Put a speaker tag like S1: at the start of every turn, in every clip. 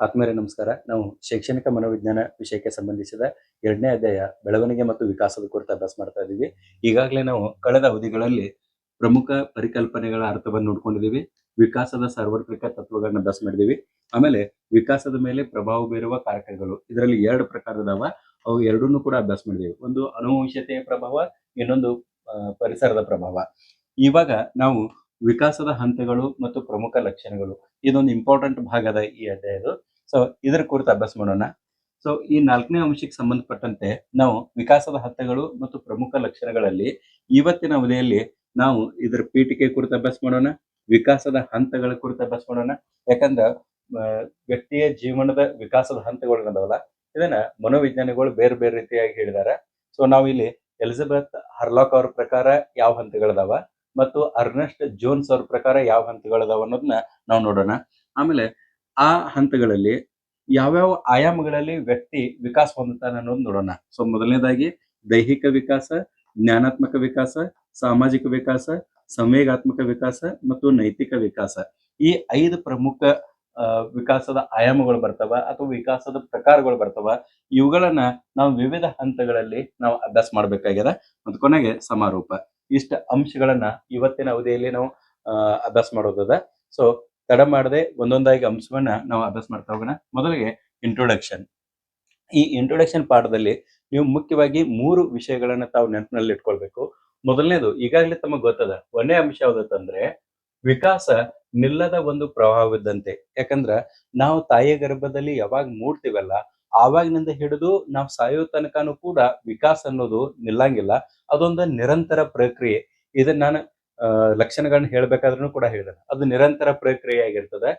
S1: ಆತ್ಮೀಯರೇ ನಮಸ್ಕಾರ. ನಾವು ಶೈಕ್ಷಣಿಕ ಮನೋವಿಜ್ಞಾನ ವಿಷಯಕ್ಕೆ ಸಂಬಂಧಿಸಿದ 2ನೇ ಅಧ್ಯಾಯ ಬೆಳವಣಿಗೆ ಮತ್ತು ವಿಕಾಸದ ಕುರಿತು ಅಭ್ಯಾಸ ಮಾಡ್ತಾ ಇದ್ದೀವಿ. ಈಗಾಗಲೇ ನಾವು ಕಳೆದ ಅವಧಿಗಳಲ್ಲಿ ಪ್ರಮುಖ ಪರಿಕಲ್ಪನೆಗಳ ಅರ್ಥವನ್ನು ನೋಡ್ಕೊಂಡಿದ್ದೀವಿ. ವಿಕಾಸದ ಸಾರ್ವತ್ರಿಕ ತತ್ವಗಳನ್ನ ಅಭ್ಯಾಸ ಮಾಡಿದೀವಿ. ಆಮೇಲೆ ವಿಕಾಸದ ಮೇಲೆ ಪ್ರಭಾವ ಬೀರುವ ಕಾರಕಗಳು, ಇದರಲ್ಲಿ 2 ಪ್ರಕಾರದವ. ಅವು ಎರಡನ್ನೂ ಕೂಡ ಅಭ್ಯಾಸ ಮಾಡಿದೀವಿ. ಒಂದು ಆನುವಂಶಿಕತೆಯ ಪ್ರಭಾವ, ಇನ್ನೊಂದು ಪರಿಸರದ ಪ್ರಭಾವ. ಇವಾಗ ನಾವು ವಿಕಾಸದ ಹಂತಗಳು ಮತ್ತು ಪ್ರಮುಖ ಲಕ್ಷಣಗಳು, ಇದೊಂದು ಇಂಪಾರ್ಟೆಂಟ್ ಭಾಗ ಅದ ಈ ಅಧ್ಯಾಯದು. ಸೊ ಇದರ ಕುರಿತು ಅಭ್ಯಾಸ ಮಾಡೋಣ. ಸೊ ಈ 4ನೇ ಅಂಶಕ್ಕೆ ಸಂಬಂಧಪಟ್ಟಂತೆ ನಾವು ವಿಕಾಸದ ಹಂತಗಳು ಮತ್ತು ಪ್ರಮುಖ ಲಕ್ಷಣಗಳಲ್ಲಿ ಇವತ್ತಿನ ಅವಧಿಯಲ್ಲಿ ನಾವು ಇದರ ಪೀಠಿಕೆ ಕುರಿತು ಅಭ್ಯಾಸ ಮಾಡೋಣ, ವಿಕಾಸದ ಹಂತಗಳ ಕುರಿತು ಅಭ್ಯಾಸ ಮಾಡೋಣ. ಯಾಕಂದ್ರೆ ವ್ಯಕ್ತಿಯ ಜೀವನದ ವಿಕಾಸದ ಹಂತಗಳು ಏನದವಲ್ಲ, ಇದನ್ನ ಮನೋವಿಜ್ಞಾನಿಗಳು ಬೇರೆ ಬೇರೆ ರೀತಿಯಾಗಿ ಹೇಳಿದ್ದಾರೆ. ಸೊ ನಾವು ಇಲ್ಲಿ ಎಲಿಜಬೆತ್ ಹರ್ಲಾಕ್ ಅವ್ರ ಪ್ರಕಾರ ಯಾವ ಹಂತಗಳದಾವ ಮತ್ತು ಅರ್ನೆಸ್ಟ್ ಜೋನ್ಸ್ ಅವ್ರ ಪ್ರಕಾರ ಯಾವ ಹಂತಗಳದಾವ ಅನ್ನೋದನ್ನ ನಾವು ನೋಡೋಣ. ಆಮೇಲೆ ಆ ಹಂತಗಳಲ್ಲಿ ಯಾವ್ಯಾವ ಆಯಾಮಗಳಲ್ಲಿ ವ್ಯಕ್ತಿ ವಿಕಾಸ ಹೊಂದುತ್ತಾನೆ ಅನ್ನೋದು ನೋಡೋಣ. ಸೊ ಮೊದಲನೇದಾಗಿ ದೈಹಿಕ ವಿಕಾಸ, ಜ್ಞಾನಾತ್ಮಕ ವಿಕಾಸ, ಸಾಮಾಜಿಕ ವಿಕಾಸ, ಸಂವೇಗಾತ್ಮಕ ವಿಕಾಸ ಮತ್ತು ನೈತಿಕ ವಿಕಾಸ. ಈ 5 ಪ್ರಮುಖ ವಿಕಾಸದ ಆಯಾಮಗಳು ಬರ್ತಾವ ಅಥವಾ ವಿಕಾಸದ ಪ್ರಕಾರಗಳು ಬರ್ತಾವ. ಇವುಗಳನ್ನ ನಾವು ವಿವಿಧ ಹಂತಗಳಲ್ಲಿ ನಾವು ಅಭ್ಯಾಸ ಮಾಡ್ಬೇಕಾಗ್ಯದ. ಮತ್ತು ಕೊನೆಗೆ ಸಮಾರೋಪ. ಇಷ್ಟ ಅಂಶಗಳನ್ನ ಇವತ್ತಿನ ಅವಧಿಯಲ್ಲಿ ನಾವು ಅಭ್ಯಾಸ ಮಾಡೋದದ. ಸೊ ತಡ ಮಾಡದೆ ಒಂದೊಂದಾಗಿ ಅಂಶವನ್ನ ನಾವು ಅಭ್ಯಾಸ ಮಾಡ್ತಾ ಹೋಗೋಣ. ಮೊದಲಿಗೆ ಇಂಟ್ರೊಡಕ್ಷನ್. ಈ ಇಂಟ್ರೊಡಕ್ಷನ್ ಪಾಠದಲ್ಲಿ ನೀವು ಮುಖ್ಯವಾಗಿ 3 ವಿಷಯಗಳನ್ನ ತಾವು ನೆನಪಿನಲ್ಲಿ ಇಟ್ಕೊಳ್ಬೇಕು. ಮೊದಲನೇದು ಈಗಾಗಲೇ ತಮಗೆ ಗೊತ್ತದ. ಒಂದೇ ಅಂಶ ಯಾವ್ದಂದ್ರೆ ವಿಕಾಸ ನಿಲ್ಲದ ಒಂದು ಪ್ರವಾಹವಿದ್ದಂತೆ. ಯಾಕಂದ್ರ ನಾವು ತಾಯಿಯ ಗರ್ಭದಲ್ಲಿ ಯಾವಾಗ ಮೂಡ್ತೀವಲ್ಲ, ಆವಾಗಿನಿಂದ ಹಿಡಿದು ನಾವು ಸಾಯೋ ತನಕನೂ ಕೂಡ ವಿಕಾಸ ಅನ್ನೋದು ನಿಲ್ಲಂಗಿಲ್ಲ. ಅದೊಂದು ನಿರಂತರ ಪ್ರಕ್ರಿಯೆ. ಇದನ್ನ ನಾನು ಲಕ್ಷಣಗಳನ್ನ ಹೇಳ್ಬೇಕಾದ್ರೂ ಕೂಡ ಹೇಳಿದೆ, ಅದು ನಿರಂತರ ಪ್ರಕ್ರಿಯೆ ಆಗಿರ್ತದೆ.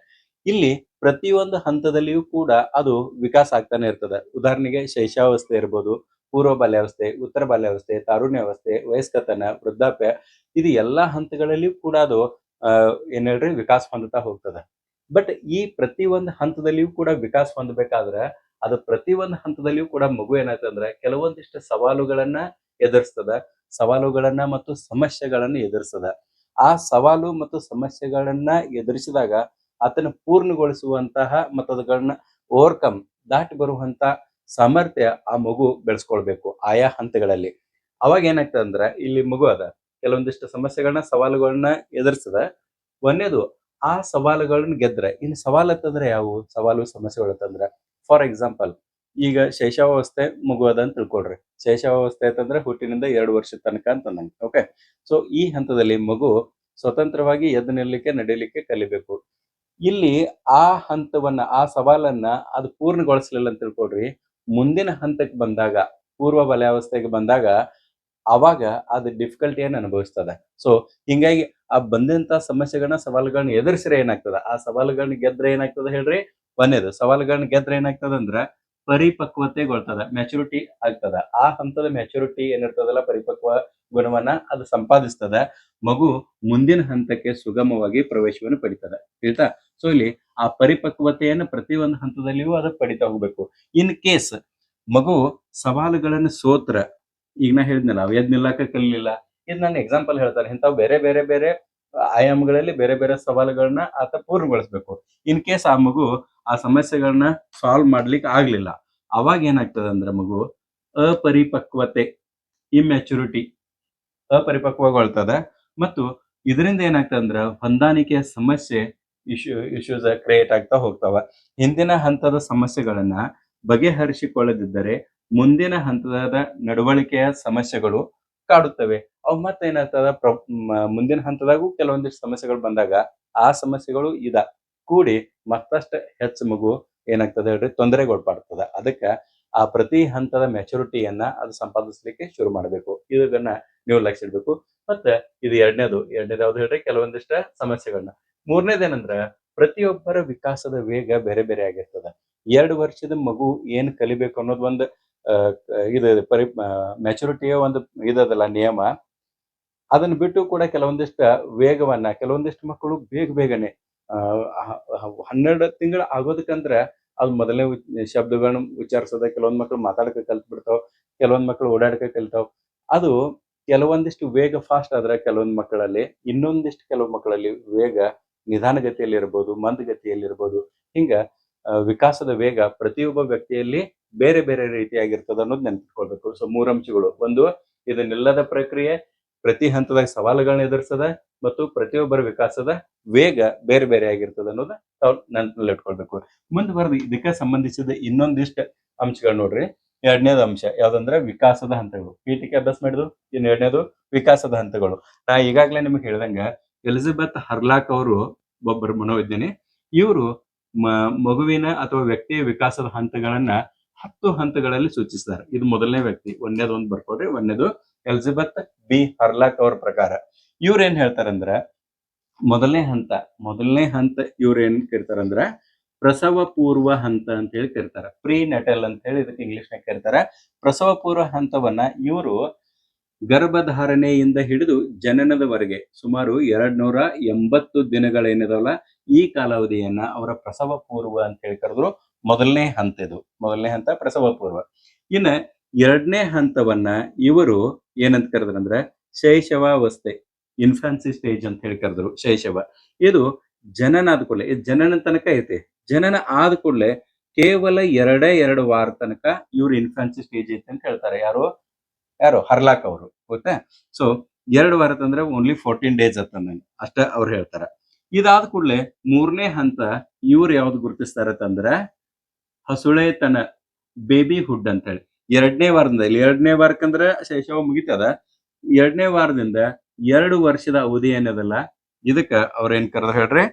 S1: ಇಲ್ಲಿ ಪ್ರತಿಯೊಂದು ಹಂತದಲ್ಲಿಯೂ ಕೂಡ ಅದು ವಿಕಾಸ ಆಗ್ತಾನೆ ಇರ್ತದೆ. ಉದಾಹರಣೆಗೆ ಶೈಶವಾವಸ್ಥೆ ಇರ್ಬೋದು, ಪೂರ್ವ ಬಾಲ್ಯಾವಸ್ಥೆ, ಉತ್ತರ ಬಾಲ್ಯಾವಸ್ಥೆ, ತಾರುಣ್ಯಾವಸ್ಥೆ, ವಯಸ್ಕತನ, ವೃದ್ಧಾಪ್ಯ, ಇದು ಎಲ್ಲಾ ಹಂತಗಳಲ್ಲಿಯೂ ಕೂಡ ಅದು ಏನ್ ಹೇಳ್ರಿ ವಿಕಾಸ ಹೊಂದುತ್ತಾ ಹೋಗ್ತದೆ. ಬಟ್ ಈ ಪ್ರತಿಯೊಂದು ಹಂತದಲ್ಲಿಯೂ ಕೂಡ ವಿಕಾಸ ಹೊಂದಬೇಕಾದ್ರೆ ಅದು ಪ್ರತಿಯೊಂದು ಹಂತದಲ್ಲಿಯೂ ಕೂಡ ಮಗು ಏನಾಯ್ತಂದ್ರೆ ಕೆಲವೊಂದಿಷ್ಟು ಸವಾಲುಗಳನ್ನ ಎದುರಿಸ್ತದ, ಸವಾಲುಗಳನ್ನ ಮತ್ತು ಸಮಸ್ಯೆಗಳನ್ನ ಎದುರಿಸ್ತದ. ಆ ಸವಾಲು ಮತ್ತು ಸಮಸ್ಯೆಗಳನ್ನ ಎದುರಿಸಿದಾಗ ಆತನ ಪೂರ್ಣಗೊಳಿಸುವಂತಹ ಮತ್ತು ಅವುಗಳನ್ನ ಓವರ್ಕಮ್ ದಾಟಿ ಬರುವಂತ ಸಾಮರ್ಥ್ಯ ಆ ಮಗು ಬೆಳೆಸ್ಕೊಳ್ಬೇಕು ಆಯಾ ಹಂತಗಳಲ್ಲಿ. ಅವಾಗ ಏನಾಗ್ತದೆ ಅಂದ್ರೆ ಇಲ್ಲಿ ಮಗು ಅದ ಕೆಲವೊಂದಿಷ್ಟು ಸಮಸ್ಯೆಗಳನ್ನ ಸವಾಲುಗಳನ್ನ ಎದುರಿಸ್ತದ. ಒಂದೇದು ಆ ಸವಾಲುಗಳನ್ನ ಗೆದ್ರೆ. ಇನ್ನು ಸವಾಲು ಅಂತಂದ್ರೆ ಯಾವುವು? ಸವಾಲು ಸಮಸ್ಯೆಗಳು ಅಂತಂದ್ರೆ ಫಾರ್ ಎಕ್ಸಾಂಪಲ್ ಈಗ ಶೈಶವಾವಸ್ಥೆ ಮಗು ಅದ ಅಂತ ತಿಳ್ಕೊಳ್ರಿ. ಶೈಶವಾವಸ್ಥೆ ಅಂತಂದ್ರೆ ಹುಟ್ಟಿನಿಂದ 2 ವರ್ಷದ ತನಕ ಅಂತಂದಂಗೆ. ಓಕೆ. ಸೊ ಈ ಹಂತದಲ್ಲಿ ಮಗು ಸ್ವತಂತ್ರವಾಗಿ ಎದ್ದು ನಿಲ್ಲಲಿಕ್ಕೆ, ನಡೀಲಿಕ್ಕೆ ಕಲಿಬೇಕು. ಇಲ್ಲಿ ಆ ಹಂತವನ್ನ, ಆ ಸವಾಲನ್ನ ಅದು ಪೂರ್ಣಗೊಳಿಸ್ಲಿಲ್ಲ ಅಂತ ತಿಳ್ಕೊಳ್ರಿ. ಮುಂದಿನ ಹಂತಕ್ಕೆ ಬಂದಾಗ, ಪೂರ್ವ ಬಾಲ್ಯಾವಸ್ಥೆಗೆ ಬಂದಾಗ ಅವಾಗ ಅದು ಡಿಫಿಕಲ್ಟಿಯನ್ನು ಅನುಭವಿಸ್ತದೆ. ಸೊ ಹಿಂಗಾಗಿ ಆ ಬಂದಂತ ಸಮಸ್ಯೆಗಳನ್ನ, ಸವಾಲುಗಳನ್ನ ಎದುರಿಸಿದ್ರೆ ಏನಾಗ್ತದ, ಆ ಸವಾಲುಗಳನ್ನ ಗೆದ್ರೆ ಏನಾಗ್ತದ ಹೇಳ್ರಿ. ಒಂದೇದು ಸವಾಲುಗಳನ್ನ ಗೆದ್ರೆ ಏನಾಗ್ತದ ಅಂದ್ರ ಪರಿಪಕ್ವತೆಗೊಳ್ತದ, ಮ್ಯಾಚುರಿಟಿ ಆಗ್ತದ. ಆ ಹಂತದ ಮ್ಯಾಚುರಿಟಿ ಏನಿರ್ತದಲ್ಲ, ಪರಿಪಕ್ವ ಗುಣವನ್ನ ಅದು ಸಂಪಾದಿಸ್ತದ. ಮಗು ಮುಂದಿನ ಹಂತಕ್ಕೆ ಸುಗಮವಾಗಿ ಪ್ರವೇಶವನ್ನು ಪಡಿತದ. ಆಯ್ತಾ? ಸೊ ಇಲ್ಲಿ ಆ ಪರಿಪಕ್ವತೆಯನ್ನು ಪ್ರತಿಯೊಂದು ಹಂತದಲ್ಲಿಯೂ ಅದು ಪಡಿತಾ ಹೋಗ್ಬೇಕು. ಇನ್ ಕೇಸ್ ಮಗು ಸವಾಲುಗಳನ್ನು ಸೋತ್ರ, ಈಗ ನಾ ಹೇಳಿದ್ನಲ್ಲ ಎದ್ ನಿಲ್ಲಾಕ ಕಲಿಲಿಲ್ಲ, ಇದು ನಾನು ಎಕ್ಸಾಂಪಲ್ ಹೇಳ್ತಾರೆ. ಇಂಥವು ಬೇರೆ ಬೇರೆ ಬೇರೆ ಆಯಾಮಗಳಲ್ಲಿ ಬೇರೆ ಬೇರೆ ಸವಾಲುಗಳನ್ನ ಆತ ಪೂರ್ಣಗೊಳಿಸ್ಬೇಕು. ಇನ್ ಕೇಸ್ ಆ ಮಗು ಆ ಸಮಸ್ಯೆಗಳನ್ನ ಸಾಲ್ವ್ ಮಾಡ್ಲಿಕ್ಕೆ ಆಗ್ಲಿಲ್ಲ, ಅವಾಗ ಏನಾಗ್ತದೆ ಅಂದ್ರೆ ಮಗು ಅಪರಿಪಕ್ವತೆ, ಇಮ್ಯಾಚುರಿಟಿ, ಅಪರಿಪಕ್ವಗೊಳ್ತದ. ಮತ್ತು ಇದರಿಂದ ಏನಾಗ್ತದೆ ಅಂದ್ರೆ ಹೊಂದಾಣಿಕೆಯ ಸಮಸ್ಯೆ, ಇಶ್ಯೂಸ್ ಕ್ರಿಯೇಟ್ ಆಗ್ತಾ ಹೋಗ್ತಾವ. ಹಿಂದಿನ ಹಂತದ ಸಮಸ್ಯೆಗಳನ್ನ ಬಗೆಹರಿಸಿಕೊಳ್ಳದಿದ್ದರೆ ಮುಂದಿನ ಹಂತದ ನಡವಳಿಕೆಯ ಸಮಸ್ಯೆಗಳು ಕಾಡುತ್ತವೆ. ಅವು ಮತ್ತೇನಾಗ್ತದ, ಮುಂದಿನ ಹಂತದಾಗೂ ಕೆಲವೊಂದಿಷ್ಟು ಸಮಸ್ಯೆಗಳು ಬಂದಾಗ ಆ ಸಮಸ್ಯೆಗಳು ಕೂಡಿ ಮತ್ತಷ್ಟು ಹೆಚ್ಚು ಮಗು ಏನಾಗ್ತದೆ ಹೇಳ್ರಿ ತೊಂದರೆಗೊಳಪಡ್ತದ. ಅದಕ್ಕೆ ಆ ಪ್ರತಿ ಹಂತದ ಮೆಚುರಿಟಿಯನ್ನ ಅದು ಸಂಪಾದಿಸ್ಲಿಕ್ಕೆ ಶುರು ಮಾಡಬೇಕು. ಇದನ್ನ ನೀವು ಲಕ್ಷ ಇಡ್ಬೇಕು. ಮತ್ತೆ ಇದು ಎರಡನೇದು ಯಾವ್ದು ಹೇಳ್ರಿ, ಕೆಲವೊಂದಿಷ್ಟ ಸಮಸ್ಯೆಗಳನ್ನ. ಮೂರನೇದೇನಂದ್ರ ಪ್ರತಿಯೊಬ್ಬರ ವಿಕಾಸದ ವೇಗ ಬೇರೆ ಬೇರೆ ಆಗಿರ್ತದ. 2 ವರ್ಷದ ಮಗು ಏನ್ ಕಲಿಬೇಕು ಅನ್ನೋದು ಒಂದು ಇದು ಮೆಚುರಿಟಿಯ ಒಂದು ಇದದಲ್ಲ ನಿಯಮ. ಅದನ್ನ ಬಿಟ್ಟು ಕೂಡ ಕೆಲವೊಂದಿಷ್ಟ ವೇಗವನ್ನ, ಕೆಲವೊಂದಿಷ್ಟು ಮಕ್ಕಳು ಬೇಗನೆ 12 ತಿಂಗಳು ಆಗೋದಕ್ಕಂದ್ರ ಅದು ಮೊದಲನೇ ಶಬ್ದಗಳನ್ನ ಉಚ್ಚಾರಿಸೋದ, ಕೆಲವೊಂದ್ ಮಕ್ಳು ಮಾತಾಡಕ ಕಲ್ತ್ ಬಿಡ್ತಾವ್, ಕೆಲವೊಂದ್ ಮಕ್ಳು ಓಡಾಡಕ ಕಲಿತಾವ್. ಅದು ಕೆಲವೊಂದಿಷ್ಟು ವೇಗ ಫಾಸ್ಟ್ ಆದ್ರೆ ಕೆಲವೊಂದ್ ಮಕ್ಕಳಲ್ಲಿ, ಇನ್ನೊಂದಿಷ್ಟು ಕೆಲವು ಮಕ್ಕಳಲ್ಲಿ ವೇಗ ನಿಧಾನಗತಿಯಲ್ಲಿ ಇರ್ಬೋದು, ಮಂದಗತಿಯಲ್ಲಿ ಇರ್ಬೋದು. ಹಿಂಗ ವಿಕಾಸದ ವೇಗ ಪ್ರತಿಯೊಬ್ಬ ವ್ಯಕ್ತಿಯಲ್ಲಿ ಬೇರೆ ಬೇರೆ ರೀತಿಯಾಗಿರ್ತದೆ ಅನ್ನೋದು ನೆನ್ಪಿಟ್ಕೊಳ್ಬೇಕು. ಸೊ 3 ಅಂಶಗಳು. ಒಂದು, ಇದನ್ನೆಲ್ಲದ ಪ್ರಕ್ರಿಯೆ ಪ್ರತಿ ಹಂತದಾಗ ಸವಾಲುಗಳನ್ನ ಎದುರಿಸದ ಮತ್ತು ಪ್ರತಿಯೊಬ್ಬರ ವಿಕಾಸದ ವೇಗ ಬೇರೆ ಬೇರೆ ಆಗಿರ್ತದೆ ಅನ್ನೋದು ತಾವು ನೆನಪಿನಲ್ಲಿ ಇಟ್ಕೊಳ್ಬೇಕು. ಮುಂದುವರೆದು ಇದಕ್ಕೆ ಸಂಬಂಧಿಸಿದ ಇನ್ನೊಂದಿಷ್ಟು ಅಂಶಗಳು ನೋಡ್ರಿ. 2ನೇದು ಅಂಶ ಯಾವ್ದಂದ್ರೆ ವಿಕಾಸದ ಹಂತಗಳು. ಪೀಠಿಕೆ ಅಭ್ಯಾಸ ಮಾಡಿದ್ವು. ಇನ್ನು 2ನೇದು ವಿಕಾಸದ ಹಂತಗಳು. ನಾ ಈಗಾಗಲೇ ನಿಮಗೆ ಹೇಳ್ದಂಗ ಎಲಿಜಬೆತ್ ಹರ್ಲಾಕ್ ಅವರು ಒಬ್ಬರು ಮನೋವಿಜ್ಞಾನಿ. ಇವರು ಮಗುವಿನ ಅಥವಾ ವ್ಯಕ್ತಿಯ ವಿಕಾಸದ ಹಂತಗಳನ್ನ 10 ಹಂತಗಳಲ್ಲಿ ಸೂಚಿಸಿದ್ದಾರೆ. ಇದು ಮೊದಲನೇ ವ್ಯಕ್ತಿ. ಒಂದೇದು ಒಂದು ಬರ್ಕೊಡ್ರಿ. ಒಂದೇದು ಎಲಿಜಬೆತ್ ಬಿ ಹರ್ಲಾಕ್ ಅವ್ರ ಪ್ರಕಾರ ಇವ್ರ ಏನ್ ಹೇಳ್ತಾರಂದ್ರ, ಮೊದಲನೇ ಹಂತ ಇವ್ರ ಏನ್ ಕರಿತಾರಂದ್ರ ಪ್ರಸವ ಪೂರ್ವ ಹಂತ ಅಂತ ಹೇಳಿ ಕರಿತಾರ. ಪ್ರೀ ನೆಟಲ್ ಅಂತ ಹೇಳಿ ಇದಕ್ಕೆ ಇಂಗ್ಲಿಷ್ನಾಗ ಕರಿತಾರ. ಪ್ರಸವ ಪೂರ್ವ ಹಂತವನ್ನ ಇವರು ಗರ್ಭಧಾರಣೆಯಿಂದ ಹಿಡಿದು ಜನನದವರೆಗೆ ಸುಮಾರು 280 ದಿನಗಳೇನಿದಾವಲ್ಲ, ಈ ಕಾಲಾವಧಿಯನ್ನ ಅವರ ಪ್ರಸವ ಪೂರ್ವ ಅಂತ ಹೇಳಿ ಕರೆದ್ರು. ಮೊದಲನೇ ಹಂತ ಪ್ರಸವ ಪೂರ್ವ. ಇನ್ನ 2ನೇ ಹಂತವನ್ನ ಇವರು ಏನಂತ ಕರೆದ್ರಂದ್ರೆ ಶೈಶವಾವಸ್ಥೆ, ಇನ್ಫಾನ್ಸಿ ಸ್ಟೇಜ್ ಅಂತ ಹೇಳಿ ಕರೆದ್ರು. ಶೈಶವ ಇದು ಜನನ ಆದ ಕೂಡಲೇ, ಜನನ ತನಕ ಐತಿ. ಜನನ ಆದ ಕೂಡಲೇ ಕೇವಲ 2 ವಾರ ತನಕ ಇವ್ರು ಇನ್ಫಾನ್ಸಿ ಸ್ಟೇಜ್ ಐತಿ ಅಂತ ಹೇಳ್ತಾರೆ. ಯಾರು ಹರ್ಲಾಕ್ ಅವರು, ಗೊತ್ತಾ? ಸೊ 2 ವಾರ ತಂದ್ರೆ ಓನ್ಲಿ 14 ಡೇಸ್ ಅಂತಂದಂಗೆ ಅಷ್ಟ ಅವ್ರು ಹೇಳ್ತಾರ. ಇದಾದ ಕೂಡಲೇ 3ನೇ ಹಂತ ಇವ್ರು ಯಾವ್ದು ಗುರುತಿಸ್ತಾರತ್ತಂದ್ರ ಹಸುಳೆತನ, ಬೇಬಿ ಹುಡ್ ಅಂತ ಹೇಳಿ. 2ನೇ ವಾರದಿಂದ, ಇಲ್ಲಿ 2ನೇ ವಾರಕ್ಕಂದ್ರ ಶೈಶವ ಮುಗಿತದ. 2ನೇ ವಾರದಿಂದ 2 ವರ್ಷದ ಅವಧಿ ಏನದಲ್ಲ, ಇದಕ್ಕ ಅವ್ರ ಏನ್ ಕರೆದ್ರು ಹೇಳ್ರಿ,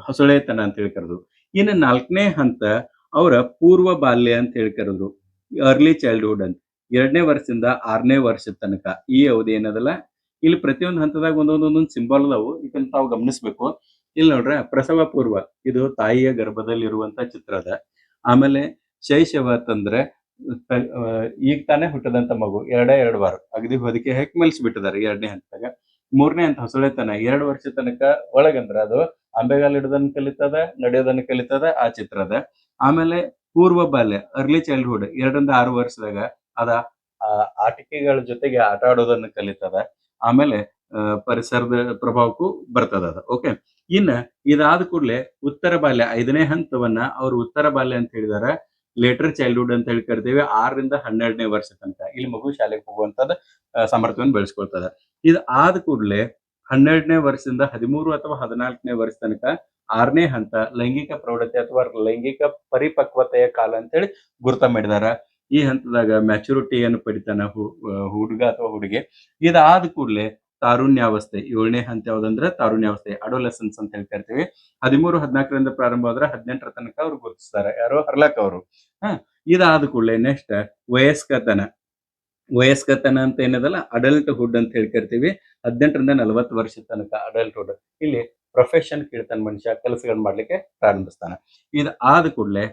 S1: ಹಸುಳೆತನ ಅಂತ ಹೇಳಿ ಕರೆದ್ರು. ಇನ್ನು 4ನೇ ಹಂತ ಅವರ ಪೂರ್ವ ಬಾಲ್ಯ ಅಂತ ಹೇಳಿ ಕರೆದ್ರು, ಅರ್ಲಿ ಚೈಲ್ಡ್ಹುಡ್ ಅಂತ. 2ನೇ ವರ್ಷದಿಂದ 6ನೇ ವರ್ಷದ ತನಕ ಈ ಅವಧಿ ಏನದಲ್ಲ. ಇಲ್ಲಿ ಪ್ರತಿಯೊಂದು ಹಂತದಾಗ ಒಂದೊಂದೊಂದೊಂದು ಸಿಂಬಲ್ ಅದಾವು, ಇದನ್ನ ತಾವು ಗಮನಿಸ್ಬೇಕು. ಇಲ್ಲಿ ನೋಡ್ರ, ಪ್ರಸವ ಪೂರ್ವ ಇದು ತಾಯಿಯ ಗರ್ಭದಲ್ಲಿ ಇರುವಂತ ಚಿತ್ರ ಅದ. ಆಮೇಲೆ ಶೈಶವ ಅಂತಂದ್ರೆ ಈಗ ತಾನೇ ಹುಟ್ಟದಂತ ಮಗು, 2 ವಾರ ಅಗದಿ ಹೊದಿಕೆ ಹಾಕಿ ಮಲ್ಸಿಬಿಟ್ಟಿದ್ದಾರೆ 2ನೇ ಹಂತದಾಗ. 3ನೇ ಹಂತ ಹಸುಳೆತನ, 2 ವರ್ಷ ತನಕ ಒಳಗಂದ್ರ ಅದು ಅಂಬೆಗಾಲ್ ಇಡೋದನ್ನ ಕಲಿತದ, ನಡೆಯೋದನ್ನ ಕಲಿತದ, ಆ ಚಿತ್ರ ಅದ. ಆಮೇಲೆ ಪೂರ್ವ ಬಾಲ್ಯ, ಅರ್ಲಿ ಚೈಲ್ಡ್ಹುಡ್, 2ರಿಂದ 6 ವರ್ಷದಾಗ ಅದ ಆಟಿಕೆಗಳ ಜೊತೆಗೆ ಆಟ ಆಡೋದನ್ನ ಕಲಿತದ. ಆಮೇಲೆ ಪರಿಸರದ ಪ್ರಭಾವಕ್ಕೂ ಬರ್ತದ ಅದ. ಓಕೆ. ಇನ್ನ ಇದಾದ ಕೂಡಲೇ ಉತ್ತರ ಬಾಲ್ಯ, 5ನೇ ಹಂತವನ್ನ ಅವ್ರು ಉತ್ತರ ಬಾಲ್ಯ ಅಂತ ಹೇಳಿದಾರ. ಲೇಟರ್ ಚೈಲ್ಡ್ಹುಡ್ ಅಂತ ಹೇಳಿ ಕರಿತೀವಿ. 6ರಿಂದ 12ನೇ ವರ್ಷ ತನಕ ಇಲ್ಲಿ ಮಗು ಶಾಲೆಗೆ ಹೋಗುವಂತದ ಸಾಮರ್ಥ್ಯವನ್ನು ಬೆಳೆಸ್ಕೊಳ್ತದ. ಇದು ಆದ ಕೂಡಲೇ 12ನೇ ವರ್ಷದಿಂದ 13 ಅಥವಾ 14ನೇ ವರ್ಷ ತನಕ 6ನೇ ಹಂತ ಲೈಂಗಿಕ ಪ್ರೌಢತೆ ಅಥವಾ ಲೈಂಗಿಕ ಪರಿಪಕ್ವತೆಯ ಕಾಲ ಅಂತೇಳಿ ಗುರುತ ಮಾಡಿದಾರ. ಈ ಹಂತದಾಗ ಮ್ಯಾಚುರಿಟಿಯನ್ನು ಪಡಿತಾನ ಹುಡುಗ ಅಥವಾ ಹುಡುಗಿ. ಇದಾದ ಕೂಡಲೇ ತಾರುಣ್ಯಾವಸ್ಥೆ, 7ನೇ ಹಂತ ಯಾವ್ದಂದ್ರೆ ತಾರುಣ್ಯಾವಸ್ಥೆ, ಅಡೋಲೆಸೆನ್ಸ್ ಅಂತ ಹೇಳಿ ಕರಿತೀವಿ. 13-14ರಿಂದ ಪ್ರಾರಂಭ ಆದ್ರೆ 18ರ ತನಕ ಅವ್ರು ಗುರುತಿಸ್ತಾರೆ. ಯಾರು? ಹರ್ಲಾಕ್ ಅವರು. ಇದಾದ ಕೂಡಲೇ ನೆಕ್ಸ್ಟ್ ವಯಸ್ಕತನ ಅಂತ ಏನದಲ್ಲ, ಅಡಲ್ಟ್ ಹುಡ್ ಅಂತ ಹೇಳಿ ಕರಿತೀವಿ. 18ರಿಂದ 40 ವರ್ಷದ ತನಕ ಅಡಲ್ಟ್ ಹುಡ್. ಇಲ್ಲಿ ಪ್ರೊಫೆಷನ್ ಕೇಳ್ತಾನೆ ಮನುಷ್ಯ, ಕೆಲಸಗಳನ್ನ ಮಾಡ್ಲಿಕ್ಕೆ ಪ್ರಾರಂಭಿಸ್ತಾನ. ಇದು ಆದ ಕೂಡಲೇ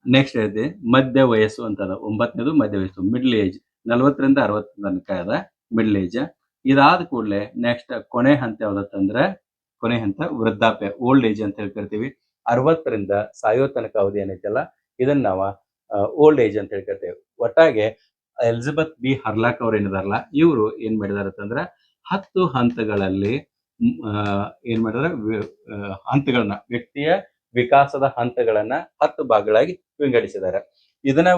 S1: ನೆಕ್ಸ್ಟ್ ಐತಿ ಮಧ್ಯ ವಯಸ್ಸು ಅಂತ ಅದ. 9ನೇದು ಮಧ್ಯ ವಯಸ್ಸು, ಮಿಡ್ಲ್ ಏಜ್. 40ರಿಂದ 60 ತನಕ ಅದ ಮಿಡ್ಲ್ ಏಜ್. ಇದಾದ ಕೂಡಲೇ ನೆಕ್ಸ್ಟ್ ಕೊನೆ ಹಂತ ಯಾವ್ದತ್ತಂದ್ರೆ, ಕೊನೆ ಹಂತ ವೃದ್ಧಾಪ್ಯ, ಓಲ್ಡ್ ಏಜ್ ಅಂತ ಹೇಳಿ ಕರಿತೀವಿ. 60ರಿಂದ ಸಾಯೋ ತನಕ ಅವಧಿ ಏನೈತಲ್ಲ, ಇದನ್ನ ನಾವ ಓಲ್ಡ್ ಏಜ್ ಅಂತ ಹೇಳಿ ಕರಿತೀವಿ. ಒಟ್ಟಾಗೆ ಎಲಿಜಬೆತ್ ಬಿ ಹರ್ಲಾಕ್ ಅವ್ರು ಏನಿದಾರಲ್ಲ, ಇವರು ಏನ್ ಮಾಡಿದಾರ ಅಂತಂದ್ರ 10 ಹಂತಗಳಲ್ಲಿ ಏನ್ ಮಾಡಿದಾರ, ಹಂತಗಳನ್ನ, ವ್ಯಕ್ತಿಯ ವಿಕಾಸದ ಹಂತಗಳನ್ನ 10 ಭಾಗಗಳಾಗಿ ವಿಂಗಡಿಸಿದ್ದಾರೆ. ಇದನ್ನ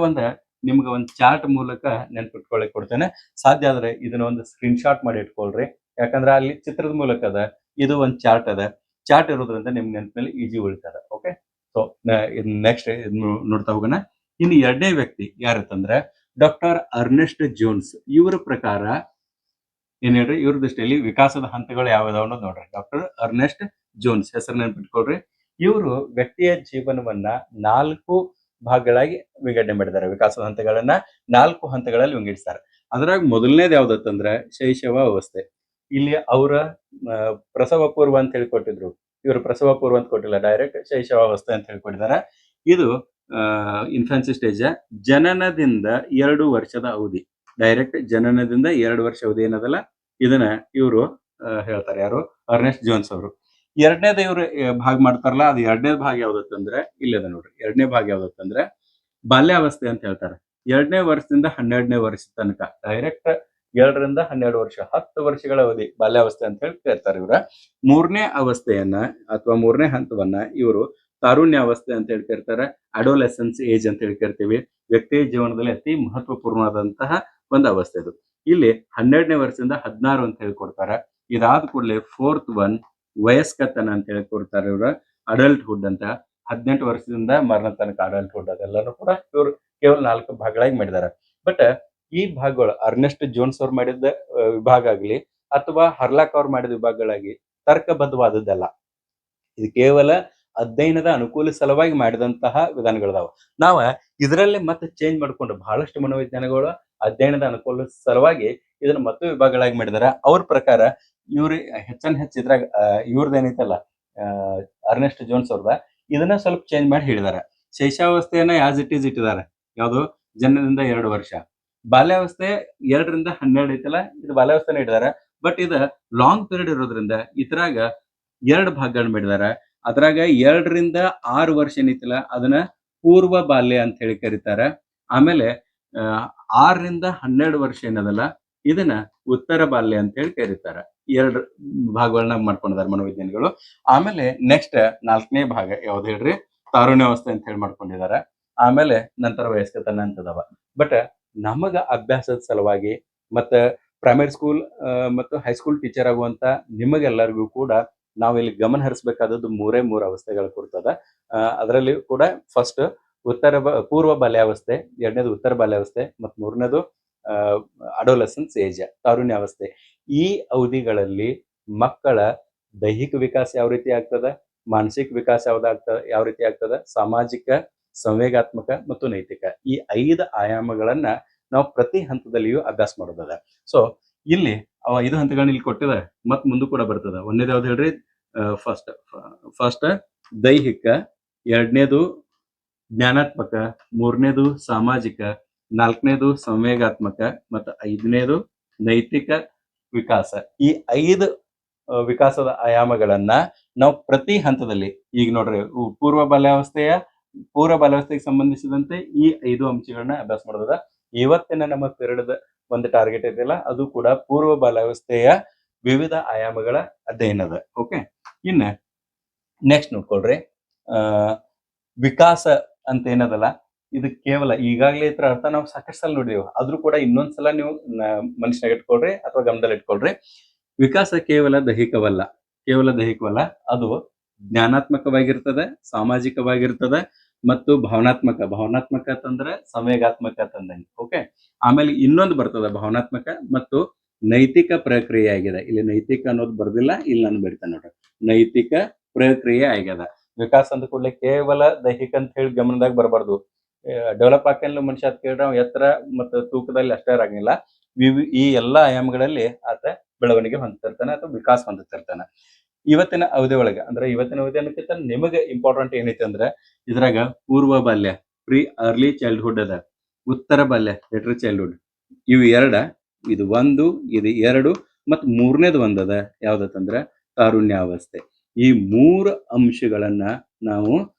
S1: ನಿಮ್ಗೆ ಒಂದು ಚಾರ್ಟ್ ಮೂಲಕ ನೆನ್ಪಿಟ್ಕೊಳ್ಳಿಕ್ ಕೊಡ್ತೇನೆ. ಸಾಧ್ಯ ಆದ್ರೆ ಇದನ್ನ ಒಂದು ಸ್ಕ್ರೀನ್ ಶಾಟ್ ಮಾಡಿ ಇಟ್ಕೊಳ್ರಿ. ಯಾಕಂದ್ರೆ ಅಲ್ಲಿ ಚಿತ್ರದ ಮೂಲಕ ಅದ, ಇದು ಒಂದು ಚಾರ್ಟ್ ಅದ. ಚಾರ್ಟ್ ಇರೋದ್ರಿಂದ ನಿಮ್ ನೆನಪಿನಲ್ಲಿ ಈಜಿ ಉಳಿತದ. ಓಕೆ. ಸೊ ನೆಕ್ಸ್ಟ್ ನೋಡ್ತಾ ಹೋಗೋಣ. ಇನ್ನು 2ನೇ ವ್ಯಕ್ತಿ ಯಾರತ್ತಂದ್ರೆ ಡಾಕ್ಟರ್ ಅರ್ನೆಸ್ಟ್ ಜೋನ್ಸ್. ಇವರ ಪ್ರಕಾರ ಏನ್ ಹೇಳ್ರಿ, ಇವ್ರ ದೃಷ್ಟಿಯಲ್ಲಿ ವಿಕಾಸದ ಹಂತಗಳು ಯಾವ್ಯಾವ ಅನ್ನೋದು ನೋಡ್ರಿ. ಡಾಕ್ಟರ್ ಅರ್ನೆಸ್ಟ್ ಜೋನ್ಸ್ ಹೆಸರು ನೆನ್ಪಿಟ್ಕೊಳ್ರಿ. ಇವರು ವ್ಯಕ್ತಿಯ ಜೀವನವನ್ನ 4 ಭಾಗಗಳಾಗಿ ವಿಂಗಡಣೆ ಮಾಡಿದ್ದಾರೆ. ವಿಕಾಸದ ಹಂತಗಳನ್ನ 4 ಹಂತಗಳಲ್ಲಿ ವಿಂಗಡಿಸ್ತಾರೆ. ಅದ್ರಾಗ ಮೊದಲನೇದು ಯಾವ್ದತ್ತಂದ್ರೆ ಶೈಶವ ಅವಸ್ಥೆ. ಇಲ್ಲಿ ಅವರ ಪ್ರಸವ ಪೂರ್ವ ಅಂತ ಹೇಳಿ ಕೊಟ್ಟಿದ್ರು. ಇವರು ಪ್ರಸವ ಪೂರ್ವ ಅಂತ ಕೊಟ್ಟಿಲ್ಲ, ಡೈರೆಕ್ಟ್ ಶೈಶವಾವಸ್ಥೆ ಅಂತ ಹೇಳ್ಕೊಟ್ಟಿದ್ದಾರೆ. ಇದು ಇನ್ಫಾನ್ಸಿ ಸ್ಟೇಜ್. ಜನನದಿಂದ 2 ವರ್ಷದ ಅವಧಿ, ಡೈರೆಕ್ಟ್ ಜನನದಿಂದ 2 ವರ್ಷ ಅವಧಿ ಏನದಲ್ಲ, ಇದನ್ನ ಇವರು ಹೇಳ್ತಾರೆ. ಯಾರು? ಅರ್ನೆಸ್ಟ್ ಜೋನ್ಸ್ ಅವರು. 2ನೇದು ಇವ್ರು ಭಾಗ ಮಾಡ್ತಾರಲ್ಲ, ಅದು 2ನೇ ಭಾಗ ಯಾವ್ದತ್ತಂದ್ರೆ ಇಲ್ಲದ ನೋಡ್ರಿ. 2ನೇ ಭಾಗ ಯಾವ್ದತ್ತಂದ್ರೆ ಬಾಲ್ಯಾವಸ್ಥೆ ಅಂತ ಹೇಳ್ತಾರೆ. 2ನೇ ವರ್ಷದಿಂದ 12ನೇ ವರ್ಷ ತನಕ, ಡೈರೆಕ್ಟ್ 2ರಿಂದ 12 ವರ್ಷ, 10 ವರ್ಷಗಳ ಅವಧಿ ಬಾಲ್ಯಾವಸ್ಥೆ ಅಂತ ಹೇಳಿ ಕರಿತಾರೆ ಇವ್ರ. 3ನೇ ಅವಸ್ಥೆಯನ್ನ ಅಥವಾ 3ನೇ ಹಂತವನ್ನ ಇವರು ತಾರುಣ್ಯಾವಸ್ಥೆ ಅಂತ ಹೇಳಿ ಕರೀತಾರೆ. ಅಡೋಲೆಸೆನ್ಸ್ ಏಜ್ ಅಂತ ಹೇಳಿ ಕರಿತೀವಿ. ವ್ಯಕ್ತಿಯ ಜೀವನದಲ್ಲಿ ಅತಿ ಮಹತ್ವಪೂರ್ಣವಾದಂತಹ ಒಂದು ಅವಸ್ಥೆ ಇದು. ಇಲ್ಲಿ 12ನೇ ವರ್ಷದಿಂದ 16 ಅಂತ ಹೇಳಿ ಕೊಡ್ತಾರೆ. ಇದಾದ ಕೂಡಲೇ ಫೋರ್ತ್ ಒನ್ ವಯಸ್ಕತನ ಅಂತ ಹೇಳಿ ಕೊಡ್ತಾರೆ ಇವ್ರ ಅಡಲ್ಟ್ಹುಡ್ ಅಂತ. 18 ವರ್ಷದಿಂದ ಮರಣ ತನಕ ಅಡಲ್ಟ್ಹುಡ್ ಅದೆಲ್ಲಾನು ಕೂಡ ಇವ್ರು ಕೇವಲ 4 ಭಾಗಗಳಾಗಿ ಮಾಡಿದ್ದಾರೆ. ಬಟ್ ಈ ಭಾಗಗಳು ಅರ್ನೆಸ್ಟ್ ಜೋನ್ಸ್ ಅವ್ರು ಮಾಡಿದ ವಿಭಾಗ ಆಗ್ಲಿ ಅಥವಾ ಹರ್ಲಾಕ್ ಅವ್ರು ಮಾಡಿದ ವಿಭಾಗಗಳಾಗಿ ತರ್ಕಬದ್ಧವಾದದ್ದಲ್ಲ. ಇದು ಕೇವಲ ಅಧ್ಯಯನದ ಅನುಕೂಲ ಸಲುವಾಗಿ ಮಾಡಿದಂತಹ ವಿಧಾನಗಳದಾವ. ನಾವ ಇದರಲ್ಲಿ ಮತ್ತೆ ಚೇಂಜ್ ಮಾಡ್ಕೊಂಡು ಬಹಳಷ್ಟು ಮನೋವಿಜ್ಞಾನಗಳು ಅಧ್ಯಯನದ ಅನುಕೂಲ ಸಲುವಾಗಿ ಇದನ್ನ ಮತ್ತೆ ವಿಭಾಗಗಳಾಗಿ ಮಾಡಿದಾರೆ. ಅವ್ರ ಪ್ರಕಾರ ಇವ್ರ ಹೆಚ್ಚ ಇದ್ರಾಗ ಇವ್ರದ್ದೇನೈತಲ್ಲ ಅರ್ನೆಸ್ಟ್ ಜೋನ್ಸ್ ಅವ್ರದ ಇದನ್ನ ಸ್ವಲ್ಪ ಚೇಂಜ್ ಮಾಡಿ ಹೇಳಿದಾರೆ. ಶೈಶಾವಸ್ಥೆಯನ್ನ ಆಸ್ ಇಟ್ ಈಸ್ ಇಟ್ಟಿದ್ದಾರೆ. ಯಾವುದು ಜನನದಿಂದ 2 ವರ್ಷ. ಬಾಲ್ಯಾವಸ್ಥೆ 2ರಿಂದ 12 ಐತಲ್ಲ, ಇದು ಬಾಲ್ಯಾವಸ್ಥೆನ ಇಟ್ಟಿದ್ದಾರೆ. ಬಟ್ ಇದು ಲಾಂಗ್ ಪೀರಿಯಡ್ ಇರೋದ್ರಿಂದ ಇದ್ರಾಗ 2 ಭಾಗಗಳನ್ನ ಮಾಡಿದಾರೆ. ಅದ್ರಾಗ 2ರಿಂದ 6 ವರ್ಷ ಏನೈತಿಲ್ಲ ಅದನ್ನ ಪೂರ್ವ ಬಾಲ್ಯ ಅಂತ ಹೇಳಿ ಕರೀತಾರೆ. ಆಮೇಲೆ 6ರಿಂದ 12 ವರ್ಷ ಏನದಲ್ಲ ಇದನ್ನ ಉತ್ತರ ಬಾಲ್ಯ ಅಂತ ಹೇಳಿ ಕರೀತಾರೆ. 2 ಭಾಗಗಳನ್ನ ಮಾಡ್ಕೊಂಡಿದ್ದಾರೆ ಮನೋವಿಜ್ಞಾನಿಗಳು. ಆಮೇಲೆ ನೆಕ್ಸ್ಟ್ 4ನೇ ಭಾಗ ಯಾವ್ದು ಹೇಳ್ರಿ, ತಾರುಣ್ಯಾವಸ್ಥೆ ಅಂತ ಹೇಳಿ ಮಾಡ್ಕೊಂಡಿದ್ದಾರೆ. ಆಮೇಲೆ ನಂತರ ವಯಸ್ಕತನ ಅಂತದವ. ಬಟ್ ನಮಗ ಅಭ್ಯಾಸದ ಸಲುವಾಗಿ ಮತ್ತ ಪ್ರೈಮರಿ ಸ್ಕೂಲ್ ಮತ್ತು ಹೈಸ್ಕೂಲ್ ಟೀಚರ್ ಆಗುವಂತ ನಿಮಗೆಲ್ಲರಿಗೂ ಕೂಡ ನಾವು ಇಲ್ಲಿ ಗಮನ ಹರಿಸಬೇಕಾದದ್ದು 3 ಅವಸ್ಥೆಗಳು ಕೊಡ್ತದ. ಅದರಲ್ಲಿ ಕೂಡ ಫಸ್ಟ್ ಪೂರ್ವ ಬಾಲ್ಯಾವಸ್ಥೆ, 2ನೇದು ಉತ್ತರ ಬಾಲ್ಯಾವಸ್ಥೆ ಮತ್ತು 3ನೇದು ಅಡೋಲೆಸೆನ್ಸ್ ಏಜ್ ತಾರುಣ್ಯಾವಸ್ಥೆ. ಈ ಅವಧಿಗಳಲ್ಲಿ ಮಕ್ಕಳ ದೈಹಿಕ ವಿಕಾಸ ಯಾವ ರೀತಿ ಆಗ್ತದ, ಮಾನಸಿಕ ವಿಕಾಸ ಯಾವ ರೀತಿ ಆಗ್ತದ, ಸಾಮಾಜಿಕ, ಸಂವೇಗಾತ್ಮಕ ಮತ್ತು ನೈತಿಕ ಈ 5 ಆಯಾಮಗಳನ್ನ ನಾವು ಪ್ರತಿ ಹಂತದಲ್ಲಿಯೂ ಅಭ್ಯಾಸ ಮಾಡೋದದ. ಸೊ ಇಲ್ಲಿ 5 ಹಂತಗಳನ್ನ ಇಲ್ಲಿ ಕೊಟ್ಟಿದ್ದಾರೆ. ಮತ್ ಮುಂದೆ ಕೂಡ ಬರ್ತದ. 1ನೇದು ಯಾವ್ದು ಹೇಳ್ರಿ, ಫಸ್ಟ್ ದೈಹಿಕ, 2ನೇದು ಜ್ಞಾನಾತ್ಮಕ, 3ನೇದು ಸಾಮಾಜಿಕ, 4ನೇದು ಸಂವೇಗಾತ್ಮಕ ಮತ್ತು 5ನೇದು ನೈತಿಕ ವಿಕಾಸ. ಈ 5 ವಿಕಾಸದ ಆಯಾಮಗಳನ್ನ ನಾವು ಪ್ರತಿ ಹಂತದಲ್ಲಿ ಈಗ ನೋಡ್ರಿ ಪೂರ್ವ ಬಾಲ್ಯಾವಸ್ಥೆಗೆ ಸಂಬಂಧಿಸಿದಂತೆ ಈ 5 ಅಂಶಗಳನ್ನ ಅಭ್ಯಾಸ ಮಾಡೋದ. ಇವತ್ತಿನ ನಮ್ಮ ಪಿರಿಯಡ್ ಒಂದು ಟಾರ್ಗೆಟ್ ಇದೆಯಲ್ಲ ಅದು ಕೂಡ ಪೂರ್ವ ಬಾಲ್ಯಾವಸ್ಥೆಯ ವಿವಿಧ ಆಯಾಮಗಳ ಅಧ್ಯಯನದ. ಓಕೆ, ಇನ್ನ ನೆಕ್ಸ್ಟ್ ನೋಡ್ಕೊಳ್ರಿ, ವಿಕಾಸ ಅಂತ ಏನದಲ್ಲ ಇದು ಕೇವಲ ಈಗಾಗಲೇ ಇದ್ರ ಅರ್ಥ ನಾವು ಸಾಕಷ್ಟು ಸಲ ನೋಡಿದೀವಿ. ಆದ್ರೂ ಕೂಡ ಇನ್ನೊಂದ್ಸಲ ನೀವು ಮನುಷ್ಯನಾಗ ಇಟ್ಕೊಳ್ರಿ ಅಥವಾ ಗಮನದಲ್ಲಿ ಇಟ್ಕೊಳ್ರಿ. ವಿಕಾಸ ಕೇವಲ ದೈಹಿಕವಲ್ಲ, ಅದು ಜ್ಞಾನಾತ್ಮಕವಾಗಿರ್ತದೆ, ಸಾಮಾಜಿಕವಾಗಿರ್ತದೆ ಮತ್ತು ಭಾವನಾತ್ಮಕ ಅಂತಂದ್ರೆ ಸಂವೇಗಾತ್ಮಕ ಅಂತಂದಂಗೆ. ಓಕೆ, ಆಮೇಲೆ ಇನ್ನೊಂದು ಬರ್ತದೆ ಭಾವನಾತ್ಮಕ ಮತ್ತು ನೈತಿಕ ಪ್ರಕ್ರಿಯೆ ಆಗಿದೆ. ಇಲ್ಲಿ ನೈತಿಕ ಅನ್ನೋದು ಬರ್ದಿಲ್ಲ, ಇಲ್ಲಿ ನಾನು ಬರಿತಾನೆ ನೋಡ್ರಿ, ನೈತಿಕ ಪ್ರಕ್ರಿಯೆ ಆಗ್ಯದ. ವಿಕಾಸ ಅಂದ ಕೂಡಲೇ ಕೇವಲ ದೈಹಿಕ ಅಂತ ಹೇಳಿ ಗಮನದಾಗ ಬರಬಾರ್ದು. ಡೆವಲಪ್ ಆಕೆಲ್ಲ ಮನುಷ್ಯ ಅಂತ ಕೇಳಿದ್ರೆ ಎತ್ತರ ಮತ್ತು ತೂಕದಲ್ಲಿ ಅಷ್ಟೇ ಆಗಂಗಿಲ್ಲ. ಈ ಎಲ್ಲಾ ಆಯಾಮಗಳಲ್ಲಿ ಆತ ಬೆಳವಣಿಗೆ ಹೊಂದುತ್ತಿರ್ತಾನೆ ಅಥವಾ ವಿಕಾಸ ಹೊಂದುತ್ತಿರ್ತಾನೆ. ಇವತ್ತಿನ ಅವಧಿ ಒಳಗೆ ಅಂದ್ರೆ ಇವತ್ತಿನ ಅವಧಿ ಅನ್ನೋಕ್ಕಿಂತ ನಿಮಗೆ ಇಂಪಾರ್ಟೆಂಟ್ ಏನೈತೆ ಅಂದ್ರೆ ಇದ್ರಾಗ ಪೂರ್ವ ಬಾಲ್ಯ ಅರ್ಲಿ ಚೈಲ್ಡ್ಹುಡ್ ಅದ, ಉತ್ತರ ಬಾಲ್ಯ ಲೇಟರ್ ಚೈಲ್ಡ್ಹುಡ್. ಇವು 2, ಇದು 1, ಇದು 2 ಮತ್ತು 3ನೇದು ಒಂದದ ಯಾವ್ದಂದ್ರೆ ತಾರುಣ್ಯಾವಸ್ಥೆ. ಈ 3 ಅಂಶಗಳನ್ನ ನಾವು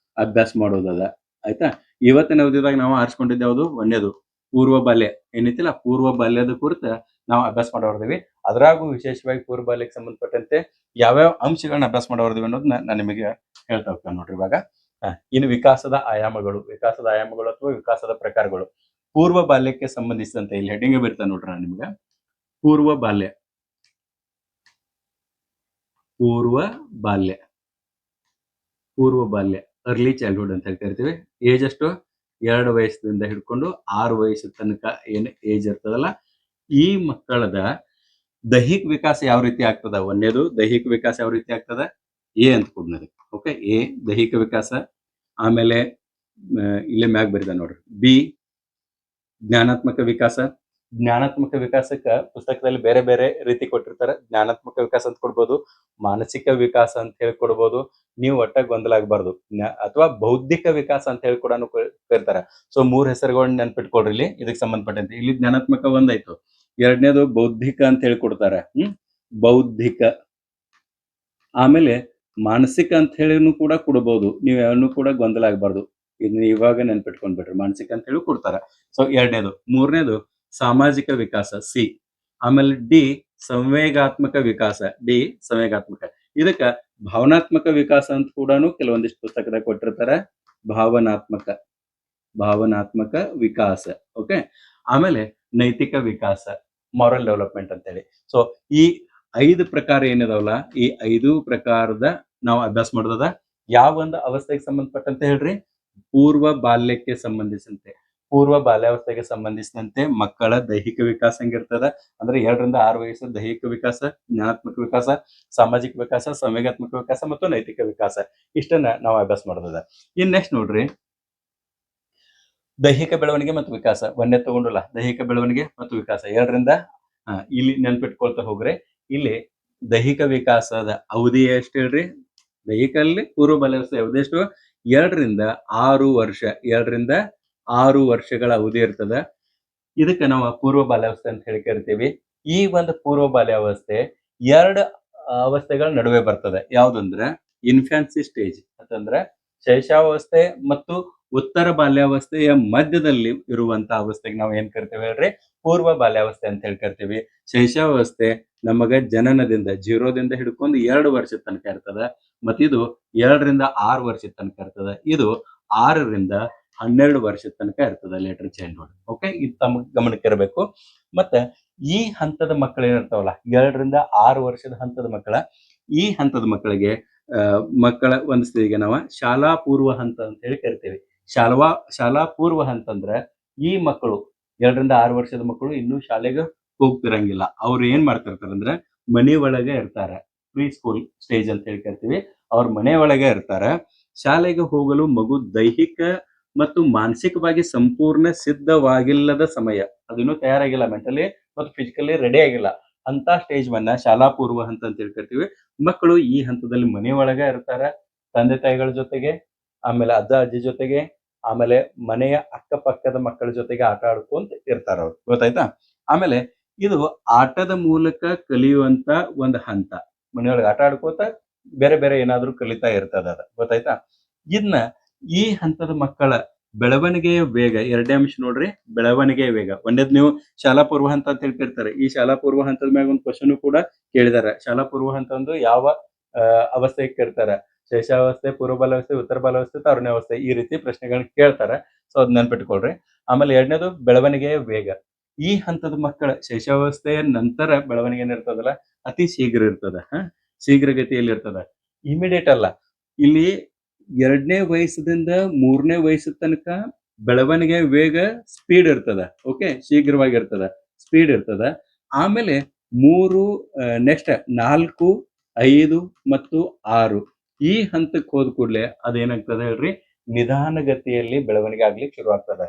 S1: ಅಭ್ಯಾಸ ಮಾಡೋದದ. ಆಯ್ತಾ, ಇವತ್ತಿನ ಅವಧಿದಾಗ ನಾವು ಆರಿಸ್ಕೊಂಡಿದ್ದ ಯಾವುದು 1ನೇದು ಪೂರ್ವ ಬಾಲ್ಯ ಏನೈತಿಲ್ಲ, ಪೂರ್ವ ಬಾಲ್ಯದ ಕುರಿತ ನಾವು ಅಭ್ಯಾಸ ಮಾಡೋರ್ದೀವಿ. ಅದ್ರಾಗೂ ವಿಶೇಷವಾಗಿ ಪೂರ್ವ ಬಾಲ್ಯಕ್ಕೆ ಸಂಬಂಧಪಟ್ಟಂತೆ ಯಾವ್ಯಾವ ಅಂಶಗಳನ್ನ ಅಭ್ಯಾಸ ಮಾಡೋರ್ದೀವಿ ಅನ್ನೋದನ್ನ ನಾನು ನಿಮಗೆ ಹೇಳ್ತಾ ಹೋಗ್ತೇನೆ ನೋಡ್ರಿ. ಇವಾಗ ಇನ್ನು ವಿಕಾಸದ ಆಯಾಮಗಳು ಅಥವಾ ವಿಕಾಸದ ಪ್ರಕಾರಗಳು. ಪೂರ್ವ ಬಾಲ್ಯಕ್ಕೆ ಸಂಬಂಧಿಸಿದಂತೆ ಇಲ್ಲಿ ಹೆಡ್ಡಿಂಗ್ ಬರ್ತೇನೆ ನೋಡ್ರಿ ನಾನು ನಿಮ್ಗೆ. ಪೂರ್ವ ಬಾಲ್ಯ ಅರ್ಲಿ ಚೈಲ್ಡ್ಹುಡ್ ಅಂತ ಹೇಳಿ ಕರಿತೀವಿ. ಏಜ್ ಎಷ್ಟು, 2 ವಯಸ್ಸಿನಿಂದ ಹಿಡ್ಕೊಂಡು 6 ವಯಸ್ಸು ತನಕ ಏನು ಏಜ್ ಇರ್ತದಲ್ಲ, ಈ ಮಕ್ಕಳದ ದೈಹಿಕ ವಿಕಾಸ ಯಾವ ರೀತಿ ಆಗ್ತದ. 1ನೇದು ದೈಹಿಕ ವಿಕಾಸ ಯಾವ ರೀತಿ ಆಗ್ತದ, ಎ ಅಂತ ಕೊಡ್ನದು. ಓಕೆ, ಎ ದೈಹಿಕ ವಿಕಾಸ. ಆಮೇಲೆ ಇಲ್ಲೇ ಮ್ಯಾಗ ಬರಿದ ನೋಡ್ರಿ, ಬಿ ಜ್ಞಾನಾತ್ಮಕ ವಿಕಾಸಕ್ಕೆ ಪುಸ್ತಕದಲ್ಲಿ ಬೇರೆ ಬೇರೆ ರೀತಿ ಕೊಟ್ಟಿರ್ತಾರೆ. ಜ್ಞಾನಾತ್ಮಕ ವಿಕಾಸ ಅಂತ ಕೊಡ್ಬೋದು, ಮಾನಸಿಕ ವಿಕಾಸ ಅಂತ ಹೇಳಿ ಕೊಡ್ಬೋದು. ನೀವು ಒಟ್ಟ ಗೊಂದಲ ಆಗಬಾರ್ದು. ಅಥವಾ ಬೌದ್ಧಿಕ ವಿಕಾಸ ಅಂತ ಹೇಳಿ ಕೂಡ ಕರೀತಾರೆ. ಸೊ 3 ಹೆಸರುಗಳನ್ನ ನೆನ್ಪಿಟ್ಕೊಡ್ರಿ ಇಲ್ಲಿ ಇದಕ್ಕೆ ಸಂಬಂಧಪಟ್ಟಂತೆ. ಇಲ್ಲಿ ಜ್ಞಾನಾತ್ಮಕ ಒಂದಾಯ್ತು, 2ನೇದು ಬೌದ್ಧಿಕ ಅಂತ ಹೇಳಿ ಕೊಡ್ತಾರೆ, ಬೌದ್ಧಿಕ. ಆಮೇಲೆ ಮಾನಸಿಕ ಅಂತ ಹೇಳಿನೂ ಕೂಡ ಕೊಡಬಹುದು. ನೀವು ಯಾವನ್ನೂ ಕೂಡ ಗೊಂದಲ ಆಗಬಾರ್ದು, ಇದನ್ನ ಇವಾಗ ನೆನ್ಪಿಟ್ಕೊಂಡ್ಬಿಟ್ರಿ, ಮಾನಸಿಕ ಅಂತ ಹೇಳಿ ಕೊಡ್ತಾರೆ. ಸೊ 2ನೇದು. 3ನೇದು ಸಾಮಾಜಿಕ ವಿಕಾಸ, ಸಿ. ಆಮೇಲೆ ಡಿ ಸಂವೇಗಾತ್ಮಕ ವಿಕಾಸ, ಡಿ ಸಂವೇಗಾತ್ಮಕ. ಇದಕ್ಕ ಭಾವನಾತ್ಮಕ ವಿಕಾಸ ಅಂತ ಕೂಡ ಕೆಲವೊಂದಿಷ್ಟು ಪುಸ್ತಕದಾಗ ಕೊಟ್ಟಿರ್ತಾರೆ. ಭಾವನಾತ್ಮಕ ಭಾವನಾತ್ಮಕ ವಿಕಾಸ. ಓಕೆ. ಆಮೇಲೆ ನೈತಿಕ ವಿಕಾಸ, ಮಾರಲ್ ಡೆವಲಪ್ಮೆಂಟ್ ಅಂತೇಳಿ. ಸೊ ಈ 5 ಪ್ರಕಾರ ಏನಿದಾವಲ್ಲ, ಈ 5 ಪ್ರಕಾರದ ನಾವು ಅಭ್ಯಾಸ ಮಾಡೋದದ ಯಾವ ಒಂದು ಅವಸ್ಥೆಗೆ ಸಂಬಂಧಪಟ್ಟಂತೆ ಹೇಳ್ರಿ, ಪೂರ್ವ ಬಾಲ್ಯಕ್ಕೆ ಸಂಬಂಧಿಸಿದಂತೆ. ಪೂರ್ವ ಬಾಲ್ಯಾವಸ್ಥೆಗೆ ಸಂಬಂಧಿಸಿದಂತೆ ಮಕ್ಕಳ ದೈಹಿಕ ವಿಕಾಸ ಹೆಂಗಿರ್ತದ ಅಂದ್ರೆ 2 ರಿಂದ 6 ವಯಸ್ಸು ದೈಹಿಕ ವಿಕಾಸ, ಜ್ಞಾನಾತ್ಮಕ ವಿಕಾಸ, ಸಾಮಾಜಿಕ ವಿಕಾಸ, ಸಂವೇಗಾತ್ಮಕ ವಿಕಾಸ ಮತ್ತು ನೈತಿಕ ವಿಕಾಸ. ಇಷ್ಟನ್ನ ನಾವು ಅಭ್ಯಾಸ ಮಾಡೋದದ. ಇನ್ ನೆಕ್ಸ್ಟ್ ನೋಡ್ರಿ, ದೈಹಿಕ ಬೆಳವಣಿಗೆ ಮತ್ತು ವಿಕಾಸ. ಒಂದೇ ತಗೊಂಡಲ್ಲ, ದೈಹಿಕ ಬೆಳವಣಿಗೆ ಮತ್ತು ವಿಕಾಸ 2 ರಿಂದ ಇಲ್ಲಿ ನೆನ್ಪಿಟ್ಕೊಳ್ತಾ ಹೋಗ್ರಿ. ಇಲ್ಲಿ ದೈಹಿಕ ವಿಕಾಸದ ಅವಧಿ ಎಷ್ಟು ಹೇಳ್ರಿ, ದೈಹಿಕಲ್ಲಿ ಪೂರ್ವ ಬಾಲ್ಯಾವಸ್ಥೆ ಅವಧಿ ಎಷ್ಟು, 2 ರಿಂದ 6 ವರ್ಷ. 2 ರಿಂದ 6 ವರ್ಷಗಳ ಅವಧಿ ಇರ್ತದ. ಇದಕ್ಕೆ ನಾವು ಪೂರ್ವ ಬಾಲ್ಯಾವಸ್ಥೆ ಅಂತ ಹೇಳಿ ಕರಿತೀವಿ. ಈ ಒಂದು ಪೂರ್ವ ಬಾಲ್ಯಾವಸ್ಥೆ 2 ಅವಸ್ಥೆಗಳ ನಡುವೆ ಬರ್ತದೆ. ಯಾವ್ದಂದ್ರೆ ಇನ್ಫ್ಯಾನ್ಸಿ ಸ್ಟೇಜ್ ಅಂತಂದ್ರೆ ಶೈಶವಾವಸ್ಥೆ ಮತ್ತು ಉತ್ತರ ಬಾಲ್ಯಾವಸ್ಥೆಯ ಮಧ್ಯದಲ್ಲಿ ಇರುವಂತ ಅವಸ್ಥೆಗೆ ನಾವು ಏನ್ ಕರಿತೇವೆ ಹೇಳ್ರಿ, ಪೂರ್ವ ಬಾಲ್ಯಾವಸ್ಥೆ ಅಂತ ಹೇಳಿ ಕರಿತೀವಿ. ಶೈಶವಾವಸ್ಥೆ ನಮಗ ಜನನದಿಂದ 0ದಿಂದ ಹಿಡ್ಕೊಂಡು 2 ವರ್ಷದ ತನಕ ಇರ್ತದ. ಮತ್ತಿದು 2 ರಿಂದ 6 ವರ್ಷದ ತನಕ ಇರ್ತದ. ಇದು 6 ರಿಂದ 12 ವರ್ಷದ ತನಕ ಇರ್ತದ, ಲೇಟರ್ ಚೈಲ್ಡ್ಹುಡ್. ಓಕೆ, ಇದು ತಮ್ಮ ಗಮನಕ್ಕೆ ಇರಬೇಕು. ಮತ್ತೆ ಈ ಹಂತದ ಮಕ್ಕಳು ಏನಿರ್ತಾವಲ್ಲ, 2 ರಿಂದ 6 ವರ್ಷದ ಹಂತದ ಮಕ್ಕಳ, ಈ ಹಂತದ ಮಕ್ಕಳಿಗೆ ಮಕ್ಕಳ ಒಂದು ಸ್ಥಿತಿಗೆ ನಾವು ಶಾಲಾ ಪೂರ್ವ ಹಂತ ಅಂತ ಹೇಳಿ ಕರಿತೀವಿ. ಶಾಲಾ ಪೂರ್ವ ಹಂತ ಅಂದ್ರೆ ಈ ಮಕ್ಕಳು 2 ರಿಂದ 6 ವರ್ಷದ ಮಕ್ಕಳು ಇನ್ನೂ ಶಾಲೆಗೆ ಹೋಗ್ತಿರಂಗಿಲ್ಲ. ಅವ್ರು ಏನ್ ಮಾಡ್ತಿರ್ತಾರೆ ಅಂದ್ರೆ ಮನೆ ಒಳಗೆ ಇರ್ತಾರೆ. ಪ್ರೀ ಸ್ಕೂಲ್ ಸ್ಟೇಜ್ ಅಂತ ಹೇಳಿ ಕರಿತೀವಿ. ಅವ್ರ ಮನೆ ಒಳಗೆ ಇರ್ತಾರೆ. ಶಾಲೆಗೆ ಹೋಗಲು ಮಗು ದೈಹಿಕ ಮತ್ತು ಮಾನಸಿಕವಾಗಿ ಸಂಪೂರ್ಣ ಸಿದ್ಧವಾಗಿಲ್ಲದ ಸಮಯ. ಅದಿನ್ನೂ ತಯಾರಾಗಿಲ್ಲ, ಮೆಂಟಲಿ ಮತ್ತು ಫಿಸಿಕಲಿ ರೆಡಿ ಆಗಿಲ್ಲ. ಅಂತ ಸ್ಟೇಜ್ ವನ್ನ ಶಾಲಾ ಪೂರ್ವ ಹಂತ ಅಂತ ಹೇಳಿ ಕರಿತೀವಿ. ಮಕ್ಕಳು ಈ ಹಂತದಲ್ಲಿ ಮನೆ ಒಳಗೆ ಇರ್ತಾರೆ, ತಂದೆ ತಾಯಿಗಳ ಜೊತೆಗೆ, ಆಮೇಲೆ ಅಜ್ಜ ಅಜ್ಜಿ ಜೊತೆಗೆ, ಆಮೇಲೆ ಮನೆಯ ಅಕ್ಕಪಕ್ಕದ ಮಕ್ಕಳ ಜೊತೆಗೆ ಆಟ ಆಡ್ಕೊಂತ ಇರ್ತಾರ ಅವ್ರು. ಗೊತ್ತಾಯ್ತಾ? ಆಮೇಲೆ ಇದು ಆಟದ ಮೂಲಕ ಕಲಿಯುವಂತ ಒಂದು ಹಂತ. ಮನೆಯೊಳಗೆ ಆಟ ಆಡ್ಕೋತ ಬೇರೆ ಬೇರೆ ಏನಾದ್ರೂ ಕಲಿತಾ ಇರ್ತದ ಅದ. ಗೊತ್ತಾಯ್ತಾ? ಇದನ್ನ ಈ ಹಂತದ ಮಕ್ಕಳ ಬೆಳವಣಿಗೆಯ ವೇಗ, 2ನೇ ಅಂಶ ನೋಡ್ರಿ, ಬೆಳವಣಿಗೆಯ ವೇಗ. ಒಂದೇದ್ ನೀವು ಶಾಲಾ ಪೂರ್ವ ಹಂತ ಅಂತ ಹೇಳ್ತಿರ್ತಾರೆ. ಈ ಶಾಲಾ ಪೂರ್ವ ಹಂತದ ಮ್ಯಾಗ ಒಂದು ಕ್ವಶನ್ ಕೂಡ ಕೇಳಿದಾರೆ. ಶಾಲಾ ಪೂರ್ವ ಹಂತ ಒಂದು ಯಾವ ಅವಸ್ಥೆಗೆ ಕೇಳ್ತಾರೆ, ಶೈಶವಾವಸ್ಥೆ, ಪೂರ್ವ ಬಾಲ್ಯಾವಸ್ಥೆ, ಉತ್ತರ ಬಾಲ್ಯಾವಸ್ಥೆ, ತರುಣಾವಸ್ಥೆ, ಈ ರೀತಿ ಪ್ರಶ್ನೆಗಳನ್ನ ಕೇಳ್ತಾರೆ. ಸೊ ಅದ್ ನೆನ್ಪಿಟ್ಕೊಳ್ರಿ. ಆಮೇಲೆ 2ನೇದು ಬೆಳವಣಿಗೆಯ ವೇಗ. ಈ ಹಂತದ ಮಕ್ಕಳ ಶೈಶವಾವಸ್ಥೆಯ ನಂತರ ಬೆಳವಣಿಗೆ ಏನಿರ್ತದಲ್ಲ, ಅತಿ ಶೀಘ್ರ ಇರ್ತದ. ಶೀಘ್ರಗತಿಯಲ್ಲಿ ಇರ್ತದ, ಇಮಿಡಿಯೇಟ್ ಅಲ್ಲ. ಇಲ್ಲಿ 2ನೇ ವಯಸ್ಸದಿಂದ 3ನೇ ವಯಸ್ಸು ತನಕ ಬೆಳವಣಿಗೆ ವೇಗ ಸ್ಪೀಡ್ ಇರ್ತದ. ಓಕೆ, ಶೀಘ್ರವಾಗಿರ್ತದ, ಸ್ಪೀಡ್ ಇರ್ತದ. ಆಮೇಲೆ 3 ನೆಕ್ಸ್ಟ್ 4, 5 ಮತ್ತು 6 ಈ ಹಂತಕ್ಕೆ ಹೋದ ಕೂಡಲೇ ಅದೇನಾಗ್ತದೆ ಹೇಳ್ರಿ, ನಿಧಾನಗತಿಯಲ್ಲಿ ಬೆಳವಣಿಗೆ ಆಗ್ಲಿಕ್ಕೆ ಶುರು ಆಗ್ತದ.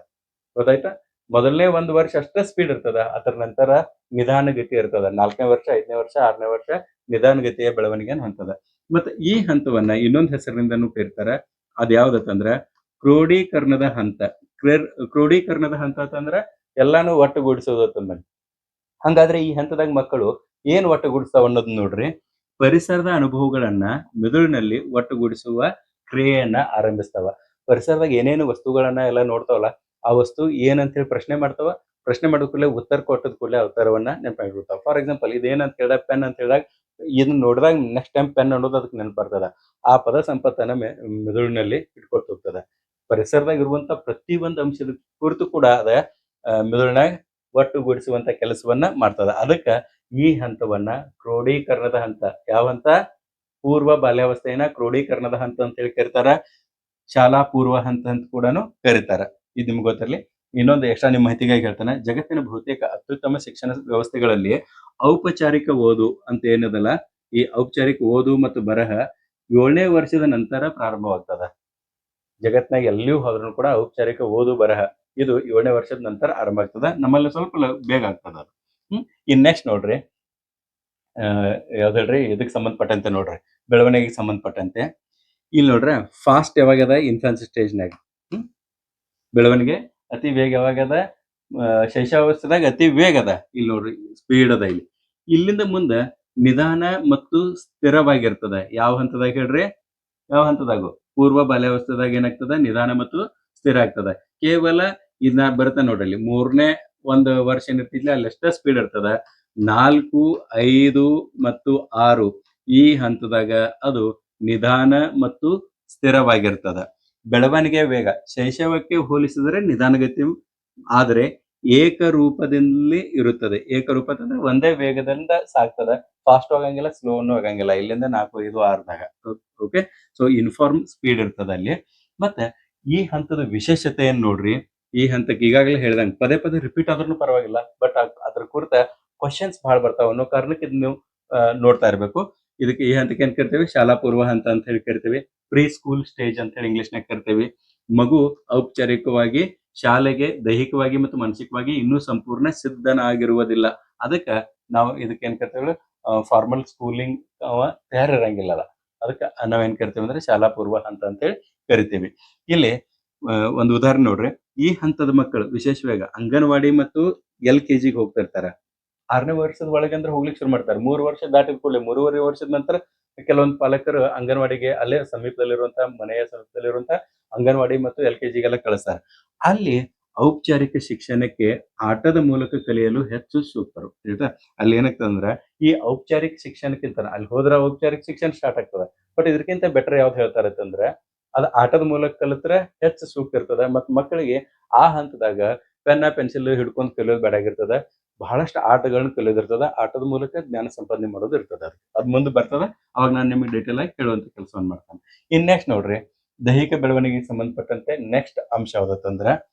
S1: ಗೊತ್ತಾಯ್ತಾ? ಮೊದಲನೇ 1 ವರ್ಷ ಅಷ್ಟೇ ಸ್ಪೀಡ್ ಇರ್ತದ, ಅದರ ನಂತರ ನಿಧಾನಗತಿ ಇರ್ತದ. 4ನೇ ವರ್ಷ, 5ನೇ ವರ್ಷ, 6ನೇ ವರ್ಷ ನಿಧಾನಗತಿಯ ಬೆಳವಣಿಗೆಯನ್ನು ಹೊಂದದ. ಮತ್ತೆ ಈ ಹಂತವನ್ನ ಇನ್ನೊಂದು ಹೆಸರಿನಿಂದನೂ ಕರೀತಾರೆ. ಅದ್ ಯಾವ್ದತ್ತಂದ್ರ ಕ್ರೋಢೀಕರಣದ ಹಂತ. ಕ್ರೋಢೀಕರಣದ ಹಂತ ಅಂತಂದ್ರ ಎಲ್ಲಾನು ಒಟ್ಟುಗೂಡಿಸೋದು ಅಂತಂದ. ಹಂಗಾದ್ರೆ ಈ ಹಂತದಾಗ ಮಕ್ಕಳು ಏನ್ ಒಟ್ಟುಗೂಡಿಸ್ತಾವ ಅನ್ನೋದ್ ನೋಡ್ರಿ. ಪರಿಸರದ ಅನುಭವಗಳನ್ನ ಮೆದುಳಿನಲ್ಲಿ ಒಟ್ಟುಗೂಡಿಸುವ ಕ್ರಿಯೆಯನ್ನ ಆರಂಭಿಸ್ತಾವ. ಪರಿಸರದಾಗ ಏನೇನು ವಸ್ತುಗಳನ್ನ ಎಲ್ಲ ನೋಡ್ತಾವಲ್ಲ, ಆ ವಸ್ತು ಏನಂತ ಹೇಳಿ ಪ್ರಶ್ನೆ ಮಾಡ್ತಾವ. ಪ್ರಶ್ನೆ ಮಾಡಿದ ಕೂಡಲೇ ಉತ್ತರ ಕೊಟ್ಟದ ಕೂಡಲೇ ಉತ್ತರವನ್ನ ನೆನಪಾಗಿಬಿಡ್ತಾವ. ಫಾರ್ ಎಕ್ಸಾಂಪಲ್, ಇದೇನಂತ ಹೇಳಿದಾಗ ಪೆನ್ ಅಂತ ಹೇಳಿದಾಗ, ಇದನ್ನ ನೋಡಿದಾಗ ನೆಕ್ಸ್ಟ್ ಟೈಮ್ ಪೆನ್ ಅನ್ನೋದು ಅದಕ್ಕೆ ನೆನಪು ಬರ್ತದ. ಆ ಪದ ಸಂಪತ್ತನ್ನ ಮೆದುಳಿನಲ್ಲಿ ಇಟ್ಕೊಟ್ಟು ಹೋಗ್ತದ. ಪರಿಸರದಾಗ ಇರುವಂತ ಪ್ರತಿ ಒಂದು ಅಂಶದ ಕುರಿತು ಕೂಡ ಅದ ಮೆದುಳಿನಾಗ ಒಟ್ಟುಗೂಡಿಸುವಂತ ಕೆಲಸವನ್ನ ಮಾಡ್ತದ. ಅದಕ್ಕ ಈ ಹಂತವನ್ನ ಕ್ರೋಢೀಕರಣದ ಹಂತ. ಯಾವ ಹಂತ? ಪೂರ್ವ ಬಾಲ್ಯಾವಸ್ಥೆಯನ್ನ ಕ್ರೋಢೀಕರಣದ ಹಂತ ಅಂತ ಹೇಳಿ ಕರೀತಾರ. ಶಾಲಾ ಪೂರ್ವ ಹಂತ ಅಂತ ಕೂಡ ಕರೀತಾರ. ಇದು ನಿಮ್ಗೆ ಗೊತ್ತಿರಲಿ. ಇನ್ನೊಂದು ಎಕ್ಸ್ಟ್ರಾ ನಿಮ್ಮ ಮಾಹಿತಿಗಾಗಿ ಹೇಳ್ತಾನೆ. ಜಗತ್ತಿನ ಬಹುತೇಕ ಅತ್ಯುತ್ತಮ ಶಿಕ್ಷಣ ವ್ಯವಸ್ಥೆಗಳಲ್ಲಿ ಔಪಚಾರಿಕ ಓದು ಅಂತ ಏನದಲ್ಲ, ಈ ಔಪಚಾರಿಕ ಓದು ಮತ್ತು ಬರಹ 7ನೇ ವರ್ಷದ ನಂತರ ಪ್ರಾರಂಭವಾಗ್ತದ. ಜಗತ್ನಾಗ ಎಲ್ಲಿಯೂ ಹೋದ್ರೂ ಕೂಡ ಔಪಚಾರಿಕ ಓದು ಬರಹ ಇದು 7ನೇ ವರ್ಷದ ನಂತರ ಆರಂಭ ಆಗ್ತದ. ನಮ್ಮಲ್ಲಿ ಸ್ವಲ್ಪ ಬೇಗ ಆಗ್ತದ ಅದು. ಇನ್ ನೆಕ್ಸ್ಟ್ ನೋಡ್ರಿ, ಯಾವ್ದು ಹೇಳ್ರಿ, ಇದಕ್ಕೆ ಸಂಬಂಧಪಟ್ಟಂತೆ ನೋಡ್ರಿ, ಬೆಳವಣಿಗೆಗೆ ಸಂಬಂಧಪಟ್ಟಂತೆ. ಇಲ್ಲಿ ನೋಡ್ರಿ, ಫಾಸ್ಟ್ ಯಾವಾಗದ? ಇನ್ಫಾನ್ಸಿ ಸ್ಟೇಜ್ನಾಗ ಬೆಳವಣಿಗೆ ಅತಿ ವೇಗ ಯಾವಾಗದ? ಶೈಶವಾವಸ್ಥೆದಾಗ ಅತಿ ವೇಗ ಅದ. ಇಲ್ಲಿ ನೋಡ್ರಿ, ಸ್ಪೀಡ್ ಅದ. ಇಲ್ಲಿಂದ ಮುಂದೆ ನಿಧಾನ ಮತ್ತು ಸ್ಥಿರವಾಗಿರ್ತದ. ಯಾವ ಹಂತದಾಗ ಹೇಳ್ರಿ? ಯಾವ ಹಂತದಾಗ? ಪೂರ್ವ ಬಾಲ್ಯಾವಸ್ಥೆದಾಗ ಏನಾಗ್ತದ? ನಿಧಾನ ಮತ್ತು ಸ್ಥಿರ ಆಗ್ತದ. ಕೇವಲ ಇದನ್ನ ಬರ್ತಾ ನೋಡ್ರಿ, 3ನೇ 1 ವರ್ಷ ಏನಿರ್ತಿದ್ಲಿ ಅಲ್ಲಷ್ಟೇ ಸ್ಪೀಡ್ ಇರ್ತದ. 4, 5 ಮತ್ತು 6 ಈ ಹಂತದಾಗ ಅದು ನಿಧಾನ ಮತ್ತು ಸ್ಥಿರವಾಗಿರ್ತದ. ಬೆಳವಣಿಗೆಯ ವೇಗ ಶೈಶವಕ್ಕೆ ಹೋಲಿಸಿದರೆ ನಿಧಾನಗತಿ ಆದರೆ ಏಕರೂಪದಲ್ಲಿ ಇರುತ್ತದೆ. ಏಕರೂಪ ಅಂತಂದ್ರೆ ಒಂದೇ ವೇಗದಿಂದ ಸಾಗ್ತದ. ಫಾಸ್ಟ್ ಹೋಗಂಗಿಲ್ಲ, ಸ್ಲೋನು ಹೋಗಂಗಿಲ್ಲ. ಇಲ್ಲಿಂದ 4, 5, 6ದಾಗ ಓಕೆ. ಸೊ ಯೂನಿಫಾರ್ಮ್ ಸ್ಪೀಡ್ ಇರ್ತದ ಅಲ್ಲಿ. ಮತ್ತೆ ಈ ಹಂತದ ವಿಶೇಷತೆ ಏನ್ ನೋಡ್ರಿ. ಈ ಹಂತಕ್ಕೆ ಈಗಾಗಲೇ ಹೇಳ್ದಂಗೆ ಪದೇ ಪದೇ ರಿಪೀಟ್ ಆದ್ರೂ ಪರವಾಗಿಲ್ಲ, ಬಟ್ ಅದ್ರ ಕುರಿತ ಕ್ವಶನ್ಸ್ ಬಹಳ ಬರ್ತಾವ ಅನ್ನೋ ಕಾರಣಕ್ಕೆ ಇದನ್ನ ನೀವು ನೋಡ್ತಾ ಇರ್ಬೇಕು. ಇದಕ್ಕೆ ಈ ಹಂತಕ್ಕೆ ಏನ್ ಕರಿತೀವಿ, ಶಾಲಾ ಪೂರ್ವ ಹಂತ ಅಂತ ಹೇಳಿ ಕರಿತೀವಿ. ಪ್ರೀ ಸ್ಕೂಲ್ ಸ್ಟೇಜ್ ಅಂತ ಹೇಳಿ ಇಂಗ್ಲಿಷ್ನಾಗ ಕರಿತೀವಿ. ಮಗು ಔಪಚಾರಿಕವಾಗಿ ಶಾಲೆಗೆ ದೈಹಿಕವಾಗಿ ಮತ್ತು ಮಾನಸಿಕವಾಗಿ ಇನ್ನೂ ಸಂಪೂರ್ಣ ಸಿದ್ಧನಾಗಿರುವುದಿಲ್ಲ. ಅದಕ್ಕೆ ನಾವು ಇದಕ್ಕೆ ಏನ್ ಕರಿತೀವಿ, ಫಾರ್ಮಲ್ ಸ್ಕೂಲಿಂಗ್ ತಯಾರಿರಂಗಿಲ್ಲ. ಅದಕ್ಕೆ ನಾವೇನ್ ಕರಿತೀವಿ ಅಂದ್ರೆ ಶಾಲಾ ಪೂರ್ವ ಹಂತ ಅಂತೇಳಿ ಕರಿತೀವಿ. ಇಲ್ಲಿ ಒಂದು ಉದಾಹರಣೆ ನೋಡ್ರಿ. ಈ ಹಂತದ ಮಕ್ಕಳು ವಿಶೇಷವಾಗಿ ಅಂಗನವಾಡಿ ಮತ್ತು LKG ಹೋಗ್ತಾ ಇರ್ತಾರೆ. 6ನೇ ವರ್ಷದ ಒಳಗೆ ಅಂದ್ರೆ ಹೋಗ್ಲಿಕ್ಕೆ ಶುರು ಮಾಡ್ತಾರೆ. 3 ವರ್ಷ ದಾಟಿದ ಕೂಡಲೇ 3.5 ವರ್ಷದ ನಂತರ ಕೆಲವೊಂದು ಪಾಲಕರು ಅಂಗನವಾಡಿಗೆ ಅಲ್ಲೇ ಸಮೀಪದಲ್ಲಿರುವಂತಹ ಮನೆಯ ಸಮೀಪದಲ್ಲಿರುವಂತಹ ಅಂಗನವಾಡಿ ಮತ್ತು LKGಗೆಲ್ಲ ಕಳಿಸ್ತಾರೆ. ಅಲ್ಲಿ ಔಪಚಾರಿಕ ಶಿಕ್ಷಣಕ್ಕೆ ಆಟದ ಮೂಲಕ ಕಲಿಯಲು ಹೆಚ್ಚು ಸೂಕ್ತರು. ಆಯ್ತಾ? ಅಲ್ಲಿ ಏನಾಗ್ತದೆ ಅಂದ್ರೆ ಈ ಔಪಚಾರಿಕ ಶಿಕ್ಷಣಕ್ಕಿಂತ ಅಲ್ಲಿ ಹೋದ್ರೆ ಔಪಚಾರಿಕ ಶಿಕ್ಷಣ ಸ್ಟಾರ್ಟ್ ಆಗ್ತದೆ. ಬಟ್ ಇದಕ್ಕಿಂತ ಬೆಟರ್ ಯಾವ್ದು ಹೇಳ್ತಾರೆ ಅಂತಂದ್ರೆ ಅದು ಆಟದ ಮೂಲಕ ಕಲಿತ್ರೆ ಹೆಚ್ಚು ಸೂಕ್ತ ಇರ್ತದೆ. ಮತ್ತು ಮಕ್ಕಳಿಗೆ ಆ ಹಂತದಾಗ ಪೆನ್ನ ಪೆನ್ಸಿಲ್ ಹಿಡ್ಕೊಂಡು ಕಲಿಯೋದು ಬೇಡಾಗಿರ್ತದೆ. ಬಹಳಷ್ಟು ಆಟಗಳನ್ನ ಕಲಿಯೋದಿರ್ತದ. ಆಟದ ಮೂಲಕ ಜ್ಞಾನ ಸಂಪಾದನೆ ಮಾಡೋದು ಇರ್ತದ. ಅದ್ ಮುಂದೆ ಬರ್ತದ. ಅವಾಗ ನಾನು ನಿಮಗೆ ಡೀಟೇಲ್ ಆಗಿ ಹೇಳುವಂತ ಕೆಲಸವನ್ನು ಮಾಡ್ತಾನೆ. ಇನ್ ನೆಕ್ಸ್ಟ್ ನೋಡ್ರಿ, ದೈಹಿಕ ಬೆಳವಣಿಗೆಗೆ ಸಂಬಂಧಪಟ್ಟಂತೆ ನೆಕ್ಸ್ಟ್ ಅಂಶ ಯಾವ್ದಂದ್ರ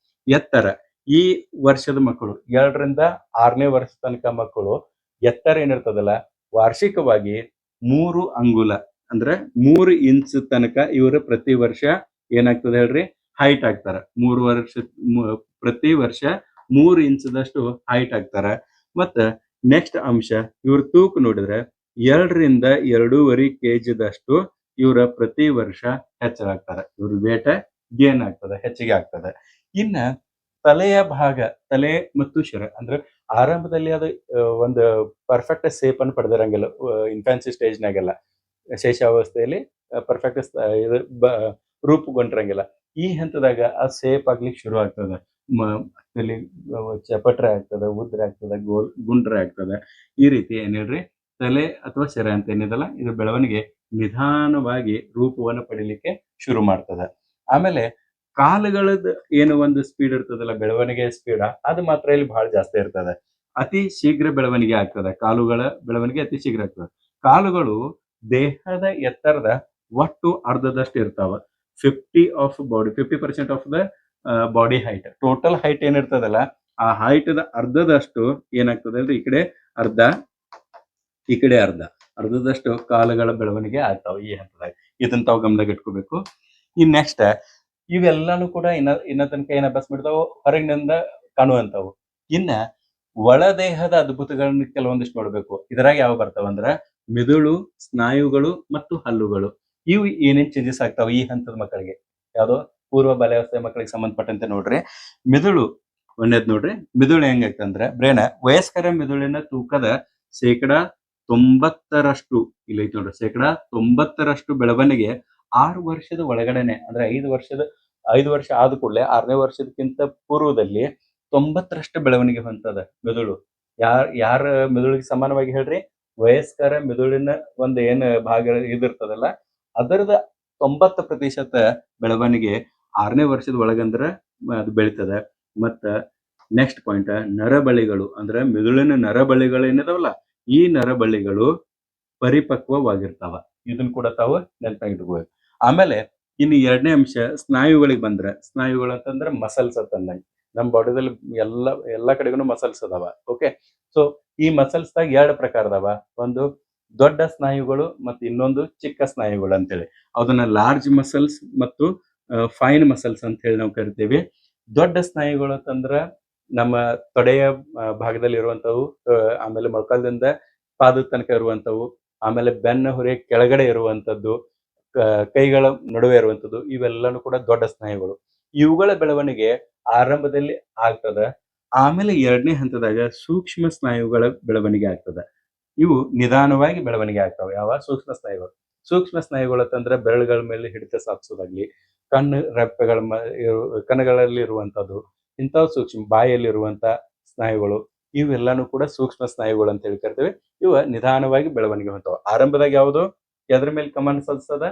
S1: ಎತ್ತರ. ಈ ವರ್ಷದ ಮಕ್ಕಳು 2ರಿಂದ 6ನೇ ವರ್ಷ ತನಕ ಮಕ್ಕಳು ಎತ್ತರ ಏನಿರ್ತದಲ್ಲ, ವಾರ್ಷಿಕವಾಗಿ 3 ಅಂಗುಲ ಅಂದ್ರೆ 3 ಇಂಚ್ ತನಕ ಇವರು ಪ್ರತಿ ವರ್ಷ ಏನಾಗ್ತದೆ ಹೇಳ್ರಿ, ಹೈಟ್ ಆಗ್ತಾರ. ಪ್ರತಿ ವರ್ಷ 3 ಇಂಚದಷ್ಟು ಹೈಟ್ ಆಗ್ತಾರ. ಮತ್ತ ನೆಕ್ಸ್ಟ್ ಅಂಶ, ಇವ್ರ ತೂಕ ನೋಡಿದ್ರೆ 2ರಿಂದ 2.5 kg ಇವರ ಪ್ರತಿ ವರ್ಷ ಹೆಚ್ಚಾಗ್ತಾರೆ. ಇವ್ರ ವೇಟ ಗೇನ್ ಆಗ್ತದೆ, ಹೆಚ್ಚಿಗೆ ಆಗ್ತದೆ. ಇನ್ನ ತಲೆಯ ಭಾಗ, ತಲೆ ಮತ್ತು ಶಿರ ಅಂದ್ರೆ ಆರಂಭದಲ್ಲಿ ಅದು ಒಂದು ಪರ್ಫೆಕ್ಟ್ ಸೇಪ್ ಅನ್ನು ಪಡೆದಿರಂಗಿಲ್ಲ. Infancy ಸ್ಟೇಜ್ನಾಗೆಲ್ಲ ಶೈಶವಾವಸ್ಥೆಯಲ್ಲಿ perfect ರೂಪುಗೊಂಡಿರಂಗಿಲ್ಲ. ಈ ಹಂತದಾಗ ಆ ಸೇಪ್ ಆಗ್ಲಿಕ್ಕೆ ಶುರು ಆಗ್ತದೆ. ತಲೆ ಚಪಟ್ರೆ ಆಗ್ತದೆ, ಉದ್ರೆ ಆಗ್ತದೆ, ಗುಂಡ್ರೆ ಆಗ್ತದೆ. ಈ ರೀತಿ ಏನ್ ಹೇಳ್ರಿ, ತಲೆ ಅಥವಾ ಶಿರ ಅಂತ ಏನಿದಲ್ಲ, ಇದು ಬೆಳವಣಿಗೆ ನಿಧಾನವಾಗಿ ರೂಪವನ್ನು ಪಡಿಲಿಕ್ಕೆ ಶುರು ಮಾಡ್ತದೆ. ಆಮೇಲೆ ಕಾಲುಗಳದ್ದು ಏನು ಒಂದು ಸ್ಪೀಡ್ ಇರ್ತದಲ್ಲ, ಬೆಳವಣಿಗೆ ಸ್ಪೀಡ್, ಅದು ಮಾತ್ರ ಇಲ್ಲಿ ಬಹಳ ಜಾಸ್ತಿ ಇರ್ತದೆ. ಅತಿ ಶೀಘ್ರ ಬೆಳವಣಿಗೆ ಆಗ್ತದೆ. ಕಾಲುಗಳ ಬೆಳವಣಿಗೆ ಅತಿ ಶೀಘ್ರ ಆಗ್ತದೆ. ಕಾಲುಗಳು ದೇಹದ ಎತ್ತರದ ಒಟ್ಟು ಅರ್ಧದಷ್ಟು ಇರ್ತಾವ. 50% of the body height. Total height ಏನಿರ್ತದಲ್ಲ, ಆ ಹೈಟ್ ಅರ್ಧದಷ್ಟು ಏನಾಗ್ತದೆ ಅಂದ್ರೆ ಈ ಕಡೆ ಅರ್ಧ, ಈ ಕಡೆ ಅರ್ಧದಷ್ಟು ಕಾಲುಗಳ ಬೆಳವಣಿಗೆ ಆಗ್ತಾವ ಈ ಹಂತದಾಗ. ಇದನ್ನ ತಾವು ಗಮನದಾಗ ಇಟ್ಕೋಬೇಕು. ಇನ್ ನೆಕ್ಸ್ಟ್ ಇವೆಲ್ಲಾನು ಕೂಡ ಇನ್ನ ತನಕ ಏನ್ ಅಭ್ಯಾಸ ಮಾಡ್ತಾವ, ಹೊರಗಿನಿಂದ ಕಾಣುವಂತಾವು. ಇನ್ನ ಒಳದೇಹದ ಅದ್ಭುತಗಳನ್ನ ಕೆಲವೊಂದಿಷ್ಟು ನೋಡ್ಬೇಕು. ಇದರಾಗ ಯಾವ ಬರ್ತಾವಂದ್ರ ಮಿದುಳು, ಸ್ನಾಯುಗಳು ಮತ್ತು ಹಲ್ಲುಗಳು. ಇವು ಏನೇನ್ ಚೇಂಜಸ್ ಆಗ್ತಾವ ಈ ಹಂತದ ಮಕ್ಕಳಿಗೆ, ಯಾವ್ದೋ ಪೂರ್ವ ಬಾಲ್ಯಾವಸ್ಥೆ ಮಕ್ಕಳಿಗೆ ಸಂಬಂಧಪಟ್ಟಂತೆ ನೋಡ್ರಿ. ಮಿದುಳು ಒಂದೇದ್ ನೋಡ್ರಿ. ಮಿದುಳು ಹೆಂಗಾಗ್ತಂದ್ರೆ ಬ್ರೇನ್, ವಯಸ್ಕರ ಮಿದುಳಿನ ತೂಕದ 90% ಇಲ್ಲ ಐತಿ ನೋಡ್ರಿ, 90% ಬೆಳವಣಿಗೆ 6 ವರ್ಷದ ಒಳಗಡೆನೆ, ಅಂದ್ರೆ 5 ವರ್ಷ ಆದ ಕೂಡಲೇ 6ನೇ ವರ್ಷದಕ್ಕಿಂತ ಪೂರ್ವದಲ್ಲಿ 90% ಬೆಳವಣಿಗೆ ಹೊಂದದ ಮಿದುಳು. ಯಾರ ಮಿದುಳಿಗೆ ಸಮಾನವಾಗಿ ಹೇಳ್ರಿ, ವಯಸ್ಕರ ಮಿದುಳಿನ ಒಂದು ಏನ್ ಭಾಗ ಇದಿರ್ತದಲ್ಲ, ಅದರದ 90% ಬೆಳವಣಿಗೆ 6ನೇ ವರ್ಷದ ಒಳಗಂದ್ರ ಅದು ಬೆಳಿತದ. ಮತ್ತ ನೆಕ್ಸ್ಟ್ ಪಾಯಿಂಟ್, ನರಬಳಿಗಳು ಅಂದ್ರೆ ಮಿದುಳಿನ ನರಬಳಿಗಳು ಏನಿದಾವಲ್ಲ, ಈ ನರಬಳಿಗಳು ಪರಿಪಕ್ವವಾಗಿರ್ತಾವ. ಇದನ್ನ ಕೂಡ ತಾವು ನೆನಪಾಗಿಟ್ಕೋಬೇಕು. ಆಮೇಲೆ ಇನ್ನು 2ನೇ ಅಂಶ ಸ್ನಾಯುಗಳಿಗೆ ಬಂದ್ರೆ, ಸ್ನಾಯುಗಳು ಅಂತಂದ್ರೆ ಮಸಲ್ಸ್ ಅಂತಂದಂಗೆ. ನಮ್ಮ ಬಾಡಿದಲ್ಲಿ ಎಲ್ಲಾ ಕಡೆಗೂ ಮಸಲ್ಸ್ ಅದಾವ. ಓಕೆ. ಸೊ ಈ ಮಸಲ್ಸ್ ದಾಗ 2 ಪ್ರಕಾರ ಅದಾವ. ಒಂದು ದೊಡ್ಡ ಸ್ನಾಯುಗಳು ಮತ್ತು ಇನ್ನೊಂದು ಚಿಕ್ಕ ಸ್ನಾಯುಗಳು ಅಂತೇಳಿ. ಅದನ್ನ ಲಾರ್ಜ್ ಮಸಲ್ಸ್ ಮತ್ತು ಫೈನ್ ಮಸಲ್ಸ್ ಅಂತ ಹೇಳಿ ನಾವು ಕರಿತೀವಿ. ದೊಡ್ಡ ಸ್ನಾಯುಗಳು ಅಂತಂದ್ರ ನಮ್ಮ ತೊಡೆಯ ಭಾಗದಲ್ಲಿ ಇರುವಂತವು, ಆಮೇಲೆ ಮೊಳಕಾಲದಿಂದ ಪಾದದ ತನಕ ಇರುವಂತವು, ಆಮೇಲೆ ಬೆನ್ನ ಹುರಿ ಕೆಳಗಡೆ ಇರುವಂತದ್ದು, ಕೈಗಳ ನಡುವೆ ಇರುವಂತದ್ದು, ಇವೆಲ್ಲಾನು ಕೂಡ ದೊಡ್ಡ ಸ್ನಾಯುಗಳು. ಇವುಗಳ ಬೆಳವಣಿಗೆ ಆರಂಭದಲ್ಲಿ ಆಗ್ತದ. ಆಮೇಲೆ 2ನೇ ಹಂತದಾಗ ಸೂಕ್ಷ್ಮ ಸ್ನಾಯುಗಳ ಬೆಳವಣಿಗೆ ಆಗ್ತದ. ಇವು ನಿಧಾನವಾಗಿ ಬೆಳವಣಿಗೆ ಆಗ್ತಾವೆ. ಯಾವ ಸೂಕ್ಷ್ಮ ಸ್ನಾಯುಗಳು? ಸೂಕ್ಷ್ಮ ಸ್ನಾಯುಗಳು ಅಂತಂದ್ರೆ ಬೆರಳುಗಳ ಮೇಲೆ ಹಿಡಿತ ಸಾಧಿಸೋದಾಗ್ಲಿ, ಕಣ್ಣುಗಳಲ್ಲಿ ಇರುವಂತದ್ದು, ಇಂಥವು ಸೂಕ್ಷ್ಮ. ಬಾಯಲ್ಲಿರುವಂತ ಸ್ನಾಯುಗಳು, ಇವೆಲ್ಲಾನು ಕೂಡ ಸೂಕ್ಷ್ಮ ಸ್ನಾಯುಗಳು ಅಂತ ಹೇಳಿ ಕರಿತೇವೆ. ಇವ ನಿಧಾನವಾಗಿ ಬೆಳವಣಿಗೆ ಹೊಂತಾವ. ಆರಂಭದಾಗ ಯಾವುದು ಎದ್ರ ಮೇಲೆ ಕಮಾಂಡ್ ಸಲ್ಸದ?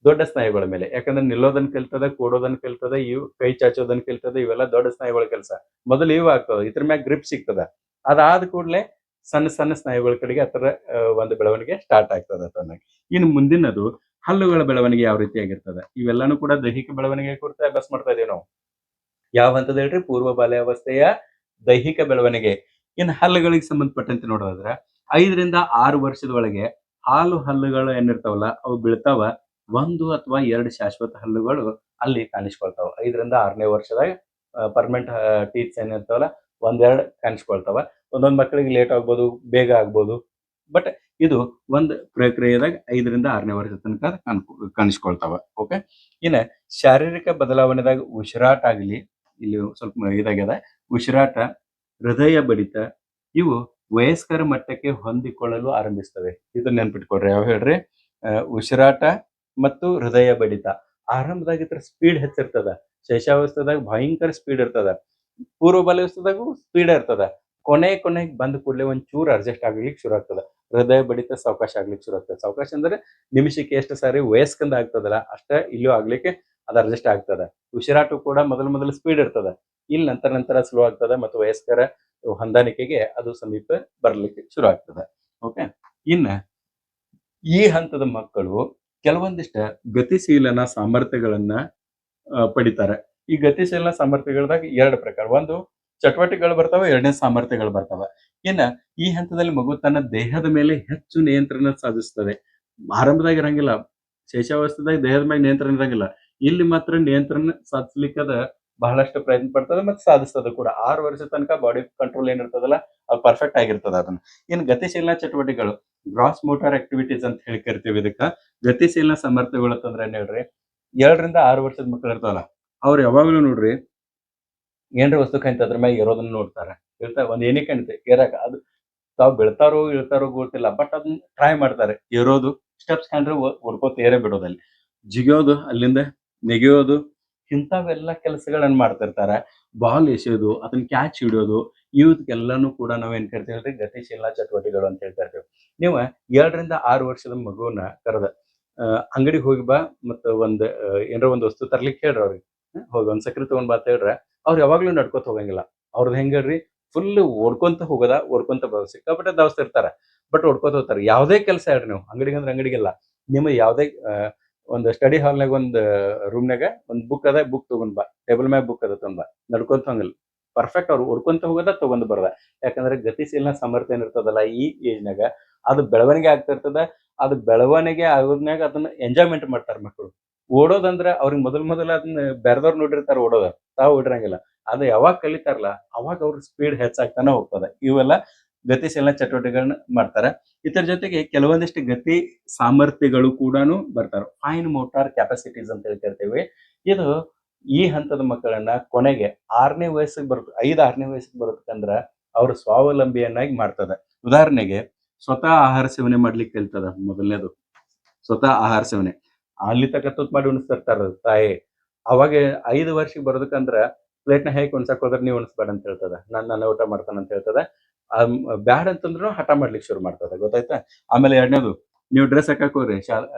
S1: ದೊಡ್ಡ ಸ್ನಾಯುಗಳ ಮೇಲೆ. ಯಾಕಂದ್ರೆ ನಿಲ್ಲೋದನ್ನ ಕಲ್ತದ, ಕೂಡೋದನ್ನ ಕಲ್ತದ, ಇವು ಕೈ ಚಾಚೋದನ್ನ ಕಲ್ತದ, ಇವೆಲ್ಲ ದೊಡ್ಡ ಸ್ನಾಯುಗಳ ಕೆಲಸ. ಮೊದಲು ಇವು ಆಗ್ತದ, ಇದ್ರ ಮ್ಯಾಗ ಗ್ರಿಪ್ ಸಿಗ್ತದ. ಅದಾದ ಕೂಡಲೇ ಸಣ್ಣ ಸಣ್ಣ ಸ್ನಾಯುಗಳ ಕಡೆಗೆ ಆತರ ಒಂದು ಬೆಳವಣಿಗೆ ಸ್ಟಾರ್ಟ್ ಆಗ್ತದ ತನ್ನಾಗಿ. ಇನ್ನು ಮುಂದಿನದು ಹಲ್ಲುಗಳ ಬೆಳವಣಿಗೆ ಯಾವ ರೀತಿಯಾಗಿರ್ತದೆ? ಇವೆಲ್ಲಾನು ಕೂಡ ದೈಹಿಕ ಬೆಳವಣಿಗೆ ಕುರಿತು ಅಭ್ಯಾಸ ಮಾಡ್ತಾ ಇದೀವಿ ನಾವು. ಯಾವ ಹಂತದ ಹೇಳ್ರಿ? ಪೂರ್ವ ಬಾಲ್ಯಾವಸ್ಥೆಯ ದೈಹಿಕ ಬೆಳವಣಿಗೆ. ಇನ್ನು ಹಲ್ಲುಗಳಿಗೆ ಸಂಬಂಧಪಟ್ಟಂತೆ ನೋಡೋದಾದ್ರೆ 5ರಿಂದ 6 ವರ್ಷದ ಒಳಗೆ ಹಲ್ಲುಗಳು ಏನಿರ್ತಾವಲ್ಲ ಅವು ಬೀಳ್ತಾವ. 1 ಅಥವಾ 2 ಶಾಶ್ವತ ಹಲ್ಲುಗಳು ಅಲ್ಲಿ ಕಾಣಿಸ್ಕೊಳ್ತಾವ. 5ರಿಂದ 6ನೇ ವರ್ಷದಾಗ ಪರ್ಮನೆಂಟ್ ಟೀತ್ಸ್ ಏನಿರ್ತಾವಲ್ಲ 1-2 ಕಾಣಿಸ್ಕೊಳ್ತಾವ. ಒಂದೊಂದ್ ಮಕ್ಕಳಿಗೆ ಲೇಟ್ ಆಗ್ಬೋದು, ಬೇಗ ಆಗ್ಬೋದು. ಬಟ್ ಇದು ಒಂದು ಪ್ರಕ್ರಿಯೆದಾಗ 5ರಿಂದ 6ನೇ ವರ್ಷದ ತನಕ ಕಾಣಿಸ್ಕೊಳ್ತಾವ. ಓಕೆ. ಇನ್ನ ಶಾರೀರಿಕ ಬದಲಾವಣೆದಾಗ ಉಸಿರಾಟ ಆಗಲಿ, ಇಲ್ಲಿ ಸ್ವಲ್ಪ ಇದಾಗ್ಯದ, ಉಸಿರಾಟ, ಹೃದಯ ಬಡಿತ ಇವು ವಯಸ್ಕರ ಮಟ್ಟಕ್ಕೆ ಹೊಂದಿಕೊಳ್ಳಲು ಆರಂಭಿಸ್ತವೆ. ಇದನ್ನ ನೆನ್ಪಿಟ್ಕೊಳ್ರಿ. ಯಾವ ಹೇಳ್ರಿ? ಉಸಿರಾಟ ಮತ್ತು ಹೃದಯ ಬಡಿತ. ಆರಂಭದಾಗ ಇದ್ರ ಸ್ಪೀಡ್ ಹೆಚ್ಚಿರ್ತದ. ಶೈಶವಾವಸ್ಥೆದಾಗ ಭಯಂಕರ ಸ್ಪೀಡ್ ಇರ್ತದ. ಪೂರ್ವ ಬಾಲ್ಯಾವಸ್ಥೆದಾಗೂ ಸ್ಪೀಡ್ ಇರ್ತದ. ಕೊನೆಗೆ ಬಂದ ಕೂಡಲೇ ಒಂಚೂರು ಅಡ್ಜಸ್ಟ್ ಆಗ್ಲಿಕ್ಕೆ ಶುರು ಆಗ್ತದ. ಹೃದಯ ಬಡಿತ ಸಾವಕಾಶ ಆಗ್ಲಿಕ್ಕೆ ಶುರು ಆಗ್ತದೆ. ಸಾವಕಾಶ ಅಂದ್ರೆ ನಿಮಿಷಕ್ಕೆ ಎಷ್ಟು ಸಾರಿ ವಯಸ್ಕಂದ ಆಗ್ತದಲ್ಲ ಅಷ್ಟ ಇಲ್ಲೂ ಆಗ್ಲಿಕ್ಕೆ ಅದು ಅಡ್ಜಸ್ಟ್ ಆಗ್ತದ. ಉಸಿರಾಟ ಕೂಡ ಮೊದಲು ಸ್ಪೀಡ್ ಇರ್ತದ. ಇಲ್ಲಿ ನಂತರ ಸ್ಲೋ ಆಗ್ತದ ಮತ್ತು ವಯಸ್ಕರ ಹೊಂದಾಣಿಕೆಗೆ ಅದು ಸಮೀಪ ಬರ್ಲಿಕ್ಕೆ ಶುರು ಆಗ್ತದೆ. ಓಕೆ. ಇನ್ನ ಈ ಹಂತದ ಮಕ್ಕಳು ಕೆಲವೊಂದಿಷ್ಟ ಗತಿಶೀಲನ ಸಾಮರ್ಥ್ಯಗಳನ್ನ ಪಡಿತಾರೆ. ಈ ಗತಿಶೀಲನ ಸಾಮರ್ಥ್ಯಗಳದಾಗ 2 ಪ್ರಕಾರ. ಒಂದು ಚಟುವಟಿಕೆಗಳು ಬರ್ತಾವ, 2ನೇ ಸಾಮರ್ಥ್ಯಗಳು ಬರ್ತಾವ. ಇನ್ನ ಈ ಹಂತದಲ್ಲಿ ಮಗು ತನ್ನ ದೇಹದ ಮೇಲೆ ಹೆಚ್ಚು ನಿಯಂತ್ರಣ ಸಾಧಿಸ್ತದೆ. ಆರಂಭದಾಗ ಇರಂಗಿಲ್ಲ. ಶೈಶವಾವಸ್ಥೆದಾಗ ದೇಹದ ಮೇಲೆ ನಿಯಂತ್ರಣ ಇರಂಗಿಲ್ಲ. ಇಲ್ಲಿ ಮಾತ್ರ ನಿಯಂತ್ರಣ ಸಾಧಿಸ್ಲಿಕ್ಕದ ಬಹಳಷ್ಟು ಪ್ರಯತ್ನ ಪಡ್ತದೆ ಮತ್ತು ಸಾಧಿಸ್ತದೆ ಕೂಡ. 6 ವರ್ಷದ ತನಕ ಬಾಡಿ ಕಂಟ್ರೋಲ್ ಏನಿರ್ತದಲ್ಲ ಅದು ಪರ್ಫೆಕ್ಟ್ ಆಗಿರ್ತದ ಅದನ್ನ. ಇನ್ನು ಗತಿಶೀಲನ ಚಟುವಟಿಕೆಗಳು, ಗ್ರಾಸ್ ಮೋಟಾರ್ ಆಕ್ಟಿವಿಟೀಸ್ ಅಂತ ಹೇಳಿ ಕರಿತೀವಿ ಇದಕ್ಕ. ಗತಿಶೀಲನ ಸಾಮರ್ಥ್ಯಗಳು ಅಂತಂದ್ರೆ ಏನ್ ಹೇಳ್ರಿ? 2ರಿಂದ 6 ವರ್ಷದ ಮಕ್ಕಳು ಇರ್ತಾವಲ್ಲ ಅವ್ರು ಯಾವಾಗ್ಲೂ ನೋಡ್ರಿ ಏನ್ರ ವಸ್ತು ಕಾಣ್ತ ಅದ್ರ ಮ್ಯಾಗ ಏರೋದನ್ನ ನೋಡ್ತಾರ. ಒಂದ್ ಏನೇ ಕಾಣ್ತೆ ಏರಾಕ ಅದು ತಾವ್ ಬೀಳ್ತಾರೋ ಇಳ್ತಾರೋ ಗೊತ್ತಿಲ್ಲ. ಬಟ್ ಅದನ್ನ ಟ್ರೈ ಮಾಡ್ತಾರೆ. ಏರೋದು, ಸ್ಟೆಪ್ಸ್ ಕಂಡ್ರೆ ಹೊಡ್ಕೋತ ಏರೇ ಬಿಡೋದಲ್ಲಿ. ಜಿಗಿಯೋದು, ಅಲ್ಲಿಂದ ನೆಗೆಯೋದು, ಇಂಥವೆಲ್ಲ ಕೆಲಸಗಳನ್ನ ಮಾಡ್ತಿರ್ತಾರ. ಬಾಲ್ ಎಸೆಯೋದು, ಅದನ್ನ ಕ್ಯಾಚ್ ಹಿಡಿಯೋದು, ಇವಕ್ಕೆಲ್ಲಾನು ಕೂಡ ನಾವ್ ಏನ್ ಕರಿತೀವಿ? ಗತಿಶೀಲ ಚಟುವಟಿಕೆಗಳು ಅಂತ ಹೇಳ್ತಾ ಇರ್ತೀವಿ. ನೀವು 2ರಿಂದ 6 ವರ್ಷದ ಮಗುವನ್ನ ಕರೆದ ಅಂಗಡಿಗೆ ಹೋಗಿ ಬಾ ಮತ್ತು ಏನರ ಒಂದು ವಸ್ತು ತರ್ಲಿಕ್ಕೆ ಹೇಳ್ರಿ ಅವ್ರಿಗೆ. ಹೋಗಿ ಒಂದ್ ಸಕ್ರಿ ತಗೊಂಡ್ ಬಾ ಅಂತ ಹೇಳ್ರ ಅವ್ರು ಯಾವಾಗ್ಲೂ ನಡ್ಕೋತ ಹೋಗಂಗಿಲ್ಲ. ಅವ್ರದ್ದು ಹೆಂಗ್ ಹೇಳ್ರಿ? ಫುಲ್ ಓಡ್ಕೊಂತ ಹೋಗೋದ, ಓಡ್ಕೊಂತ ಬರೋದು. ಸಿಕ್ಕಾಪಟ್ಟೆ ದಾವಸ್ತಿರ್ತಾರ. ಬಟ್ ಓಡ್ಕೋತ ಹೋಗ್ತಾರ. ಯಾವ್ದೇ ಕೆಲಸ ಹೇಳ್ರಿ ನೀವು, ಅಂಗಡಿಗೆ ಅಂದ್ರೆ ಅಂಗಡಿಗೆಲ್ಲ, ನಿಮಗೆ ಯಾವ್ದೇ ಒಂದು ಸ್ಟಡಿ ಹಾಲ್ನಾಗ ಒಂದು ರೂಮ್ನಾಗ ಒಂದ್ ಬುಕ್ ಅದ, ಬುಕ್ ತಗೊಂಡ್ ಬಾ. ಟೇಬಲ್ ಮ್ಯಾಗ ಬುಕ್ ಅದ ತಗೊಂಡ್ ಬಾ. ನಡ್ಕೊಂತ ಹೋಗಂಗಿಲ್ಲ. ಪರ್ಫೆಕ್ಟ್ ಅವ್ರು ಓಡ್ಕೊಂತ ಹೋಗೋದ, ತಗೊಂಡ್ ಬರೋದ. ಯಾಕಂದ್ರೆ ಗತಿಶೀಲನ ಸಾಮರ್ಥ್ಯ ಏನಿರ್ತದಲ್ಲ ಈ ಏಜ್ನಾಗ ಅದು ಬೆಳವಣಿಗೆ ಆಗ್ತಿರ್ತದ. ಅದು ಬೆಳವಣಿಗೆ ಆಗೋದ್ನಾಗ ಅದನ್ನ ಎಂಜಾಯ್ಮೆಂಟ್ ಮಾಡ್ತಾರ ಮಕ್ಕಳು. ಓಡೋದಂದ್ರ ಅವ್ರಿಗೆ ಮೊದಲ ಅದನ್ನ ಬೇರೆದವ್ರು ನೋಡಿರ್ತಾರ ಓಡೋದ, ತಾವು ಓಡಿರಂಗಿಲ್ಲ. ಅದು ಯಾವಾಗ ಕಲಿತಾರಲ್ಲ ಅವಾಗ ಅವ್ರ ಸ್ಪೀಡ್ ಹೆಚ್ಚಾಗ್ತಾನೆ ಹೋಗ್ತದೆ. ಇವೆಲ್ಲ ಗತಿಶೀಲನ ಚಟುವಟಿಕೆಗಳನ್ನ ಮಾಡ್ತಾರೆ. ಇದರ ಜೊತೆಗೆ ಕೆಲವೊಂದಿಷ್ಟು ಗತಿ ಸಾಮರ್ಥ್ಯಗಳು ಕೂಡ ಬರ್ತಾವೆ. ಫೈನ್ ಮೋಟಾರ್ ಕ್ಯಾಪಾಸಿಟೀಸ್ ಅಂತ ಹೇಳ್ತಿರ್ತೀವಿ. ಇದು ಈ ಹಂತದ ಮಕ್ಕಳನ್ನ ಕೊನೆಗೆ 6ನೇ ವಯಸ್ಸಿಗೆ 5-6ನೇ ವಯಸ್ಸಿಗೆ ಬರೋದಕ್ಕಂದ್ರ ಅವ್ರ ಸ್ವಾವಲಂಬಿಯನ್ನಾಗಿ ಮಾಡ್ತದೆ. ಉದಾಹರಣೆಗೆ ಸ್ವತಃ ಆಹಾರ ಸೇವನೆ ಮಾಡ್ಲಿಕ್ಕೆ ಕಲಿತದ. ಮೊದಲನೇದು ಸ್ವತಃ ಆಹಾರ ಸೇವನೆ. ಅಲ್ಲಿ ತಕ ತುತ್ತು ಮಾಡಿ ಉಣಿಸ್ತಿರ್ತಾರ ತಾಯಿ. ಅವಾಗ 5 ವರ್ಷಕ್ಕೆ ಬರೋದಕ್ಕಂದ್ರ ಪ್ಲೇಟ್ನ ಹೇಗೆ ಉಣ್ಸಕ್ ಹೋದ್ರೆ ನೀವು ಉಣಿಸ್ಬೇಡ ಅಂತ ಹೇಳ್ತದ. ನನ್ನ ಊಟ ಮಾಡ್ತಾನ ಅಂತ ಹೇಳ್ತದ. ಬ್ಯಾಡ ಅಂತಂದ್ರು ಹಠ ಮಾಡ್ಲಿಕ್ಕೆ ಶುರು ಮಾಡ್ತದೆ. ಗೊತ್ತಾಯ್ತಾ? ಆಮೇಲೆ 2ನೇದು, ನೀವು ಡ್ರೆಸ್ ಹಾಕಕ್ ಹೋಗ್ರಿ.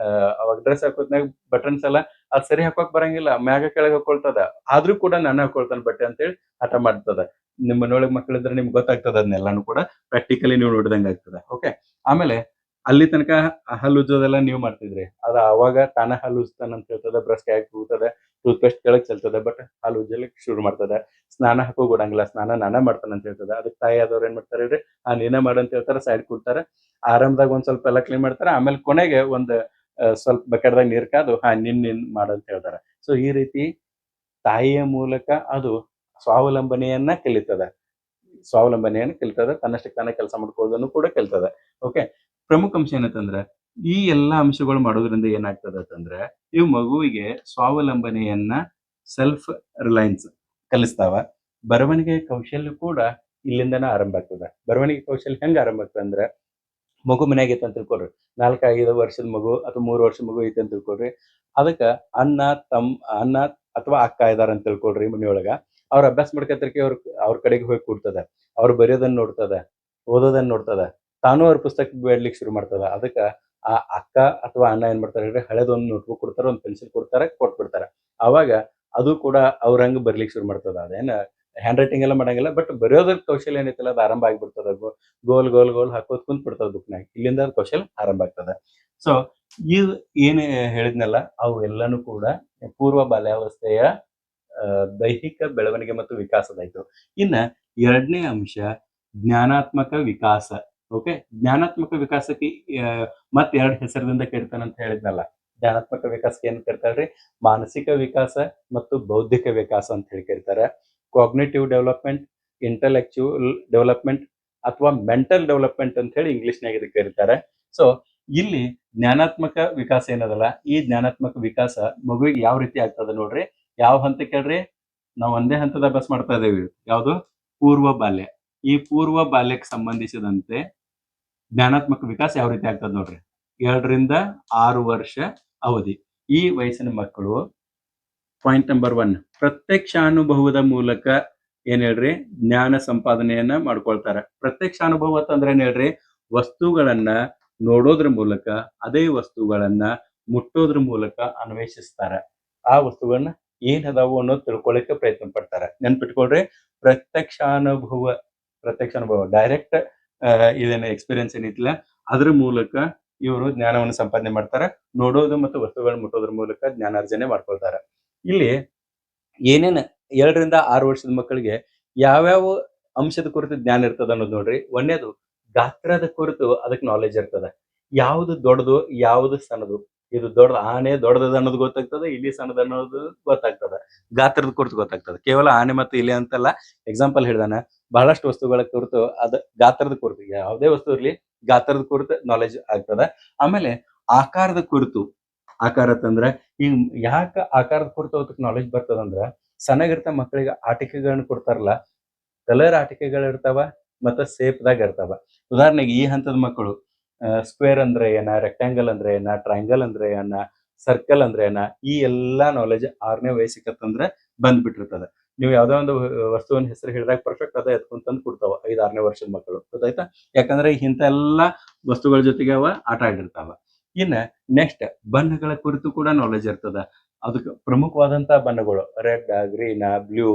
S1: ಅವಾಗ ಡ್ರೆಸ್ ಹಾಕೋದ್ನಾಗ ಬಟನ್ಸ್ ಎಲ್ಲ ಅದ್ ಸರಿ ಹಾಕೋಕ್ ಬರಂಗಿಲ್ಲ. ಮ್ಯಾಗ ಕೆಳಗೆ ಹಾಕೊಳ್ತದ. ಆದ್ರೂ ಕೂಡ ನಾನು ಹಾಕೊಳ್ತಾನೆ ಬಟ್ಟೆ ಅಂತೇಳಿ ಹಠ ಮಾಡ್ತದ. ನಿಮ್ಮ ಮನೆಯೊಳಗೆ ಮಕ್ಕಳಿದ್ರೆ ನಿಮ್ಗೆ ಗೊತ್ತಾಗ್ತದ. ಅದನ್ನೆಲ್ಲಾನು ಕೂಡ ಪ್ರಾಕ್ಟಿಕಲಿ ನೀವು ನೋಡಿದಂಗೆ ಆಗ್ತದೆ. ಓಕೆ. ಆಮೇಲೆ ಅಲ್ಲಿ ತನಕ ಹಲ್ಲು ಉಜ್ಜೋದೆಲ್ಲ ನೀವು ಮಾಡ್ತಿದ್ರಿ. ಅದ ಅವಾಗ ತಾನ ಹಲ್ಲು ಉಜ್ತಾನ ಅಂತ ಹೇಳ್ತದ. ಬ್ರಷ್ ಕೈಯಾಗ ತೂತದ, ಟೂತ್ ಪೇಸ್ಟ್ ಕೆಳಗ್ ಚೆಲ್ತದ. ಬಟ್ ಹಾಲು ಉಜ್ಜಲಿಕ್ಕೆ ಶುರು ಮಾಡ್ತದ. ಸ್ನಾನ ಹಾಕೋ ಕೊಡಂಗಿಲ್ಲ. ಸ್ನಾನ ನಾನೇ ಮಾಡ್ತಾನ ಅಂತ ಹೇಳ್ತದ. ಅದಕ್ಕೆ ತಾಯಿ ಆದವ್ರು ಏನ್ ಮಾಡ್ತಾರೆ ಹೇಳ್ರಿ? ನೀನೇ ಮಾಡಂತ ಹೇಳ್ತಾರ. ಸೈಡ್ ಕೊಡ್ತಾರ. ಆರಂಭದಾಗ ಒಂದ್ ಸ್ವಲ್ಪ ಎಲ್ಲ ಕ್ಲೀನ್ ಮಾಡ್ತಾರ. ಆಮೇಲೆ ಕೊನೆಗೆ ಒಂದ್ ಸ್ವಲ್ಪ ಬಕೆಟ್ದಾಗ ನೀರ್ ಕಾದು ನಿನ್ ಮಾಡಂತ ಹೇಳ್ತಾರ. ಸೊ ಈ ರೀತಿ ತಾಯಿಯ ಮೂಲಕ ಅದು ಸ್ವಾವಲಂಬನೆಯನ್ನ ಕಲಿತದ. ತನ್ನಷ್ಟಕ್ಕೆ ತಾನೇ ಕೆಲಸ ಮಾಡ್ಕೊಳ್ಳೋದನ್ನು ಕೂಡ ಕಲಿತದ. ಓಕೆ. ಪ್ರಮುಖ ಅಂಶ ಏನಂತಂದ್ರೆ ಈ ಎಲ್ಲಾ ಅಂಶಗಳು ಮಾಡೋದ್ರಿಂದ ಏನಾಗ್ತದೆ ಅಂತಂದ್ರೆ ಇವು ಮಗುವಿಗೆ ಸ್ವಾವಲಂಬನೆಯನ್ನ, ಸೆಲ್ಫ್ ರಿಲಯನ್ಸ್ ಕಲಿಸ್ತಾವ. ಬರವಣಿಗೆ ಕೌಶಲ್ಯ ಕೂಡ ಇಲ್ಲಿಂದನೇ ಆರಂಭ ಆಗ್ತದೆ. ಬರವಣಿಗೆ ಕೌಶಲ್ಯ ಹೆಂಗ್ ಆರಂಭ ಆಗ್ತದೆ ಅಂದ್ರೆ ಮಗು ಮನ್ಯಾಗ ಐತೆ ಅಂತ ತಿಳ್ಕೊಳ್ರಿ. 4-5 ವರ್ಷದ ಮಗು ಅಥವಾ 3 ವರ್ಷದ ಮಗು ಐತೆ ಅಂತ ತಿಳ್ಕೊಳ್ರಿ. ಅದಕ್ಕ ಅಣ್ಣ ಅಥವಾ ಅಕ್ಕ ಇದಾರ ಅಂತ ತಿಳ್ಕೊಳ್ರಿ ಮನೆಯೊಳಗ. ಅವ್ರ ಅಭ್ಯಾಸ ಮಾಡ್ಕತಿರ್ಕೆ ಅವ್ರ ಕಡೆಗೆ ಹೋಗಿ ಕೂಡ್ತದ. ಅವ್ರು ಬರೆಯೋದನ್ನ ನೋಡ್ತದ, ಓದೋದನ್ನ ನೋಡ್ತದ. ತಾನು ಅವ್ರ ಪುಸ್ತಕ ಬೇಡ್ಲಿಕ್ಕೆ ಶುರು ಮಾಡ್ತದ. ಅದಕ್ಕ ಆ ಅಕ್ಕ ಅಥವಾ ಅಣ್ಣ ಏನ್ ಮಾಡ್ತಾರೆ ಹೇಳ್ರಿ, ಹಳೇದೊಂದು ನೋಟ್ಬುಕ್ ಕೊಡ್ತಾರೆ, ಒಂದು ಪೆನ್ಸಿಲ್ ಕೊಡ್ತಾರೆ, ಕೊಟ್ಬಿಡ್ತಾರೆ. ಅವಾಗ ಅದು ಕೂಡ ಅವ್ರ ಹಂಗ ಬರ್ಲಿಕ್ಕೆ ಶುರು ಮಾಡ್ತದ. ಅದೇನ ಹ್ಯಾಂಡ್ ರೈಟಿಂಗ್ ಎಲ್ಲ ಮಾಡಂಗಿಲ್ಲ, ಬಟ್ ಬರೆಯೋದ್ರ ಕೌಶಲ್ಯ ಏನೈತಲ್ಲ ಅದು ಆರಂಭ ಆಗ್ಬಿಡ್ತದ. ಗೋಲ್ ಗೋಲ್ ಗೋಲ್ ಹಾಕೋದ್ ಕುಂತ್ ಬಿಡ್ತದ ಬುಕ್ನಾಗ. ಇಲ್ಲಿಂದ ಅದು ಕೌಶಲ್ಯ ಆರಂಭ ಆಗ್ತದ. ಸೊ ಇದು ಏನ್ ಹೇಳಿದ್ನಲ್ಲ ಅವು ಎಲ್ಲಾನು ಕೂಡ ಪೂರ್ವ ಬಾಲ್ಯಾವಸ್ಥೆಯ ದೈಹಿಕ ಬೆಳವಣಿಗೆ ಮತ್ತು ವಿಕಾಸದಾಯ್ತು. ಇನ್ನ ಎರಡನೇ ಅಂಶ ಜ್ಞಾನಾತ್ಮಕ ವಿಕಾಸ. ಓಕೆ, ಜ್ಞಾನಾತ್ಮಕ ವಿಕಾಸಕ್ಕೆ ಮತ್ ಎರಡ್ ಹೆಸರಿನಿಂದ ಕೇಳ್ತಾನಂತ ಹೇಳಿದ್ನಲ್ಲ. ಜ್ಞಾನಾತ್ಮಕ ವಿಕಾಸಕ್ಕೆ ಏನ್ ಕರಿತಾರ್ರಿ? ಮಾನಸಿಕ ವಿಕಾಸ ಮತ್ತು ಬೌದ್ಧಿಕ ವಿಕಾಸ ಅಂತ ಹೇಳಿ ಕರೀತಾರೆ. ಕಾಗ್ನಿಟಿವ್ ಡೆವಲಪ್ಮೆಂಟ್, ಇಂಟೆಲೆಕ್ಚುವಲ್ ಡೆವಲಪ್ಮೆಂಟ್ ಅಥವಾ ಮೆಂಟಲ್ ಡೆವಲಪ್ಮೆಂಟ್ ಅಂತ ಹೇಳಿ ಇಂಗ್ಲಿಷ್ನಾಗ ಇದಕ್ಕೆ ಕರೀತಾರೆ. ಸೊ ಇಲ್ಲಿ ಜ್ಞಾನಾತ್ಮಕ ವಿಕಾಸ ಏನದಲ್ಲ, ಈ ಜ್ಞಾನಾತ್ಮಕ ವಿಕಾಸ ಮಗುವಿಗೆ ಯಾವ ರೀತಿ ಆಗ್ತದ ನೋಡ್ರಿ. ಯಾವ ಹಂತಕ್ಕೆ ಹೇಳ್ರಿ? ನಾವು ಒಂದೇ ಹಂತದ ಅಭ್ಯಾಸ ಮಾಡ್ತಾ ಇದ್ದೇವೆ. ಯಾವುದು? ಪೂರ್ವ ಬಾಲ್ಯ. ಈ ಪೂರ್ವ ಬಾಲ್ಯಕ್ಕೆ ಸಂಬಂಧಿಸಿದಂತೆ ಜ್ಞಾನಾತ್ಮಕ ವಿಕಾಸ ಯಾವ ರೀತಿ ಆಗ್ತದೆ ನೋಡ್ರಿ. 2 ರಿಂದ 6 ವರ್ಷ ಅವಧಿ. ಈ ವಯಸ್ಸಿನ ಮಕ್ಕಳು ಪಾಯಿಂಟ್ ನಂಬರ್ 1 ಪ್ರತ್ಯಕ್ಷಾನುಭವದ ಮೂಲಕ ಏನ್ ಹೇಳ್ರಿ, ಜ್ಞಾನ ಸಂಪಾದನೆಯನ್ನ ಮಾಡ್ಕೊಳ್ತಾರೆ. ಪ್ರತ್ಯಕ್ಷಾನುಭವ ಅಂತಂದ್ರೆ ಏನ್ ಹೇಳ್ರಿ? ವಸ್ತುಗಳನ್ನ ನೋಡೋದ್ರ ಮೂಲಕ, ಅದೇ ವಸ್ತುಗಳನ್ನ ಮುಟ್ಟೋದ್ರ ಮೂಲಕ ಅನ್ವೇಷಿಸ್ತಾರೆ. ಆ ವಸ್ತುಗಳನ್ನ ಏನ್ ಅದಾವು ಅನ್ನೋದು ತಿಳ್ಕೊಳ್ಳಿಕ್ಕೆ ಪ್ರಯತ್ನ ಪಡ್ತಾರೆ. ನೆನ್ಪಿಟ್ಕೊಳ್ರಿ, ಪ್ರತ್ಯಕ್ಷಾನುಭವ ಡೈರೆಕ್ಟ್ ಇದೇನ ಎಕ್ಸ್ಪೀರಿಯನ್ಸ್ ಏನೈತಿಲ್ಲ ಅದ್ರ ಮೂಲಕ ಇವರು ಜ್ಞಾನವನ್ನು ಸಂಪಾದನೆ ಮಾಡ್ತಾರೆ. ನೋಡೋದು ಮತ್ತು ವಸ್ತುಗಳನ್ನ ಮುಟ್ಟೋದ್ರ ಮೂಲಕ ಜ್ಞಾನಾರ್ಜನೆ ಮಾಡ್ಕೊಳ್ತಾರೆ. ಇಲ್ಲಿ ಏನೇನ್ 2 ರಿಂದ 6 ವರ್ಷದ ಮಕ್ಕಳಿಗೆ ಯಾವ್ಯಾವ ಅಂಶದ ಕುರಿತು ಜ್ಞಾನ ಇರ್ತದ ಅನ್ನೋದು ನೋಡ್ರಿ. ಒಂದೇದು ಗಾತ್ರದ ಕುರಿತು ಅದಕ್ಕೆ ನಾಲೆಜ್ ಇರ್ತದ. ಯಾವುದು ದೊಡ್ಡದು, ಯಾವುದು ಸಣ್ಣದು. ಇದು ದೊಡ್ಡ ಆನೆ ದೊಡ್ಡದ ಅನ್ನೋದು ಗೊತ್ತಾಗ್ತದೆ, ಇಲಿ ಸಣ್ಣದ ಅನ್ನೋದು ಗೊತ್ತಾಗ್ತದೆ. ಗಾತ್ರದ ಕುರಿತು ಗೊತ್ತಾಗ್ತದೆ. ಕೇವಲ ಆನೆ ಮತ್ತು ಇಲಿ ಅಂತಲ್ಲ, ಎಕ್ಸಾಂಪಲ್ ಹೇಳಿದಾನ. ಬಹಳಷ್ಟು ವಸ್ತುಗಳ ಕುರಿತು ಅದ ಗಾತ್ರದ ಕುರಿತು, ಯಾವುದೇ ವಸ್ತು ಇರ್ಲಿ ಗಾತ್ರದ ಕುರಿತು ನಾಲೆಜ್ ಆಗ್ತದ. ಆಮೇಲೆ ಆಕಾರದ ಕುರಿತು, ಆಕಾರ ಅಂತಂದ್ರ ಈಗ ಯಾಕೆ ಆಕಾರದ ಕುರಿತು ಅದಕ್ಕೆ ನಾಲೆಜ್ ಬರ್ತದಂದ್ರ, ಸಣ್ಣಗಿರ್ತ ಮಕ್ಕಳಿಗೆ ಆಟಿಕೆಗಳನ್ನ ಕೊಡ್ತಾರಲ್ಲ, ಕಲರ್ ಆಟಿಕೆಗಳು ಇರ್ತಾವ ಮತ್ತು ಸೇಪ್ದಾಗ ಇರ್ತಾವ. ಉದಾಹರಣೆಗೆ ಈ ಹಂತದ ಮಕ್ಕಳು ಸ್ಕ್ವೇರ್ ಅಂದ್ರೆ ಏನ, ರೆಕ್ಟಾಂಗಲ್ ಅಂದ್ರೆ ಏನ, ಟ್ರಯಾಂಗಲ್ ಅಂದ್ರೆ ಏನ, ಸರ್ಕಲ್ ಅಂದ್ರೆ ಏನ, ಈ ಎಲ್ಲಾ ನಾಲೆಜ್ 6ನೇ ವಯಸ್ಸಿಗೆ ಬಂದ್ಬಿಟ್ಟಿರ್ತದೆ. ನೀವು ಯಾವ್ದೋ ಒಂದು ವಸ್ತುವಿನ ಹೆಸರು ಹೇಳಿದಾಗ ಪರ್ಫೆಕ್ಟ್ ಅದ ಎತ್ಕೊಂತಂದು ಕೊಡ್ತಾವ 5-6ನೇ ವರ್ಷದ ಮಕ್ಕಳು. ಗೊತ್ತಾಯ್ತಾ? ಯಾಕಂದ್ರೆ ಇಂಥ ಎಲ್ಲಾ ವಸ್ತುಗಳ ಜೊತೆಗೆ ಅವ ಆಟ ಆಡಿರ್ತಾವ. ಇನ್ನ ನೆಕ್ಸ್ಟ್ ಬಣ್ಣಗಳ ಕುರಿತು ಕೂಡ ನಾಲೆಜ್ ಇರ್ತದ. ಅದಕ್ಕೆ ಪ್ರಮುಖವಾದಂತ ಬಣ್ಣಗಳು ರೆಡ್, ಗ್ರೀನ್, ಬ್ಲೂ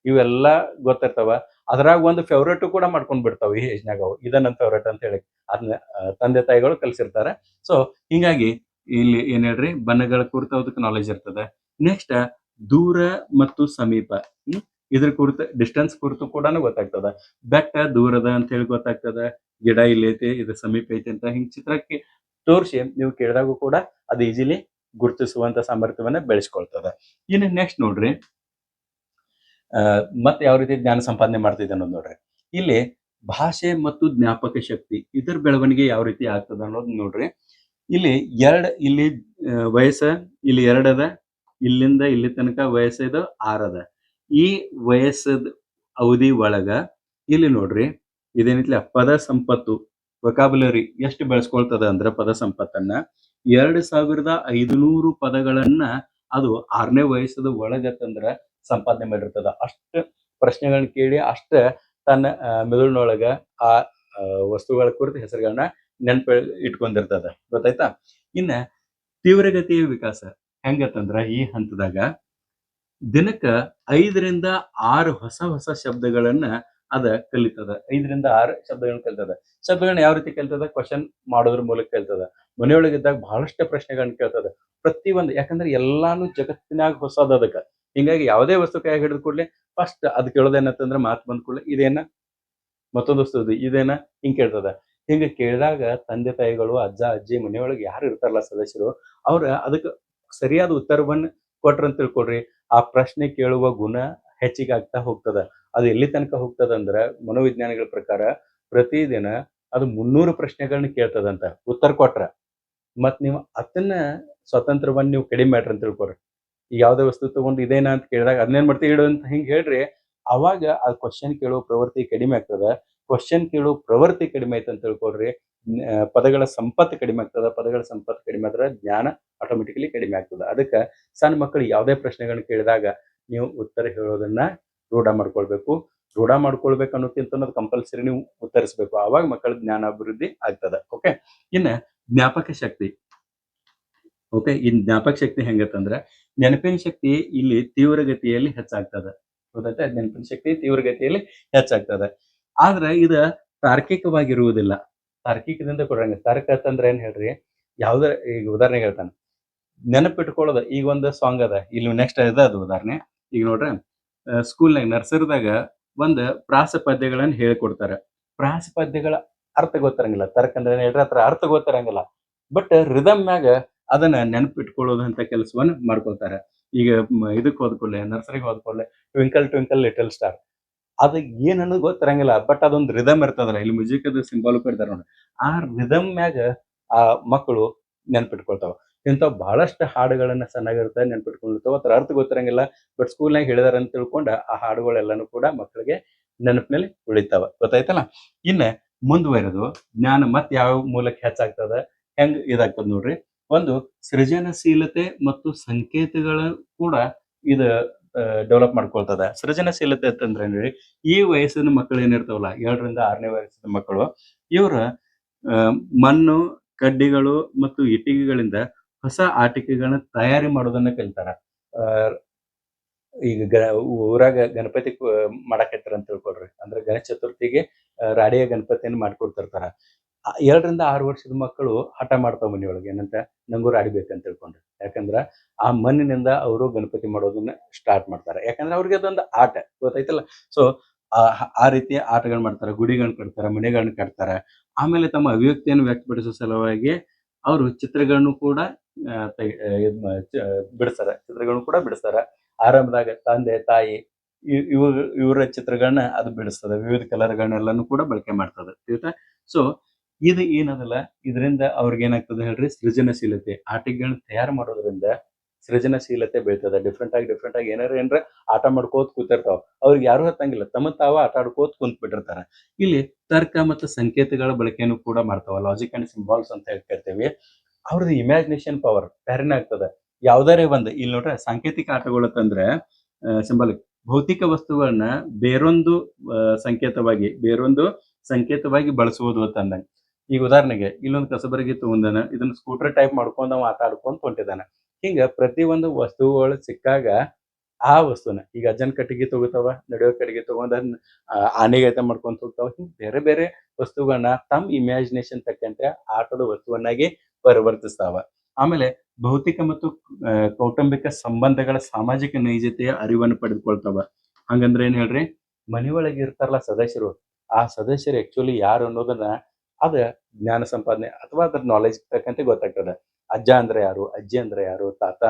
S1: ಇವೆಲ್ಲಾ ಗೊತ್ತಿರ್ತಾವ. ಅದ್ರಾಗ ಒಂದು ಫೇವ್ರೇಟ್ ಕೂಡ ಮಾಡ್ಕೊಂಡ್ ಬಿಡ್ತಾವ ಈ ಏಜ್ನಾಗ. ಅವು ಇದ ನನ್ನ ಫೇವ್ರೇಟ್ ಅಂತ ಹೇಳಿ ಅದನ್ನ ತಂದೆ ತಾಯಿಗಳು ಕಲ್ಸಿರ್ತಾರೆ. ಸೊ ಹಿಂಗಾಗಿ ಇಲ್ಲಿ ಏನ್ ಹೇಳ್ರಿ, ಬಣ್ಣಗಳ ಕುರಿತು ಅದಕ್ಕೆ ನಾಲೆಜ್ ಇರ್ತದೆ. ನೆಕ್ಸ್ಟ್ ದೂರ ಮತ್ತು ಸಮೀಪ, ಇದ್ರ ಕುರಿತು ಡಿಸ್ಟೆನ್ಸ್ ಕುರಿತು ಕೂಡ ಗೊತ್ತಾಗ್ತದ. ಬೆಟ್ಟ ದೂರದ ಅಂತ ಹೇಳಿ ಗೊತ್ತಾಗ್ತದ, ಗಿಡ ಇಲ್ಲಿ ಐತಿ, ಇದು ಸಮೀಪ ಐತಿ ಅಂತ ಹಿಂಗ್ ಚಿತ್ರಕ್ಕೆ ತೋರಿಸಿ ನೀವು ಕೇಳಿದಾಗೂ ಕೂಡ ಅದು ಈಸಿಲಿ ಗುರುತಿಸುವಂತ ಸಾಮರ್ಥ್ಯವನ್ನ ಬೆಳೆಸ್ಕೊಳ್ತದ. ಇನ್ನು ನೆಕ್ಸ್ಟ್ ನೋಡ್ರಿ, ಮತ್ತೆ ಯಾವ ರೀತಿ ಜ್ಞಾನ ಸಂಪಾದನೆ ಮಾಡ್ತಿದೆ ಅನ್ನೋದು ನೋಡ್ರಿ. ಇಲ್ಲಿ ಭಾಷೆ ಮತ್ತು ಜ್ಞಾಪಕ ಶಕ್ತಿ ಇದರ ಬೆಳವಣಿಗೆ ಯಾವ ರೀತಿ ಆಗ್ತದ ಅನ್ನೋದು ನೋಡ್ರಿ. ಇಲ್ಲಿ ವಯಸ್ಸ ಇಲ್ಲಿ 2 ಅದ, ಇಲ್ಲಿಂದ ಇಲ್ಲಿ ತನಕ ವಯಸ್ಸದು 6 ಅದ. ಈ ವಯಸ್ಸದ ಅವಧಿ ಒಳಗ ಇಲ್ಲಿ ನೋಡ್ರಿ ಇದೇನಿತ್ಲ ಪದ ಸಂಪತ್ತು, ವೊಕಾಬುಲರಿ ಎಷ್ಟು ಬೆಳೆಸ್ಕೊಳ್ತದ ಅಂದ್ರ ಪದ ಸಂಪತ್ತನ್ನ 2500 ಪದಗಳನ್ನ ಅದು 6ನೇ ವಯಸ್ಸದ ಒಳಗತ್ತಂದ್ರ ಸಂಪಾದನೆ ಮಾಡಿರ್ತದ. ಅಷ್ಟ ಪ್ರಶ್ನೆಗಳನ್ನ ಕೇಳಿ ಅಷ್ಟ ತನ್ನ ಮೆದುಳಿನೊಳಗ ಆ ವಸ್ತುಗಳ ಕುರಿತು ಹೆಸರುಗಳನ್ನ ನೆನಪು ಇಟ್ಕೊಂಡಿರ್ತದ. ಗೊತ್ತಾಯ್ತಾ? ಇನ್ನ ತೀವ್ರಗತಿಯ ವಿಕಾಸ ಹೆಂಗತ್ತಂದ್ರ ಈ ಹಂತದಾಗ ದಿನಕ್ಕ 5-6 ಹೊಸ ಶಬ್ದಗಳನ್ನ ಅದ ಕಲಿತದ. 5-6 ಶಬ್ದಗಳನ್ನ ಕಲಿತದ. ಶಬ್ದಗಳನ್ನ ಯಾವ ರೀತಿ ಕಲಿತದ? ಕ್ವಶನ್ ಮಾಡೋದ್ರ ಮೂಲಕ ಕಲಿತದ. ಮನೆಯೊಳಗಿದ್ದಾಗ ಬಹಳಷ್ಟು ಪ್ರಶ್ನೆಗಳನ್ನ ಕೇಳ್ತದ. ಪ್ರತಿಯೊಂದು, ಯಾಕಂದ್ರೆ ಎಲ್ಲಾನು ಜಗತ್ತಿನಾಗ ಹೊಸದ ಅದಕ್ಕ. ಹಿಂಗಾಗಿ ಯಾವುದೇ ವಸ್ತು ಕೈಯಾಗ ಹಿಡಿದ ಕೂಡಲೇ ಫಸ್ಟ್ ಅದ್ ಕೇಳೋದೇನಂತಂದ್ರ ಮಾತು ಬಂದ ಕೂಡಲೇ ಇದೇನ, ಮತ್ತೊಂದು ವಸ್ತು ಇದೇನ, ಹಿಂಗ್ ಕೇಳ್ತದ. ಹಿಂಗ ಕೇಳಿದಾಗ ತಂದೆ ತಾಯಿಗಳು, ಅಜ್ಜ ಅಜ್ಜಿ, ಮನೆಯೊಳಗೆ ಯಾರು ಇರ್ತಾರಲ್ಲ ಸದಸ್ಯರು, ಅವ್ರ ಅದಕ್ಕೆ ಸರಿಯಾದ ಉತ್ತರವನ್ನ ಕೊಟ್ರಂತ ತಿಳ್ಕೊಡ್ರಿ, ಆ ಪ್ರಶ್ನೆ ಕೇಳುವ ಗುಣ ಹೆಚ್ಚಿಗೆ ಆಗ್ತಾ ಹೋಗ್ತದ. ಅದು ಎಲ್ಲಿ ತನಕ ಹೋಗ್ತದ ಅಂದ್ರ ಮನೋವಿಜ್ಞಾನಿಗಳ ಪ್ರಕಾರ ಪ್ರತಿದಿನ ಅದು 300 ಪ್ರಶ್ನೆಗಳನ್ನ ಕೇಳ್ತದಂತ ಉತ್ತರ ಕೊಟ್ರ. ಮತ್ ನೀವು ಅದನ್ನ ಸ್ವತಂತ್ರವನ್ನ ನೀವು ಕಡಿಮೆ ಮಾಡ್ರಿ ಅಂತ ತಿಳ್ಕೊಡ್ರಿ. ಈಗ ಯಾವ್ದೇ ವಸ್ತು ತಗೊಂಡು ಇದೇನಾ ಅಂತ ಕೇಳಿದಾಗ ಅದನ್ನೇನ್ ಮಾಡ್ತೀವಿ ಇಡು ಅಂತ ಹಿಂಗ್ ಹೇಳ್ರಿ, ಅವಾಗ ಆ ಕ್ವಶನ್ ಕೇಳೋ ಪ್ರವೃತ್ತಿ ಕಡಿಮೆ ಆಗ್ತದ. ಕ್ವಶನ್ ಕೇಳೋ ಪ್ರವೃತ್ತಿ ಕಡಿಮೆ ಆಯ್ತು ಅಂತ ತಿಳ್ಕೊಡ್ರಿ, ಪದಗಳ ಸಂಪತ್ತು ಕಡಿಮೆ ಆಗ್ತದ. ಪದಗಳ ಸಂಪತ್ತು ಕಡಿಮೆ ಆದ್ರೆ ಜ್ಞಾನ ಆಟೋಮೆಟಿಕಲಿ ಕಡಿಮೆ ಆಗ್ತದ. ಅದಕ್ಕೆ ಸಣ್ಣ ಮಕ್ಕಳು ಯಾವುದೇ ಪ್ರಶ್ನೆಗಳನ್ನ ಕೇಳಿದಾಗ ನೀವು ಉತ್ತರ ಹೇಳೋದನ್ನ ರೂಢ ಮಾಡ್ಕೊಳ್ಬೇಕು. ರೂಢ ಮಾಡ್ಕೊಳ್ಬೇಕು ಅನ್ನೋಕ್ಕಿಂತ ಕಂಪಲ್ಸರಿ ನೀವು ಉತ್ತರಿಸಬೇಕು. ಆವಾಗ ಮಕ್ಕಳ ಜ್ಞಾನಾಭಿವೃದ್ಧಿ ಆಗ್ತದ. ಓಕೆ, ಇನ್ನ ಜ್ಞಾಪಕ ಶಕ್ತಿ. ಓಕೆ, ಈ ಜ್ಞಾಪಕ ಶಕ್ತಿ ಹೆಂಗತ್ತಂದ್ರ ನೆನಪಿನ ಶಕ್ತಿ ಇಲ್ಲಿ ತೀವ್ರಗತಿಯಲ್ಲಿ ಹೆಚ್ಚಾಗ್ತದ. ಗೊತ್ತಾಯ್ತಾ? ನೆನಪಿನ ಶಕ್ತಿ ತೀವ್ರಗತಿಯಲ್ಲಿ ಹೆಚ್ಚಾಗ್ತದ. ಆದ್ರ ಇದ ತಾರ್ಕಿಕವಾಗಿರುವುದಿಲ್ಲ. ತಾರ್ಕಿಕದಿಂದ ಕೊಡಂಗಿಲ್ಲ. ತಾರ್ಕ ಅಂತಂದ್ರ ಏನ್ ಹೇಳ್ರಿ? ಯಾವ್ದರ ಈಗ ಉದಾಹರಣೆಗೆ ಹೇಳ್ತಾನ. ನೆನಪಿಟ್ಕೊಳ್ಳೋದ ಈಗ ಒಂದು ಸಾಂಗ್ ಅದ. ಇಲ್ಲಿ ನೆಕ್ಸ್ಟ್ ಅದು ಉದಾಹರಣೆ. ಈಗ ನೋಡ್ರಿ ಸ್ಕೂಲ್ನಾಗ ನರ್ಸರಿದಾಗ ಒಂದ್ ಪ್ರಾಸ ಪದ್ಯಗಳನ್ನ ಹೇಳ್ಕೊಡ್ತಾರ. ಪ್ರಾಸ ಪದ್ಯಗಳ ಅರ್ಥ ಗೊತ್ತಿರಂಗಿಲ್ಲ. ತರ್ಕ ಅಂದ್ರೆ ಏನ್ ಹೇಳ್ರಿ? ಅದ್ರ ಅರ್ಥ ಗೊತ್ತಿರಂಗಿಲ್ಲ. ಬಟ್ ರಿದಮ್ ಮ್ಯಾಗ ಅದನ್ನ ನೆನಪಿಟ್ಕೊಳ್ಳೋದಂತ ಕೆಲಸವನ್ನ ಮಾಡ್ಕೊಳ್ತಾರ. ಈಗ ಇದಕ್ ಹೋದ್ಕೂಡ್ಲೆ ನರ್ಸರಿಗೆ ಹೋದ್ಕೂಡ್ಲೆ ಟ್ವಿಂಕಲ್ ಟ್ವಿಂಕಲ್ ಲಿಟಲ್ ಸ್ಟಾರ್ ಅದು ಏನ್ ಅನ್ನೋದು ಗೊತ್ತಿರಂಗಿಲ್ಲ. ಬಟ್ ಅದೊಂದು ರಿದಮ್ ಇರ್ತದಲ್ಲ. ಇಲ್ಲಿ ಮ್ಯೂಸಿಕ್ ಅದು ಸಿಂಬಾಲ್ ಕೊಡ್ತಾರ ನೋಡಿ. ಆ ರಿದಮ್ ಮ್ಯಾಗ ಆ ಮಕ್ಕಳು ನೆನಪಿಟ್ಕೊಳ್ತಾವ. ಇಂಥವ್ ಬಹಳಷ್ಟು ಹಾಡುಗಳನ್ನ ಸಣ್ಣಗಿರ್ತಾವ ನೆನಪಿಟ್ಕೊಂಡಿರ್ತಾವ. ಅದ್ರ ಅರ್ಥ ಗೊತ್ತಿರಂಗಿಲ್ಲ. ಬಟ್ ಸ್ಕೂಲ್ನಾಗ ಹೇಳಿದಾರ ಅಂತ ತಿಳ್ಕೊಂಡ ಆ ಹಾಡುಗಳೆಲ್ಲಾನು ಕೂಡ ಮಕ್ಕಳಿಗೆ ನೆನಪಿನಲ್ಲಿ ಉಳಿತಾವ. ಗೊತ್ತಾಯ್ತಲ್ಲ? ಇನ್ನ ಮುಂದುವರೆದು ಜ್ಞಾನ ಮತ್ ಯಾವ ಮೂಲಕ ಹೆಚ್ಚಾಗ್ತದ, ಹೆಂಗ್ ಇದಾಗ್ತದ ನೋಡ್ರಿ. ಒಂದು ಸೃಜನಶೀಲತೆ ಮತ್ತು ಸಂಕೇತಗಳ ಕೂಡ ಇದ ಡೆವಲಪ್ ಮಾಡ್ಕೊಳ್ತದ. ಸೃಜನಶೀಲತೆ ಅಂತಂದ್ರೆ ಏನ್ರಿ? ಈ ವಯಸ್ಸಿನ ಮಕ್ಕಳು ಏನಿರ್ತಾವಲ್ಲ, 7ರಿಂದ 6ನೇ ವಯಸ್ಸಿನ ಮಕ್ಕಳು, ಇವ್ರ ಮಣ್ಣು, ಕಡ್ಡಿಗಳು ಮತ್ತು ಇಟ್ಟಿಗೆಗಳಿಂದ ಹೊಸ ಆಟಿಕೆಗಳನ್ನ ತಯಾರಿ ಮಾಡೋದನ್ನ ಕಲಿತಾರ. ಆ ಈಗ ಊರಾಗ ಗಣಪತಿ ಮಾಡಾಕತ್ತಾರ ಅಂತ ತಿಳ್ಕೊಳ್ರಿ. ಅಂದ್ರೆ ಗಣೇಶ ಚತುರ್ಥಿಗೆ ರಾಡಿಯ ಗಣಪತಿಯನ್ನ ಮಾಡ್ಕೊಡ್ತಿರ್ತಾರ. 7ರಿಂದ 6 ವರ್ಷದ ಮಕ್ಕಳು ಹಠ ಮಾಡ್ತಾವ ಮನೆಯೊಳಗೆ. ಏನಂತ? ನಂಗೂ ರಾಡಿ ಬೇಕಂತ ತಿಳ್ಕೊಂಡು. ಯಾಕಂದ್ರ ಆ ಮಣ್ಣಿನಿಂದ ಅವರು ಗಣಪತಿ ಮಾಡೋದನ್ನ ಸ್ಟಾರ್ಟ್ ಮಾಡ್ತಾರೆ. ಯಾಕಂದ್ರೆ ಅವ್ರಿಗೆ ಅದೊಂದು ಆಟ. ಗೊತ್ತಾಯ್ತಲ್ಲ? ಸೊ ಆ ರೀತಿಯ ಆಟಗಳನ್ನ ಮಾಡ್ತಾರೆ. ಗುಡಿಗಳನ್ನ ಕಟ್ತಾರ, ಮನೆಗಳನ್ನ ಕಟ್ತಾರ. ಆಮೇಲೆ ತಮ್ಮ ಅಭಿವ್ಯಕ್ತಿಯನ್ನು ವ್ಯಕ್ತಪಡಿಸುವ ಸಲುವಾಗಿ ಅವರು ಚಿತ್ರಗಳನ್ನು ಕೂಡ ಬಿಡಿಸ್ತಾರ. ಚಿತ್ರಗಳನ್ನು ಕೂಡ ಬಿಡಿಸ್ತಾರ. ಆರಂಭದಾಗ ತಂದೆ, ತಾಯಿ ಇವರ ಚಿತ್ರಗಳನ್ನ ಅದು ಬಿಡಿಸ್ತದೆ. ವಿವಿಧ ಕಲರ್ಗಳನ್ನೆಲ್ಲಾನು ಕೂಡ ಬಳಕೆ ಮಾಡ್ತದೆ. ತಿಳಿತಾ? ಸೊ ಇದು ಏನದಲ್ಲ, ಇದರಿಂದ ಅವ್ರಿಗೆ ಏನಾಗ್ತದೆ ಹೇಳ್ರಿ? ಸೃಜನಶೀಲತೆ. ಆಟಿಕೆಗಳನ್ನ ತಯಾರು ಮಾಡೋದ್ರಿಂದ ಸೃಜನಶೀಲತೆ ಬೆಳಿತದ. ಡಿಫ್ರೆಂಟ್ ಆಗಿ ಏನಾರ ಆಟ ಮಾಡ್ಕೋತ ಕೂತಿರ್ತಾವ. ಅವ್ರಿಗೆ ಯಾರು ಹತ್ತಂಗಿಲ್ಲ. ತಮ್ಮ ತಾವ ಆಟ ಆಡ್ಕೋತ ಕುಂತ್ ಬಿಟ್ಟಿರ್ತಾರ. ಇಲ್ಲಿ ತರ್ಕ ಮತ್ತು ಸಂಕೇತಗಳ ಬಳಕೆಯನ್ನು ಕೂಡ ಮಾಡ್ತಾವ. ಲಾಜಿಕ್ ಅಂಡ್ ಸಿಂಬಾಲ್ಸ್ ಅಂತ ಹೇಳ್ತಿರ್ತೀವಿ. ಅವ್ರದ್ದು ಇಮ್ಯಾಜಿನೇಷನ್ ಪವರ್ ಬ್ಯಾರೆನೇ ಆಗ್ತದ. ಯಾವ್ದಾರೇ ಒಂದು ಇಲ್ಲಿ ನೋಡ್ರಿ ಸಾಂಕೇತಿಕ ಆಟಗಳು ಅಂತಂದ್ರೆ ಸಿಂಬಾಲಿಕ್ ಭೌತಿಕ ವಸ್ತುಗಳನ್ನ ಬೇರೊಂದು ಸಂಕೇತವಾಗಿ ಬಳಸುವುದು ಅಂತಂದಂಗ. ಈಗ ಉದಾಹರಣೆಗೆ ಇಲ್ಲೊಂದು ಕಸಬರಗಿ ತಗೊಂಡಾನ, ಇದನ್ನ ಸ್ಕೂಟರ್ ಟೈಪ್ ಮಾಡ್ಕೊಂಡ್ ಅವ ಆಟ ಆಡ್ಕೊಂತ ಹೊಂಟಿದಾನ. ಹಿಂಗ ಪ್ರತಿ ಒಂದು ವಸ್ತುಗಳು ಸಿಕ್ಕಾಗ ಆ ವಸ್ತುನ ಈಗ ಅಜ್ಜನ್ ಕಟ್ಟಿಗೆ ತಗೋತಾವ, ನಡೆಯೋ ಕಟ್ಟಿಗೆ ತಗೊಂಡ್ ಆನೆಗೈತೆ ಮಾಡ್ಕೊಂತ ಹೋಗ್ತಾವ. ಹಿಂಗ್ ಬೇರೆ ಬೇರೆ ವಸ್ತುಗಳನ್ನ ತಮ್ಮ ಇಮ್ಯಾಜಿನೇಷನ್ ತಕ್ಕಂತೆ ಆಟದ ವಸ್ತುವನ್ನಾಗಿ ಪರಿವರ್ತಿಸ್ತಾವ. ಆಮೇಲೆ ಭೌತಿಕ ಮತ್ತು ಕೌಟುಂಬಿಕ ಸಂಬಂಧಗಳ ಸಾಮಾಜಿಕ ನೈಜತೆಯ ಅರಿವನ್ನು ಪಡೆದುಕೊಳ್ತಾವ. ಹಂಗಂದ್ರೆ ಏನ್ ಹೇಳ್ರಿ? ಮನೆಯೊಳಗೆ ಇರ್ತಾರಲ್ಲ ಸದಸ್ಯರು, ಆ ಸದಸ್ಯರು ಆಕ್ಚುಲಿ ಯಾರು ಅನ್ನೋದನ್ನ ಅದ ಜ್ಞಾನ ಸಂಪಾದನೆ ಅಥವಾ ಅದ್ರ ನಾಲೆಜ್ ತಕ್ಕಂತೆ ಗೊತ್ತಾಗ್ತದೆ. ಅಜ್ಜ ಅಂದ್ರೆ ಯಾರು, ಅಜ್ಜಿ ಅಂದ್ರೆ ಯಾರು, ತಾತ,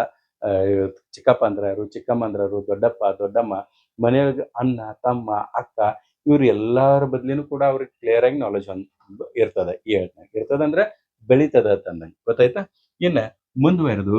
S1: ಚಿಕ್ಕಪ್ಪ ಅಂದ್ರೆ ಯಾರು, ಚಿಕ್ಕಮ್ಮ ಅಂದ್ರೆ ಯಾರು, ದೊಡ್ಡಪ್ಪ, ದೊಡ್ಡಮ್ಮ, ಮನೆಯೊಳಗೆ ಅಣ್ಣ, ತಮ್ಮ, ಅಕ್ಕ, ಇವ್ರು ಎಲ್ಲಾರ ಬದ್ಲಿನೂ ಕೂಡ ಅವ್ರಿಗೆ ಕ್ಲಿಯರ್ ಆಗಿ ನಾಲೆಜ್ ಇರ್ತದೆ. ಈ ಇರ್ತದಂದ್ರೆ ಬೆಳೀತದ ಅಂತಂದಂಗೆ. ಗೊತ್ತಾಯ್ತಾ? ಇನ್ನ ಮುಂದುವರೆದು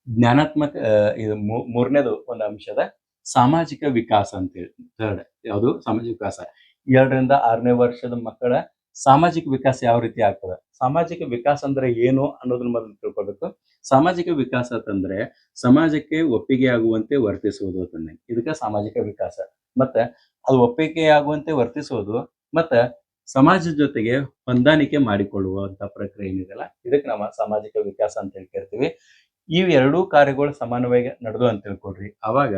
S1: ಜ್ಞಾನಾತ್ಮಕ ಇದು ಮೂರನೇದು ಒಂದು ಅಂಶದ ಸಾಮಾಜಿಕ ವಿಕಾಸ ಅಂತೇಳಿ. ಥರ್ಡ್ ಯಾವುದು? ಸಾಮಾಜಿಕ ವಿಕಾಸ. 2ರಿಂದ 6ನೇ ವರ್ಷದ ಮಕ್ಕಳ ಸಾಮಾಜಿಕ ವಿಕಾಸ ಯಾವ ರೀತಿ ಆಗ್ತದೆ? ಸಾಮಾಜಿಕ ವಿಕಾಸ ಅಂದ್ರೆ ಏನು ಅನ್ನೋದನ್ನ ಮೊದಲು ತಿಳ್ಕೊಳ್ಬೇಕು. ಸಾಮಾಜಿಕ ವಿಕಾಸ ಅಂತಂದ್ರೆ ಸಮಾಜಕ್ಕೆ ಒಪ್ಪಿಗೆ ಆಗುವಂತೆ ವರ್ತಿಸುವುದು ಅಂತಂದ್ರೆ ಇದಕ್ಕೆ ಸಾಮಾಜಿಕ ವಿಕಾಸ. ಮತ್ತೆ ಅದು ಒಪ್ಪಿಗೆ ಆಗುವಂತೆ ವರ್ತಿಸುವುದು ಮತ್ತೆ ಸಮಾಜದ ಜೊತೆಗೆ ಹೊಂದಾಣಿಕೆ ಮಾಡಿಕೊಳ್ಳುವಂತ ಪ್ರಕ್ರಿಯೆ ಏನಿದೆಯಲ್ಲ, ಇದಕ್ಕೆ ನಾವು ಸಾಮಾಜಿಕ ವಿಕಾಸ ಅಂತ ಹೇಳ್ತಿರ್ತೀವಿ. ಇವ್ ಎರಡೂ ಕಾರ್ಯಗಳು ಸಮಾನವಾಗಿ ನಡೆದು ಅಂತ ತಿಳ್ಕೊಳ್ರಿ. ಅವಾಗ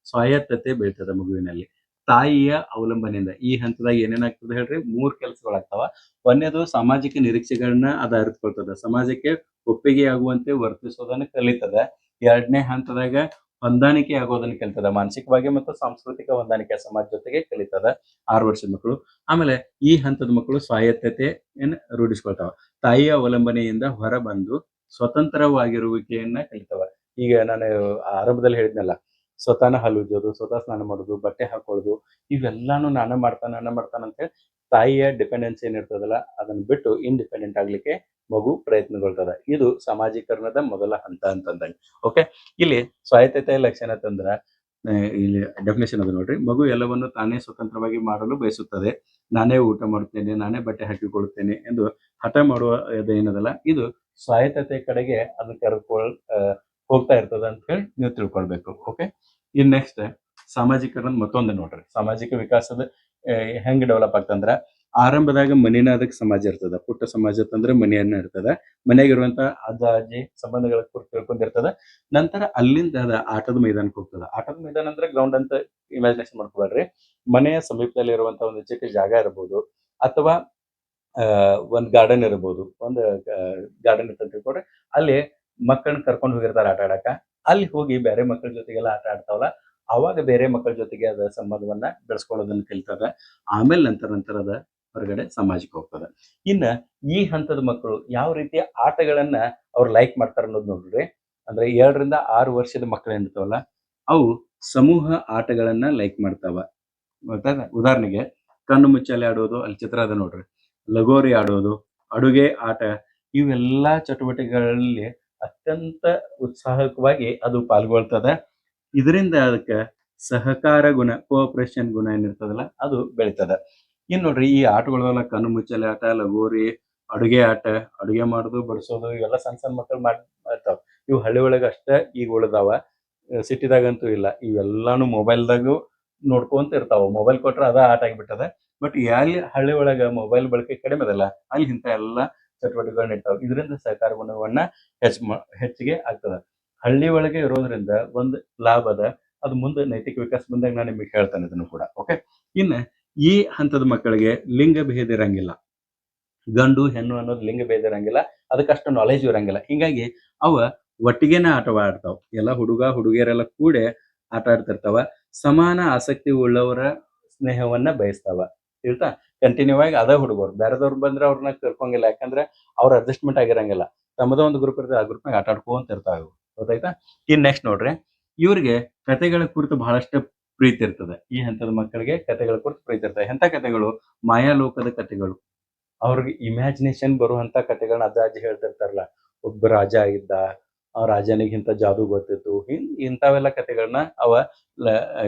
S1: ಸ್ವಾಯತ್ತತೆ ಬೆಳಿತದ ಮಗುವಿನಲ್ಲಿ. ತಾಯಿಯ ಅವಲಂಬನೆಯಿಂದ ಈ ಹಂತದಾಗ ಏನೇನಾಗ್ತದೆ ಹೇಳ್ರಿ? 3 ಕೆಲಸಗಳಾಗ್ತಾವ. ಒಂದನೇದು ಸಾಮಾಜಿಕ ನಿರೀಕ್ಷೆಗಳನ್ನ ಅದ ಅರಿತುಕೊಳ್ತದ. ಸಮಾಜಕ್ಕೆ ಒಪ್ಪಿಗೆ ಆಗುವಂತೆ ವರ್ತಿಸೋದನ್ನ ಕಲಿತದ. 2ನೇ ಹಂತದಾಗ ಹೊಂದಾಣಿಕೆ ಆಗೋದನ್ನ ಕಲಿತದ. ಮಾನಸಿಕವಾಗಿ ಮತ್ತು ಸಾಂಸ್ಕೃತಿಕ ಹೊಂದಾಣಿಕೆ ಸಮಾಜ ಜೊತೆಗೆ ಕಲಿತದ 6 ವರ್ಷದ ಮಕ್ಕಳು. ಆಮೇಲೆ ಈ ಹಂತದ ಮಕ್ಕಳು ಸ್ವಾಯತ್ತತೆಯನ್ನ ರೂಢಿಸ್ಕೊಳ್ತಾವ. ತಾಯಿಯ ಅವಲಂಬನೆಯಿಂದ ಹೊರಬಂದು ಸ್ವತಂತ್ರವಾಗಿರುವಿಕೆಯನ್ನ ಕಲಿತಾವ. ಈಗ ನಾನು ಆರಂಭದಲ್ಲಿ ಹೇಳಿದ್ನಲ್ಲ, ಸ್ವತಃ ಹಲ್ಲು ಉಜ್ಜೋದು, ಸ್ವತಃ ಸ್ನಾನ ಮಾಡೋದು, ಬಟ್ಟೆ ಹಾಕೊಳ್ಳೋದು, ಇವೆಲ್ಲಾನು ನಾನ ಮಾಡ್ತಾನ ಅಂತ ಹೇಳಿ ತಾಯಿಯ ಡಿಪೆಂಡೆನ್ಸಿ ಏನಿರ್ತದಲ್ಲ ಅದನ್ನ ಬಿಟ್ಟು ಇಂಡಿಪೆಂಡೆಂಟ್ ಆಗ್ಲಿಕ್ಕೆ ಮಗು ಪ್ರಯತ್ನಗೊಳ್ತದ. ಇದು ಸಾಮಾಜೀಕರಣದ ಮೊದಲ ಹಂತ ಅಂತಂದಂಗೆ. ಓಕೆ, ಇಲ್ಲಿ ಸ್ವಾಯತ್ತತೆಯ ಲಕ್ಷಣ ಅಂತಂದ್ರ ಇಲ್ಲಿ ಡೆಫಿನೇಷನ್ ಅದು ನೋಡ್ರಿ. ಮಗು ಎಲ್ಲವನ್ನು ತಾನೇ ಸ್ವತಂತ್ರವಾಗಿ ಮಾಡಲು ಬಯಸುತ್ತದೆ. ನಾನೇ ಊಟ ಮಾಡುತ್ತೇನೆ, ನಾನೇ ಬಟ್ಟೆ ಹಾಕಿಕೊಳ್ಳುತ್ತೇನೆ ಎಂದು ಹಠ ಮಾಡುವ ಏನದಲ್ಲ, ಇದು ಸ್ವಾಯತ್ತತೆ ಕಡೆಗೆ ಅದನ್ನ ಹೋಗ್ತಾ ಇರ್ತದ ಅಂತ ಹೇಳಿ ನೀವು ತಿಳ್ಕೊಳ್ಬೇಕು. ಓಕೆ, ಇನ್ ನೆಕ್ಸ್ಟ್ ಸಾಮಾಜಿಕರಣ ಮತ್ತೊಂದು ನೋಡ್ರಿ. ಸಾಮಾಜಿಕ ವಿಕಾಸದ ಹೆಂಗ್ ಡೆವಲಪ್ ಆಗ್ತಂದ್ರ ಆರಂಭದಾಗ ಮನಿನ ಅದಕ್ಕೆ ಸಮಾಜ ಇರ್ತದ. ಪುಟ್ಟ ಸಮಾಜ ಅಂತಂದ್ರೆ ಮನೆಯನ್ನ ಇರ್ತದ. ಮನೆಯಾಗಿರುವಂತ ಅಜ್ಜ ಅಜ್ಜಿ ಸಂಬಂಧಗಳ ಕುರಿತು ತಿಳ್ಕೊಂಡಿರ್ತದ. ನಂತರ ಅಲ್ಲಿಂದ ಅದ ಆಟದ ಮೈದಾನಕ್ಕೆ ಹೋಗ್ತದ. ಆಟದ ಮೈದಾನ ಅಂದ್ರೆ ಗ್ರೌಂಡ್ ಅಂತ ಇಮ್ಯಾಜಿನೇಷನ್ ಮಾಡ್ಕೊಬೇಡ್ರಿ. ಮನೆಯ ಸಮೀಪದಲ್ಲಿ ಇರುವಂತ ಒಂದು ಚಿಕ್ಕ ಜಾಗ ಇರಬಹುದು, ಅಥವಾ ಒಂದ್ ಗಾರ್ಡನ್ ಇರಬಹುದು. ಒಂದು ಗಾರ್ಡನ್ ಇತ್ತು ಅಂತ ತಿಳ್ಕೊಡ್ರಿ. ಅಲ್ಲಿ ಮಕ್ಕಳನ್ನ ಕರ್ಕೊಂಡು ಹೋಗಿರ್ತಾರ ಆಟ ಆಡಾಕ. ಅಲ್ಲಿ ಹೋಗಿ ಬೇರೆ ಮಕ್ಕಳ ಜೊತೆಗೆಲ್ಲ ಆಟ ಆಡ್ತಾವಲ್ಲ, ಅವಾಗ ಬೇರೆ ಮಕ್ಕಳ ಜೊತೆಗೆ ಅದ ಸಂಬಂಧವನ್ನ ಬೆಳೆಸ್ಕೊಳ್ಳೋದನ್ನ ಕಲಿತದ. ಆಮೇಲೆ ನಂತರ ಹೊರಗಡೆ ಸಮಾಜಕ್ಕೆ ಹೋಗ್ತದ. ಇನ್ನ ಈ ಹಂತದ ಮಕ್ಕಳು ಯಾವ ರೀತಿಯ ಆಟಗಳನ್ನ ಅವ್ರು ಲೈಕ್ ಮಾಡ್ತಾರ ಅನ್ನೋದು ನೋಡ್ರಿ. ಅಂದ್ರೆ 2ರಿಂದ 6 ವರ್ಷದ ಮಕ್ಕಳು ಏನಿರ್ತಾವಲ್ಲ, ಅವು ಸಮೂಹ ಆಟಗಳನ್ನ ಲೈಕ್ ಮಾಡ್ತಾವ. ಗೊತ್ತಾಯ್ತಾ? ಉದಾಹರಣೆಗೆ ಕಣ್ಣು ಮುಚ್ಚಾಲೆ ಆಡೋದು, ಅಲ್ಲಿ ಚಿತ್ರ ಅದ ನೋಡ್ರಿ. ಲಗೋರಿ ಆಡೋದು, ಅಡುಗೆ ಆಟ, ಇವೆಲ್ಲಾ ಚಟುವಟಿಕೆಗಳಲ್ಲಿ ಅತ್ಯಂತ ಉತ್ಸಾಹಕವಾಗಿ ಅದು ಪಾಲ್ಗೊಳ್ತದ. ಇದರಿಂದ ಅದಕ್ಕೆ ಸಹಕಾರ ಗುಣ, ಕೋಆಪರೇಷನ್ ಗುಣ ಏನಿರ್ತದಲ್ಲ, ಅದು ಬೆಳಿತದ. ಇನ್ ನೋಡ್ರಿ, ಈ ಆಟಗಳೆಲ್ಲ ಕಣ್ಣು ಮುಚ್ಚಾಲೆ ಆಟ, ಲಗೋರಿ, ಅಡುಗೆ ಆಟ, ಅಡುಗೆ ಮಾಡೋದು, ಬಡಿಸೋದು, ಇವೆಲ್ಲ ಸಣ್ಣ ಸಣ್ಣ ಮಕ್ಕಳು ಮಾಡ್ತಾವ. ಇವು ಹಳ್ಳಿ ಒಳಗ ಅಷ್ಟ ಈಗ ಉಳಿದಾವ. ಸಿಟಿದಾಗಂತೂ ಇಲ್ಲ. ಇವೆಲ್ಲಾನು ಮೊಬೈಲ್ದಾಗೂ ನೋಡ್ಕೊಂತ ಇರ್ತಾವ. ಮೊಬೈಲ್ ಕೊಟ್ರ ಅದ ಆಟ ಆಗಿಬಿಟ್ಟದ. ಬಟ್ ಎಲ್ಲಿ ಹಳ್ಳಿ ಒಳಗ ಮೊಬೈಲ್ ಬಳಕೆ ಕಡಿಮೆ ಅದಲ್ಲ, ಅಲ್ಲಿ ಇಂಥ ಎಲ್ಲಾ ಚಟುವಟಿಕೆಗಳನ್ನ ಇರ್ತಾವ. ಇದರಿಂದ ಸಹಕಾರ ಗುಣವನ್ನ ಹೆಚ್ಚಿಗೆ ಆಗ್ತದ. ಹಳ್ಳಿ ಒಳಗೆ ಇರೋದ್ರಿಂದ ಒಂದು ಲಾಭ ಅದ. ಅದು ಮುಂದೆ ನೈತಿಕ ವಿಕಾಸ ಬಂದಾಗ ನಾನು ನಿಮಗೆ ಹೇಳ್ತೇನೆ ಇದನ್ನು ಕೂಡ. ಓಕೆ. ಇನ್ನ ಈ ಹಂತದ ಮಕ್ಕಳಿಗೆ ಲಿಂಗ ಭೇದ ಇರಂಗಿಲ್ಲ. ಗಂಡು ಹೆಣ್ಣು ಅನ್ನೋದು ಲಿಂಗ ಭೇದ ಇರಂಗಿಲ್ಲ. ಅದಕ್ಕಷ್ಟು ನಾಲೆಜ್ ಇರಂಗಿಲ್ಲ. ಹಿಂಗಾಗಿ ಅವ ಒಟ್ಟಿಗೆನ ಆಟವಾಡ್ತಾವ. ಎಲ್ಲ ಹುಡುಗ ಹುಡುಗಿಯರೆಲ್ಲ ಕೂಡೆ ಆಟ ಆಡ್ತಿರ್ತಾವ. ಸಮಾನ ಆಸಕ್ತಿ ಉಳ್ಳವರ ಸ್ನೇಹವನ್ನ ಬಯಸ್ತಾವ. ತಿಳಿತಾ? ಕಂಟಿನ್ಯೂ ಆಗಿ ಅದ ಹುಡುಗರು. ಬೇರೆದವ್ರು ಬಂದ್ರೆ ಅವ್ರನ್ನ ಕರ್ಕೊಂಗಿಲ್ಲ. ಯಾಕಂದ್ರೆ ಅವ್ರ ಅಡ್ಜಸ್ಟ್ಮೆಂಟ್ ಆಗಿರಂಗಿಲ್ಲ. ತಮ್ಮದ ಒಂದು ಗ್ರೂಪ್ ಇರ್ತದೆ, ಆ ಗ್ರೂಪ್ನಾಗ ಆಟ ಆಡ್ಕೊಂತ ಇರ್ತಾವ ಇವು. ಗೊತ್ತಾಯ್ತಾ? ಇನ್ ನೆಕ್ಸ್ಟ್ ನೋಡ್ರಿ, ಇವ್ರಿಗೆ ಕತೆಗಳ ಕುರಿತು ಬಹಳಷ್ಟು ಪ್ರೀತಿ ಇರ್ತದೆ. ಈ ಹಂತದ ಮಕ್ಕಳಿಗೆ ಕತೆಗಳ ಕುರಿತು ಪ್ರೀತಿ ಇರ್ತದೆ. ಎಂತ ಕತೆಗಳು? ಮಾಯಾಲೋಕದ ಕತೆಗಳು. ಅವ್ರಿಗೆ ಇಮ್ಯಾಜಿನೇಷನ್ ಬರುವಂತ ಕತೆಗಳನ್ನ ಅಜ್ಜ ಅಜ್ಜಿ ಹೇಳ್ತಿರ್ತಾರಲ್ಲ. ಒಬ್ಬ ರಾಜ ಇದ್ದ, ಆ ರಾಜನಿಗೆ ಇಂಥ ಜಾದು ಗೊತ್ತಿತ್ತು. ಇಂಥವೆಲ್ಲ ಕತೆಗಳನ್ನ ಅವ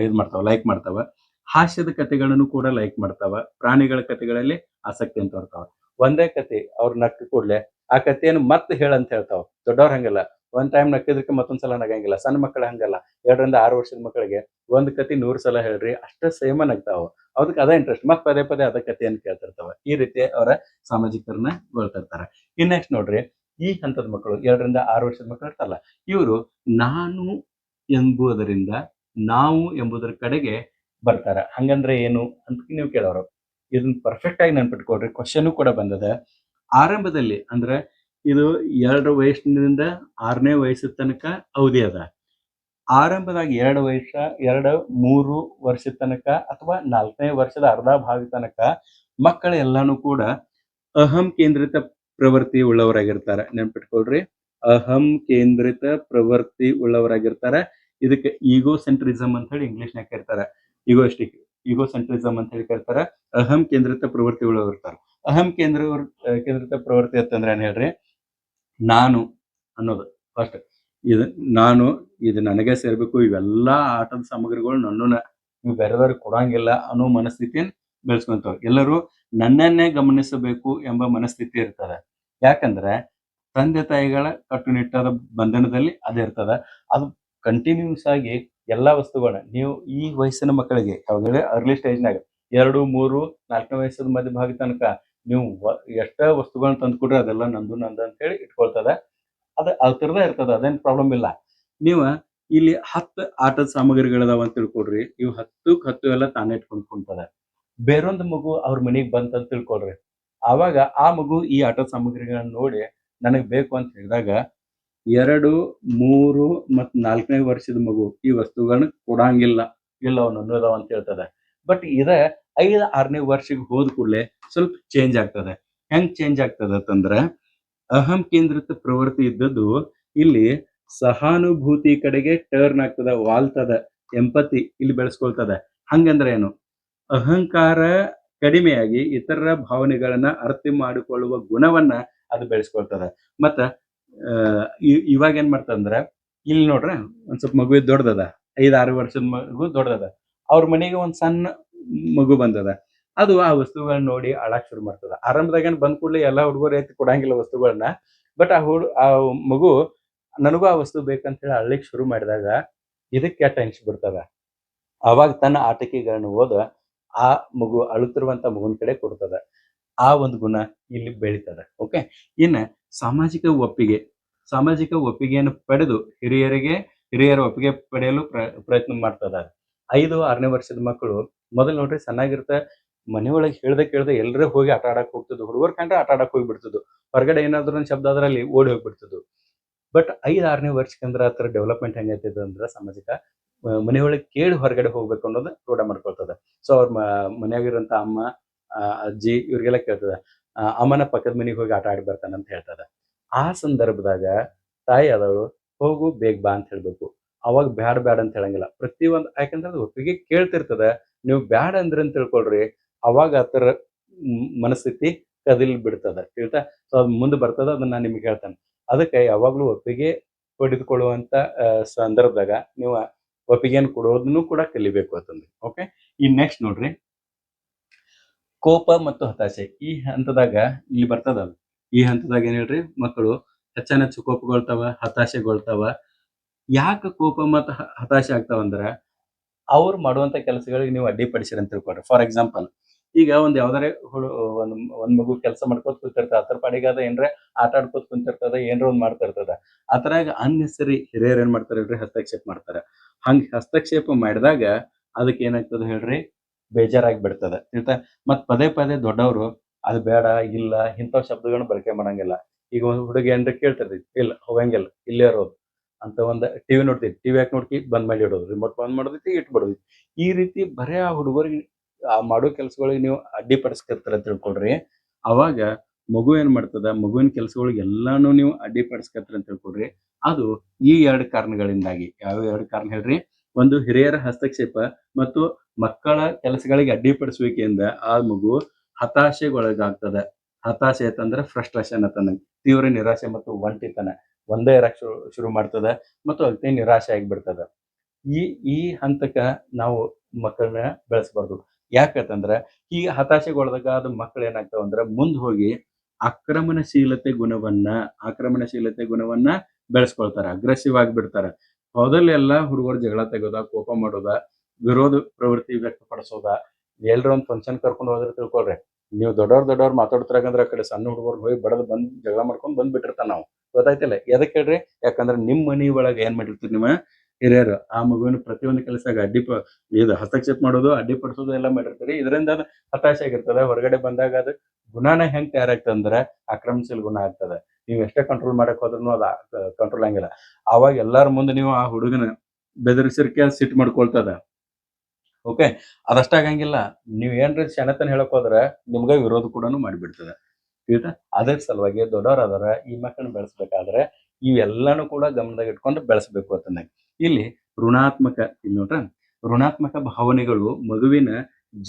S1: ಇದ್ ಮಾಡ್ತಾವ, ಲೈಕ್ ಮಾಡ್ತಾವ. ಹಾಸ್ಯದ ಕತೆಗಳನ್ನು ಕೂಡ ಲೈಕ್ ಮಾಡ್ತಾವ. ಪ್ರಾಣಿಗಳ ಕತೆಗಳಲ್ಲಿ ಆಸಕ್ತಿ ಅಂತ ಇರ್ತಾವ. ಒಂದೇ ಕತೆ ಅವ್ರ ನಕ್ಕ ಕೂಡ್ಲೆ ಆ ಕಥೆಯನ್ನು ಮತ್ತೆ ಹೇಳಂತ ಹೇಳ್ತಾವ. ದೊಡ್ಡವ್ರ ಹಂಗಲ್ಲ. ಒಂದ್ ಟೈಮ್ ನಕ್ಕಿದಕ್ಕೆ ಮತ್ತೊಂದ್ಸಲ ನಗಂಗಿಲ್ಲ. ಸಣ್ಣ ಮಕ್ಕಳ ಹಂಗಲ್ಲ. 2ರಿಂದ 6 ವರ್ಷದ ಮಕ್ಕಳಿಗೆ ಒಂದ್ ಕತೆ 100 ಸಲ ಹೇಳ್ರಿ, ಅಷ್ಟ ಸೇಮ ನಗ್ತಾವ. ಅದಕ್ಕೆ ಅದ ಇಂಟ್ರೆಸ್ಟ್. ಮತ್ ಪದೇ ಪದೇ ಅದ ಕಥೆಯನ್ನು ಕೇಳ್ತಿರ್ತಾವ. ಈ ರೀತಿ ಅವರ ಸಾಮಾಜಿಕರನ್ನ ಗೊಳ್ತಿರ್ತಾರ. ಇನ್ ನೆಕ್ಸ್ಟ್ ನೋಡ್ರಿ, ಈ ಹಂತದ ಮಕ್ಕಳು 2ರಿಂದ 6 ವರ್ಷದ ಮಕ್ಕಳು ಇರ್ತಾರಲ್ಲ, ಇವರು ನಾನು ಎಂಬುದರಿಂದ ನಾವು ಎಂಬುದರ ಕಡೆಗೆ ಬರ್ತಾರ. ಹಂಗಂದ್ರೆ ಏನು ಅಂತ ನೀವು ಕೇಳೋರು. ಇದನ್ನ ಪರ್ಫೆಕ್ಟ್ ಆಗಿ ನೆನ್ಪಿಟ್ಕೊಡ್ರಿ. ಕ್ವಶನ್ ಕೂಡ ಬಂದದ. ಆರಂಭದಲ್ಲಿ ಅಂದ್ರೆ ಇದು 2 ವಯಸ್ಸಿನಿಂದ 6ನೇ ವಯಸ್ಸಿನ ತನಕ ಅವಧಿ ಅದ. ಆರಂಭದಾಗ 2, 3 ವರ್ಷದ ತನಕ ಅಥವಾ 4ನೇ ವರ್ಷದ ಅರ್ಧ ಭಾಗ ತನಕ ಮಕ್ಕಳು ಎಲ್ಲಾನು ಕೂಡ ಅಹಂ ಕೇಂದ್ರಿತ ಪ್ರವೃತ್ತಿ ಉಳ್ಳವರಾಗಿರ್ತಾರ. ನೆನ್ಪಿಟ್ಕೊಳ್ರಿ, ಅಹಂ ಕೇಂದ್ರಿತ ಪ್ರವೃತ್ತಿ ಉಳ್ಳವರಾಗಿರ್ತಾರ. ಇದಕ್ಕೆ ಈಗೋ ಸೆಂಟ್ರಿಸಮ್ ಅಂತ ಹೇಳಿ ಇಂಗ್ಲಿಷ್ನಾಗ ಕರೀತಾರ. ಈಗೋ ಸೆಂಟ್ರಿಸಮ್ ಅಂತ ಹೇಳಿ ಕರೀತಾರ. ಅಹಂ ಕೇಂದ್ರಿತ ಪ್ರವೃತ್ತಿ ಉಳ್ಳವರಿರ್ತಾರ. ಅಹಂ ಕೇಂದ್ರಿತ ಪ್ರವೃತ್ತಿ ಅಂತಂದ್ರೆ ಏನ್ ಹೇಳ್ರಿ? ನಾನು ಅನ್ನೋದು ಫಸ್ಟ್. ಇದು ನಾನು, ಇದು ನನಗೆ ಸೇರ್ಬೇಕು, ಇವೆಲ್ಲಾ ಆಟದ ಸಾಮಗ್ರಿಗಳು ನನ್ನನ್ನ, ಇವು ಬೇರೆದವ್ರಿಗೆ ಕೊಡಂಗಿಲ್ಲ ಅನ್ನೋ ಮನಸ್ಥಿತಿಯನ್ನು ಬೆಳೆಸ್ಕೊಂತಾವ. ಎಲ್ಲರೂ ನನ್ನನ್ನೇ ಗಮನಿಸಬೇಕು ಎಂಬ ಮನಸ್ಥಿತಿ ಇರ್ತದೆ. ಯಾಕಂದ್ರೆ ತಂದೆ ತಾಯಿಗಳ ಕಟ್ಟುನಿಟ್ಟಾದ ಬಂಧನದಲ್ಲಿ ಅದೇ ಇರ್ತದ. ಅದು ಕಂಟಿನ್ಯೂಸ್ ಆಗಿ ಎಲ್ಲಾ ವಸ್ತುಗಳನ್ನ ನೀವು ಈ ವಯಸ್ಸಿನ ಮಕ್ಕಳಿಗೆ ಯಾವಾಗಲೇ ಅರ್ಲಿ ಸ್ಟೇಜ್ನಾಗ 2, 3, 4ನೇ ವಯಸ್ಸದ ಮಧ್ಯಭಾಗ ತನಕ ನೀವು ಎಷ್ಟ ವಸ್ತುಗಳನ್ನ ತಂದ್ಕೊಡ್ರಿ, ಅದೆಲ್ಲ ನಂದು ಅಂತ ಹೇಳಿ ಇಟ್ಕೊಳ್ತದ. ಅದ್ರದ್ದೇ ಇರ್ತದ. ಅದೇನ್ ಪ್ರಾಬ್ಲಮ್ ಇಲ್ಲ. ನೀವು ಇಲ್ಲಿ 10 ಆಟದ ಸಾಮಗ್ರಿಗಳದಾವ ಅಂತ ತಿಳ್ಕೊಡ್ರಿ. ಇವು 10ಕ್ಕೆ 10 ಎಲ್ಲ ತಾನೇ ಇಟ್ಕೊಂಡ್ಕೊಂತದ. ಬೇರೊಂದು ಮಗು ಅವ್ರ ಮನೆಗ್ ಬಂತಂತ ತಿಳ್ಕೊಳ್ರಿ. ಆವಾಗ ಆ ಮಗು ಈ ಆಟದ ಸಾಮಗ್ರಿಗಳನ್ನ ನೋಡಿ ನನಗ್ ಬೇಕು ಅಂತ ಹೇಳಿದಾಗ 2, 3 ಮತ್ತು 4ನೇ ವರ್ಷದ ಮಗು ಈ ವಸ್ತುಗಳನ್ನ ಕೊಡಂಗಿಲ್ಲ. ಇಲ್ಲ ಅವ್ ನನ್ನದಾವ ಅಂತ ಹೇಳ್ತದೆ. ಬಟ್ ಇದ 5, 6ನೇ ವರ್ಷಕ್ಕೆ ಹೋದ ಕೂಡಲೇ ಸ್ವಲ್ಪ ಚೇಂಜ್ ಆಗ್ತದೆ. ಹೆಂಗ್ ಚೇಂಜ್ ಆಗ್ತದ ಅಂತಂದ್ರ, ಅಹಂ ಕೇಂದ್ರಿತ ಪ್ರವೃತ್ತಿ ಇದ್ದದ್ದು ಇಲ್ಲಿ ಸಹಾನುಭೂತಿ ಕಡೆಗೆ ಟರ್ನ್ ಆಗ್ತದ, ವಾಲ್ತದ. ಎಂಪತಿ ಇಲ್ಲಿ ಬೆಳೆಸ್ಕೊಳ್ತದ. ಹಂಗಂದ್ರೆ ಏನು? ಅಹಂಕಾರ ಕಡಿಮೆಯಾಗಿ ಇತರರ ಭಾವನೆಗಳನ್ನ ಅರ್ಥ ಮಾಡಿಕೊಳ್ಳುವ ಗುಣವನ್ನ ಅದು ಬೆಳೆಸ್ಕೊಳ್ತದ. ಮತ್ತ ಇವಾಗ ಏನ್ ಮಾಡ್ತದಂದ್ರ, ಇಲ್ಲಿ ನೋಡ್ರ ಒಂದ್ ಸ್ವಲ್ಪ ಮಗು ದೊಡ್ಡದದ, 5, 6 ವರ್ಷದ ಮಗು ದೊಡ್ಡದದ. ಅವ್ರ ಮನೆಗೆ ಒಂದ್ ಸಣ್ಣ ಮಗು ಬಂದದ. ಅದು ಆ ವಸ್ತುಗಳನ್ನ ನೋಡಿ ಅಳಾಕ್ ಶುರು ಮಾಡ್ತದ. ಆರಂಭದಾಗ ಏನ್ ಬಂದ್ ಕೂಡಲೇ ಎಲ್ಲಾ ಹುಡುಗರು ಎತ್ತಿ ಕೊಡಂಗಿಲ್ಲ ವಸ್ತುಗಳನ್ನ. ಬಟ್ ಆ ಮಗು ನನಗೂ ಆ ವಸ್ತು ಬೇಕಂತ ಹೇಳಿ ಅಳ್ಲಿಕ್ ಶುರು ಮಾಡಿದಾಗ ಇದಕ್ಕೆ ಕೆಟ್ಟ ಅನ್ಸಿ ಬಿಡ್ತದ. ಅವಾಗ ತನ್ನ ಆಟಿಕೆಗಳನ್ನ ಓದ ಆ ಮಗು ಅಳುತ್ತಿರುವಂತ ಮಗುವಿನ ಕಡೆ ಕೊಡ್ತದ. ಆ ಒಂದು ಗುಣ ಇಲ್ಲಿ ಬೆಳೀತದೆ. ಓಕೆ. ಇನ್ನ ಸಾಮಾಜಿಕ ಒಪ್ಪಿಗೆ, ಸಾಮಾಜಿಕ ಒಪ್ಪಿಗೆಯನ್ನು ಪಡೆದು ಹಿರಿಯರ ಒಪ್ಪಿಗೆ ಪಡೆಯಲು ಪ್ರಯತ್ನ ಮಾಡ್ತಿದ್ದಾರೆ. 5-6ನೇ ವರ್ಷದ ಮಕ್ಕಳು ಮೊದಲು ನೋಡ್ರಿ ಸಣ್ಣಾಗಿರ್ತ ಮನೆಯೊಳಗೆ ಹೇಳ್ದೆ ಕೇಳ್ದೆ ಎಲ್ಲರೂ ಹೋಗಿ ಆಟ ಆಡಕ್ ಹೋಗ್ತಿದ್ವು. ಹುಡುಗರು ಕಂಡ್ರೆ ಆಟ ಆಡಕ್ ಹೋಗ್ಬಿಡ್ತಿದ್ವು. ಹೊರಗಡೆ ಏನಾದ್ರು ಒಂದು ಶಬ್ದ ಅದರಲ್ಲಿ ಓಡಿ ಹೋಗ್ಬಿಡ್ತಿದ್ವು. ಬಟ್ 5-6ನೇ ವರ್ಷಕ್ಕಂದ್ರ ಆ ಥರ ಡೆವಲಪ್ಮೆಂಟ್ ಹೆಂಗೈತದ ಅಂದ್ರೆ ಸಾಮಾಜಿಕ ಮನೆಯೊಳಗೆ ಕೇಳಿ ಹೊರಗಡೆ ಹೋಗ್ಬೇಕು ಅನ್ನೋದು ರೂಢ ಮಾಡ್ಕೊಳ್ತದೆ. ಸೊ ಅವ್ರ ಮನೆಯಾಗಿರೋಂಥ ಅಮ್ಮ, ಅಜ್ಜಿ ಇವ್ರಿಗೆಲ್ಲ ಕೇಳ್ತದೆ. ಅಮ್ಮನ ಪಕ್ಕದ ಮನೆಗೆ ಹೋಗಿ ಆಟ ಆಡಿ ಬರ್ತಾನೆ ಅಂತ ಹೇಳ್ತದೆ. ಆ ಸಂದರ್ಭದಾಗ ತಾಯಿ ಆದವಳು ಹೋಗು ಬೇಗ ಬಾ ಅಂತ ಹೇಳ್ಬೇಕು. ಅವಾಗ ಬ್ಯಾಡ ಬ್ಯಾಡ ಅಂತ ಹೇಳಂಗಿಲ್ಲ. ಪ್ರತಿಯೊಂದು ಯಾಕಂದ್ರೆ ಅದು ಒಪ್ಪಿಗೆ ಕೇಳ್ತಿರ್ತದ. ನೀವು ಬ್ಯಾಡ ಅಂದ್ರಿ ಅಂತ ತಿಳ್ಕೊಳ್ರಿ, ಅವಾಗ ಆ ಥರ ಮನಸ್ಥಿತಿ ಕದಿಲ್ ಬಿಡ್ತದ. ತಿಳಿತಾ? ಸೊ ಅದು ಮುಂದೆ ಬರ್ತದ, ಅದನ್ನ ನಾನು ನಿಮ್ಗೆ ಹೇಳ್ತೇನೆ. ಅದಕ್ಕೆ ಯಾವಾಗ್ಲೂ ಒಪ್ಪಿಗೆ ಪಡೆದುಕೊಳ್ಳುವಂತ ಸಂದರ್ಭದಾಗ ನೀವು ಒಪ್ಪಿಗೆಯನ್ನು ಕೊಡೋದನ್ನು ಕೂಡ ಕಲಿಬೇಕು ಅಂತಂದ್ರೆ. ಓಕೆ. ಈ ನೆಕ್ಸ್ಟ್ ನೋಡ್ರಿ, ಕೋಪ ಮತ್ತು ಹತಾಶೆ. ಈ ಹಂತದಾಗ ಇಲ್ಲಿ ಬರ್ತದ ಅದು. ಈ ಹಂತದಾಗ ಏನ್ ಹೇಳ್ರಿ, ಮಕ್ಕಳು ಹೆಚ್ಚು ಕೋಪಗೊಳ್ತಾವ, ಹತಾಶೆಗೊಳ್ತಾವ. ಯಾಕೆ ಕೋಪ ಮತ್ತು ಹತಾಶೆ ಆಗ್ತಾವಂದ್ರ ಅವ್ರು ಮಾಡುವಂತ ಕೆಲಸಗಳಿಗೆ ನೀವು ಅಡ್ಡಿಪಡಿಸಿರಿ ಅಂತ ತಿಳ್ಕೊಳ್ರಿ. ಫಾರ್ ಎಕ್ಸಾಂಪಲ್, ಈಗ ಒಂದ್ ಯಾವ್ದಾರೆ ಒಂದ್ ಮಗು ಕೆಲಸ ಮಾಡ್ಕೋತ ಕೂತಿರ್ತದ, ಅದ್ರ ಪಾಡಿಗೆ ಅದ ಏನ್ರ ಆಟ ಆಡ್ಕೋತ ಕುಂತಿರ್ತದ, ಏನ್ರ ಒಂದ್ ಮಾಡ್ತಾ ಇರ್ತದ. ಅದ್ರಾಗ ಅನ್ನೆಸರಿ ಹಿರಿಯರು ಏನ್ ಮಾಡ್ತಾರ ಹೇಳ್ರಿ, ಹಸ್ತಕ್ಷೇಪ ಮಾಡ್ತಾರ. ಹಂಗ ಹಸ್ತಕ್ಷೇಪ ಮಾಡಿದಾಗ ಅದಕ್ಕೆ ಏನಾಗ್ತದ ಹೇಳ್ರಿ, ಬೇಜಾರಾಗಿ ಬಿಡ್ತದ. ಆಯ್ತಾ? ಮತ್ ಪದೇ ಪದೇ ದೊಡ್ಡವರು ಅದು ಬೇಡ, ಇಲ್ಲ ಇಂಥವ್ ಶಬ್ದಗಳನ್ನ ಬಳಕೆ ಮಾಡಂಗಿಲ್ಲ. ಈಗ ಒಂದ್ ಹುಡುಗಿ ಏನ್ರ ಕೇಳ್ತಿರ್ತೈತಿ, ಇಲ್ಲ ಹೋಗಂಗಿಲ್ಲ, ಇಲ್ಲೇ ಇರೋದು ಅಂತ. ಒಂದ್ ಟಿವಿ ನೋಡ್ತೀವಿ, ಟಿವಿ ಯಾಕೆ ನೋಡ್ತಿ, ಬಂದ್ ಮಾಡಿ ಇಡೋದು, ರಿಮೋಟ್ ಬಂದ್ ಮಾಡೋದೈತಿ, ಇಟ್ಬಿಡೋದೈತಿ. ಈ ರೀತಿ ಬರೇ ಆ ಹುಡುಗರಿಗೆ ಆ ಮಾಡೋ ಕೆಲಸಗಳಿಗೆ ನೀವು ಅಡ್ಡಿಪಡಿಸ್ತಿರ್ತಾರ ತಿಳ್ಕೊಳ್ರಿ. ಅವಾಗ ಮಗು ಏನ್ ಮಾಡ್ತದ, ಮಗುವಿನ ಕೆಲಸಗಳಿಗೆ ಎಲ್ಲಾನು ನೀವು ಅಡ್ಡಿಪಡಿಸ್ಕತ್ತರ ಅಂತ ತಿಳ್ಕೊಳ್ರಿ. ಅದು ಈ 2 ಕಾರಣಗಳಿಂದಾಗಿ. ಯಾವ 2 ಕಾರಣ ಹೇಳ್ರಿ? ಒಂದು, ಹಿರಿಯರ ಹಸ್ತಕ್ಷೇಪ ಮತ್ತು ಮಕ್ಕಳ ಕೆಲಸಗಳಿಗೆ ಅಡ್ಡಿಪಡಿಸುವಿಕೆಯಿಂದ ಆ ಮಗು ಹತಾಶೆಗೊಳಗಾಗ್ತದ. ಹತಾಶೆ ಅಂತಂದ್ರೆ ಫ್ರಸ್ಟ್ರೇಷನ್ ಅಂತಂದ, ತೀವ್ರ ನಿರಾಶೆ ಮತ್ತು ಒಂಟಿತನ ಒಂದೇ ಇರಕ್ ಶುರು ಮಾಡ್ತದ ಮತ್ತು ಅತಿ ನಿರಾಶೆ ಆಗಿಬಿಡ್ತದ. ಈ ಹಂತಕ್ಕ ನಾವು ಮಕ್ಕಳನ್ನ ಬೆಳೆಸಬಾರ್ದು. ಯಾಕಂತಂದ್ರ ಈ ಹತಾಶೆಗೊಳದಾಗ ಅದು ಮಕ್ಕಳು ಏನಾಗ್ತಾವ ಅಂದ್ರ ಮುಂದ್ ಹೋಗಿ ಆಕ್ರಮಣಶೀಲತೆ ಗುಣವನ್ನ ಬೆಳೆಸ್ಕೊಳ್ತಾರ. ಅಗ್ರೆಸಿವ್ ಆಗಿಬಿಡ್ತಾರ. ಮೊದಲೆಲ್ಲ ಹುಡುಗರು ಜಗಳ ತೆಗೋದ, ಕೋಪ ಮಾಡೋದ, ವಿರೋಧ ಪ್ರವೃತ್ತಿ ವ್ಯಕ್ತಪಡಿಸೋದ. ಎಲ್ರ ಒಂದ್ ಫಂಕ್ಷನ್ ಕರ್ಕೊಂಡು ಹೋದ್ರೆ ತಿಳ್ಕೊಳ್ರಿ, ನೀವು ದೊಡ್ಡವ್ರು ಮಾತಾಡ್ತಾರಂದ್ರ ಆ ಕಡೆ ಸಣ್ಣ ಹುಡುಗರು ಹೋಗಿ ಬಡದ್ ಬಂದ್ ಜಗಳ ಮಾಡ್ಕೊಂಡ್ ಬಂದ್ಬಿಟ್ಟಿರ್ತಾನ ನಾವು. ಗೊತ್ತಾಯ್ತಿಲ್ಲ? ಎದಕ್ ಹೇಳ್ರಿ? ಯಾಕಂದ್ರೆ ನಿಮ್ ಮನಿ ಒಳಗೆ ಏನ್ ಮಾಡಿರ್ತೀರಿ, ನಿಮ್ಮ ಹಿರಿಯರು ಆ ಮಗುವಿನ ಪ್ರತಿಯೊಂದು ಕೆಲಸದಾಗ ಇದು ಹಸ್ತಕ್ಷೇಪ ಮಾಡೋದು, ಅಡ್ಡಿಪಡಿಸೋದು ಎಲ್ಲ ಮಾಡಿರ್ತೀರಿ. ಇದರಿಂದ ಅದು ಹತಾಶೆ ಆಗಿರ್ತದೆ. ಹೊರಗಡೆ ಬಂದಾಗ ಅದು ಗುಣನ ಹೆಂಗ್ ತಯಾರಾಗ್ತದೆ ಅಂದ್ರೆ ಆಕ್ರಮಣಶೀಲ ಗುಣ ಆಗ್ತದೆ. ನೀವು ಎಷ್ಟೇ ಕಂಟ್ರೋಲ್ ಮಾಡಕ್ ಹೋದ್ರೂ ಅದು ಕಂಟ್ರೋಲ್ ಆಗಿಲ್ಲ. ಅವಾಗ ಎಲ್ಲಾರ ಮುಂದೆ ನೀವು ಆ ಹುಡುಗನ ಬೆದರಿಸಿರ್ಕೆ ಸಿಟ್ಟು ಮಾಡ್ಕೊಳ್ತದ. ಓಕೆ. ಅದಷ್ಟ ಆಗಂಗಿಲ್ಲ, ನೀವ್ ಏನ್ರಿ ಶಣತನ ಹೇಳಕ್ ಹೋದ್ರೆ ನಿಮ್ಗ ವಿರೋಧ ಕೂಡ ಮಾಡಿಬಿಡ್ತದೆ. ತಿಳಿತಾ? ಅದ್ರ ಸಲುವಾಗಿ ದೊಡ್ಡವ್ರ ಅದಾರ, ಈ ಮಕ್ಕಳನ್ನ ಬೆಳೆಸ್ಬೇಕಾದ್ರೆ ಇವೆಲ್ಲಾನು ಕೂಡ ಗಮನದಾಗ ಇಟ್ಕೊಂಡು ಬೆಳೆಸಬೇಕು ಅಂತಂದಾಗ. ಇಲ್ಲಿ ಇಲ್ಲಿ ನೋಡ್ರ, ಋಣಾತ್ಮಕ ಭಾವನೆಗಳು ಮಗುವಿನ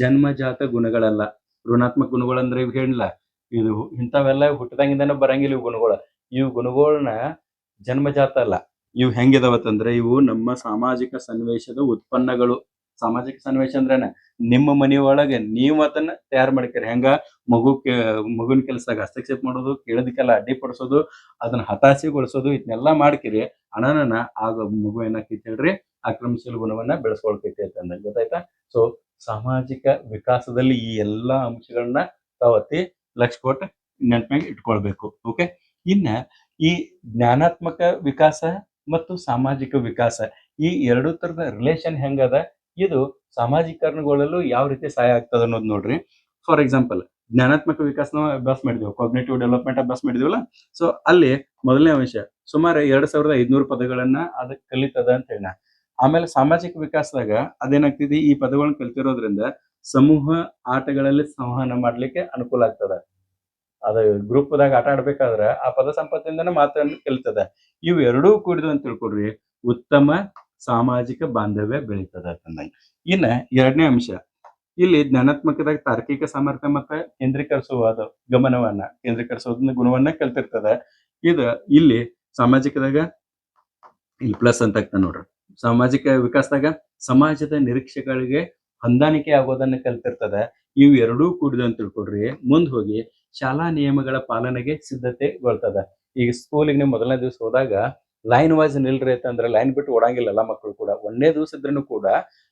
S1: ಜನ್ಮಜಾತ ಗುಣಗಳಲ್ಲ. ಋಣಾತ್ಮಕ ಗುಣಗಳಂದ್ರೆ ಇವ್ ಹೇಳಿಲ್ಲ, ಇದು ಇಂಥವೆಲ್ಲ ಹುಟ್ಟದಂಗಿಂದನೂ ಬರಂಗಿಲ್ಲ ಇವು ಗುಣಗಳು. ಇವು ಗುಣಗಳನ್ನ ಜನ್ಮಜಾತ ಅಲ್ಲ. ಇವು ಹೆಂಗಿದಾವತ್ತಂದ್ರೆ ಇವು ನಮ್ಮ ಸಾಮಾಜಿಕ ಸನ್ನಿವೇಶದ ಉತ್ಪನ್ನಗಳು. ಸಾಮಾಜಿಕ ಸನ್ನಿವೇಶ ಅಂದ್ರೇನ, ನಿಮ್ಮ ಮನೆಯೊಳಗೆ ನೀವು ಅದನ್ನ ತಯಾರು ಮಾಡ್ತೀರಿ. ಹೆಂಗ ಮಗುವಿನ ಕೆಲಸದಾಗ ಹಸ್ತಕ್ಷೇಪ ಮಾಡೋದು, ಕೇಳೋದಕ್ಕೆಲ್ಲ ಅಡ್ಡಿಪಡಿಸೋದು, ಅದನ್ನ ಹತಾಶೆಗೊಳಿಸೋದು, ಇದನ್ನೆಲ್ಲ ಮಾಡ್ಕಿರಿ. ಅನನನ ಆಗ ಮಗು ಏನಾಕೈತಿ ಹೇಳ್ರಿ, ಆಕ್ರಮಣಶೀಲ ಗುಣವನ್ನ ಬೆಳೆಸ್ಕೊಳ್ತೈತಿ ಅಂತಂದ. ಗೊತ್ತಾಯ್ತಾ? ಸೊ ಸಾಮಾಜಿಕ ವಿಕಾಸದಲ್ಲಿ ಈ ಎಲ್ಲಾ ಅಂಶಗಳನ್ನ ತಾವತ್ತಿ ಲಕ್ಷ ಕೊಟ್ಟು ನೆನಪಿನಾಗ ಇಟ್ಕೊಳ್ಬೇಕು. ಓಕೆ. ಇನ್ನ ಈ ಜ್ಞಾನಾತ್ಮಕ ವಿಕಾಸ ಮತ್ತು ಸಾಮಾಜಿಕ ವಿಕಾಸ, ಈ ಎರಡು ತರದ ರಿಲೇಷನ್ ಹೆಂಗದ, ಇದು ಸಾಮಾಜೀಕರಣಗೊಳ್ಳಲು ಯಾವ ರೀತಿ ಸಹಾಯ ಆಗ್ತದೆ ಅನ್ನೋದು ನೋಡ್ರಿ. ಫಾರ್ ಎಕ್ಸಾಂಪಲ್, ಜ್ಞಾನಾತ್ಮಕ ವಿಕಾಸನ ಅಭ್ಯಾಸ ಮಾಡಿದ್ವಿ, ಕಾಗ್ನಿಟಿವ್ ಡೆವಲಪ್ಮೆಂಟ್ ಅಭ್ಯಾಸ ಮಾಡಿದ್ವಲ್ಲ. ಸೊ ಅಲ್ಲಿ ಮೊದಲನೇ ಅಂಶ ಸುಮಾರು 2500 ಪದಗಳನ್ನ ಅದಕ್ಕೆ ಕಲಿತದ ಅಂತ ಹೇಳ. ಆಮೇಲೆ ಸಾಮಾಜಿಕ ವಿಕಾಸದಾಗ ಅದೇನಾಗ್ತಿದೆ, ಈ ಪದಗಳನ್ನ ಕಲಿತಿರೋದ್ರಿಂದ ಸಮೂಹ ಆಟಗಳಲ್ಲಿ ಸಂವಹನ ಮಾಡ್ಲಿಕ್ಕೆ ಅನುಕೂಲ ಆಗ್ತದ. ಅದು ಗ್ರೂಪ್ದಾಗ ಆಟ ಆಡ್ಬೇಕಾದ್ರ ಆ ಪದ ಸಂಪತ್ತಿಂದನೇ ಮಾತನ್ನು ಕಲಿತದ. ಇವು ಎರಡೂ ಕೂಡಿದು ಅಂತ ತಿಳ್ಕೊಡ್ರಿ, ಉತ್ತಮ ಸಾಮಾಜಿಕ ಬಾಂಧವ್ಯ ಬೆಳೀತದ ಅಂತಂದಂಗೆ. ಇನ್ನ 2ನೇ ಅಂಶ, ಇಲ್ಲಿ ಜ್ಞಾನಾತ್ಮಕದಾಗ ತಾರ್ಕಿಕ ಸಾಮರ್ಥ್ಯ ಮತ್ತೆ ಕೇಂದ್ರೀಕರಿಸೋದನ್ನ ಗುಣವನ್ನ ಕಲ್ತಿರ್ತದ. ಇದು ಇಲ್ಲಿ ಸಾಮಾಜಿಕದಾಗ ಇಲ್ಲಿ ಪ್ಲಸ್ ಅಂತ ಆಗ್ತಾನೆ ನೋಡ್ರಿ. ಸಾಮಾಜಿಕ ವಿಕಾಸದಾಗ ಸಮಾಜದ ನಿರೀಕ್ಷೆಗಳಿಗೆ ಹೊಂದಾಣಿಕೆ ಆಗೋದನ್ನ ಕಲ್ತಿರ್ತದ. ಇವು ಎರಡೂ ಕೂಡಿದ ಅಂತ ತಿಳ್ಕೊಡ್ರಿ, ಮುಂದ್ ಹೋಗಿ ಶಾಲಾ ನಿಯಮಗಳ ಪಾಲನೆಗೆ ಸಿದ್ಧತೆಗೊಳ್ತದ. ಈಗ ಸ್ಕೂಲಿಗೆ ನೀವು ಮೊದಲನೇ ದಿವಸ ಹೋದಾಗ ಲೈನ್ ವೈಸ್ ನಿಲ್ರಿ ಅಂತಂದ್ರೆ ಲೈನ್ ಬಿಟ್ಟು ಓಡಂಗಿಲ್ಲ ಎಲ್ಲ ಮಕ್ಕಳು ಕೂಡ. ಒಂದೇ ದಿವಸ ಇದ್ರೂ ಕೂಡ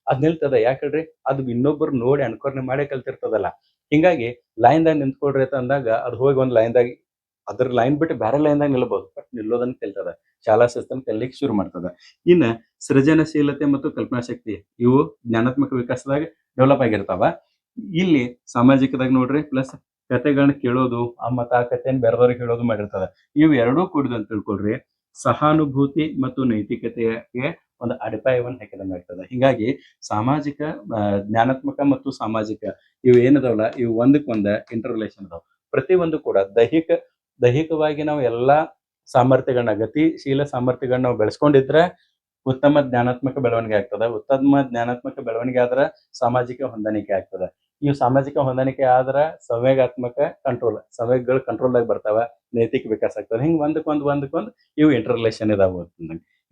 S1: ಅದ್ ನಿಲ್ತದ. ಯಾಕೆ ಹೇಳ್ರಿ? ಅದು ಇನ್ನೊಬ್ರು ನೋಡಿ ಅನುಕರಣೆ ಮಾಡೇ ಕಲ್ತಿರ್ತದಲ್ಲ. ಹಿಂಗಾಗಿ ಲೈನ್ದಾಗ ನಿಂತ್ಕೊಳ್ರಿ ಅಂತ ಅಂದಾಗ ಅದು ಹೋಗಿ ಒಂದು ಲೈನ್ದಾಗ ಅದ್ರ ಲೈನ್ ಬಿಟ್ಟು ಬೇರೆ ಲೈನ್ದಾಗ ನಿಲ್ಬಹುದು. ಬಟ್ ನಿಲ್ಲೋದನ್ನ ಕಲ್ತದ. ಶಾಲಾ ಶಿಸ್ತನ್ನ ಕಲಿಲಿಕ್ಕೆ ಶುರು ಮಾಡ್ತದ. ಇನ್ನ ಸೃಜನಶೀಲತೆ ಮತ್ತು ಕಲ್ಪನಾ ಶಕ್ತಿ ಇವು ಜ್ಞಾನಾತ್ಮಕ ವಿಕಾಸದಾಗ ಡೆವಲಪ್ ಆಗಿರ್ತಾವ. ಇಲ್ಲಿ ಸಾಮಾಜಿಕದಾಗ ನೋಡ್ರಿ ಪ್ಲಸ್ ಕತೆಗಳನ್ನ ಕೇಳೋದು ಮತ್ತ ಆ ಕಥೆಯನ್ನು ಬೇರೆದವ್ರಿಗೆ ಹೇಳೋದು ಮಾಡಿರ್ತದ. ಇವು ಎರಡೂ ಕೂಡಿದ ಅಂತ ತಿಳ್ಕೊಳ್ರಿ ಸಹಾನುಭೂತಿ ಮತ್ತು ನೈತಿಕತೆಗೆ ಒಂದು ಅಡಿಪಾಯವನ್ನು ಹಾಕಿದಂಗೆ ಆಗ್ತದೆ. ಹಿಂಗಾಗಿ ಸಾಮಾಜಿಕ ಜ್ಞಾನಾತ್ಮಕ ಮತ್ತು ಸಾಮಾಜಿಕ ಇವು ಏನದಾವಲ್ಲ ಇವು ಒಂದಕ್ಕೊಂದ ಇಂಟರ್ ರಿಲೇಷನ್ ಅದಾವ. ಪ್ರತಿಯೊಂದು ಕೂಡ ದೈಹಿಕವಾಗಿ ನಾವು ಎಲ್ಲಾ ಸಾಮರ್ಥ್ಯಗಳನ್ನ ಗತಿಶೀಲ ಸಾಮರ್ಥ್ಯಗಳನ್ನ ನಾವು ಬೆಳೆಸ್ಕೊಂಡಿದ್ರೆ ಉತ್ತಮ ಜ್ಞಾನಾತ್ಮಕ ಬೆಳವಣಿಗೆ ಆಗ್ತದೆ. ಉತ್ತಮ ಜ್ಞಾನಾತ್ಮಕ ಬೆಳವಣಿಗೆ ಆದ್ರೆ ಸಾಮಾಜಿಕ ಹೊಂದಾಣಿಕೆ ಆಗ್ತದೆ. ಇವು ಸಾಮಾಜಿಕ ಹೊಂದಾಣಿಕೆ ಆದ್ರೆ ಸಂವೇಗಾತ್ಮಕ ಸಂವೇಗಗಳು ಕಂಟ್ರೋಲ್ದಾಗ ಬರ್ತಾವ. ನೈತಿಕ ವಿಕಾಸ ಆಗ್ತದೆ. ಹಿಂಗೆ ಒಂದಕ್ಕೊಂದು ಇವು ಇಂಟರ್ ರಿಲೇಷನ್ ಇದಾವ.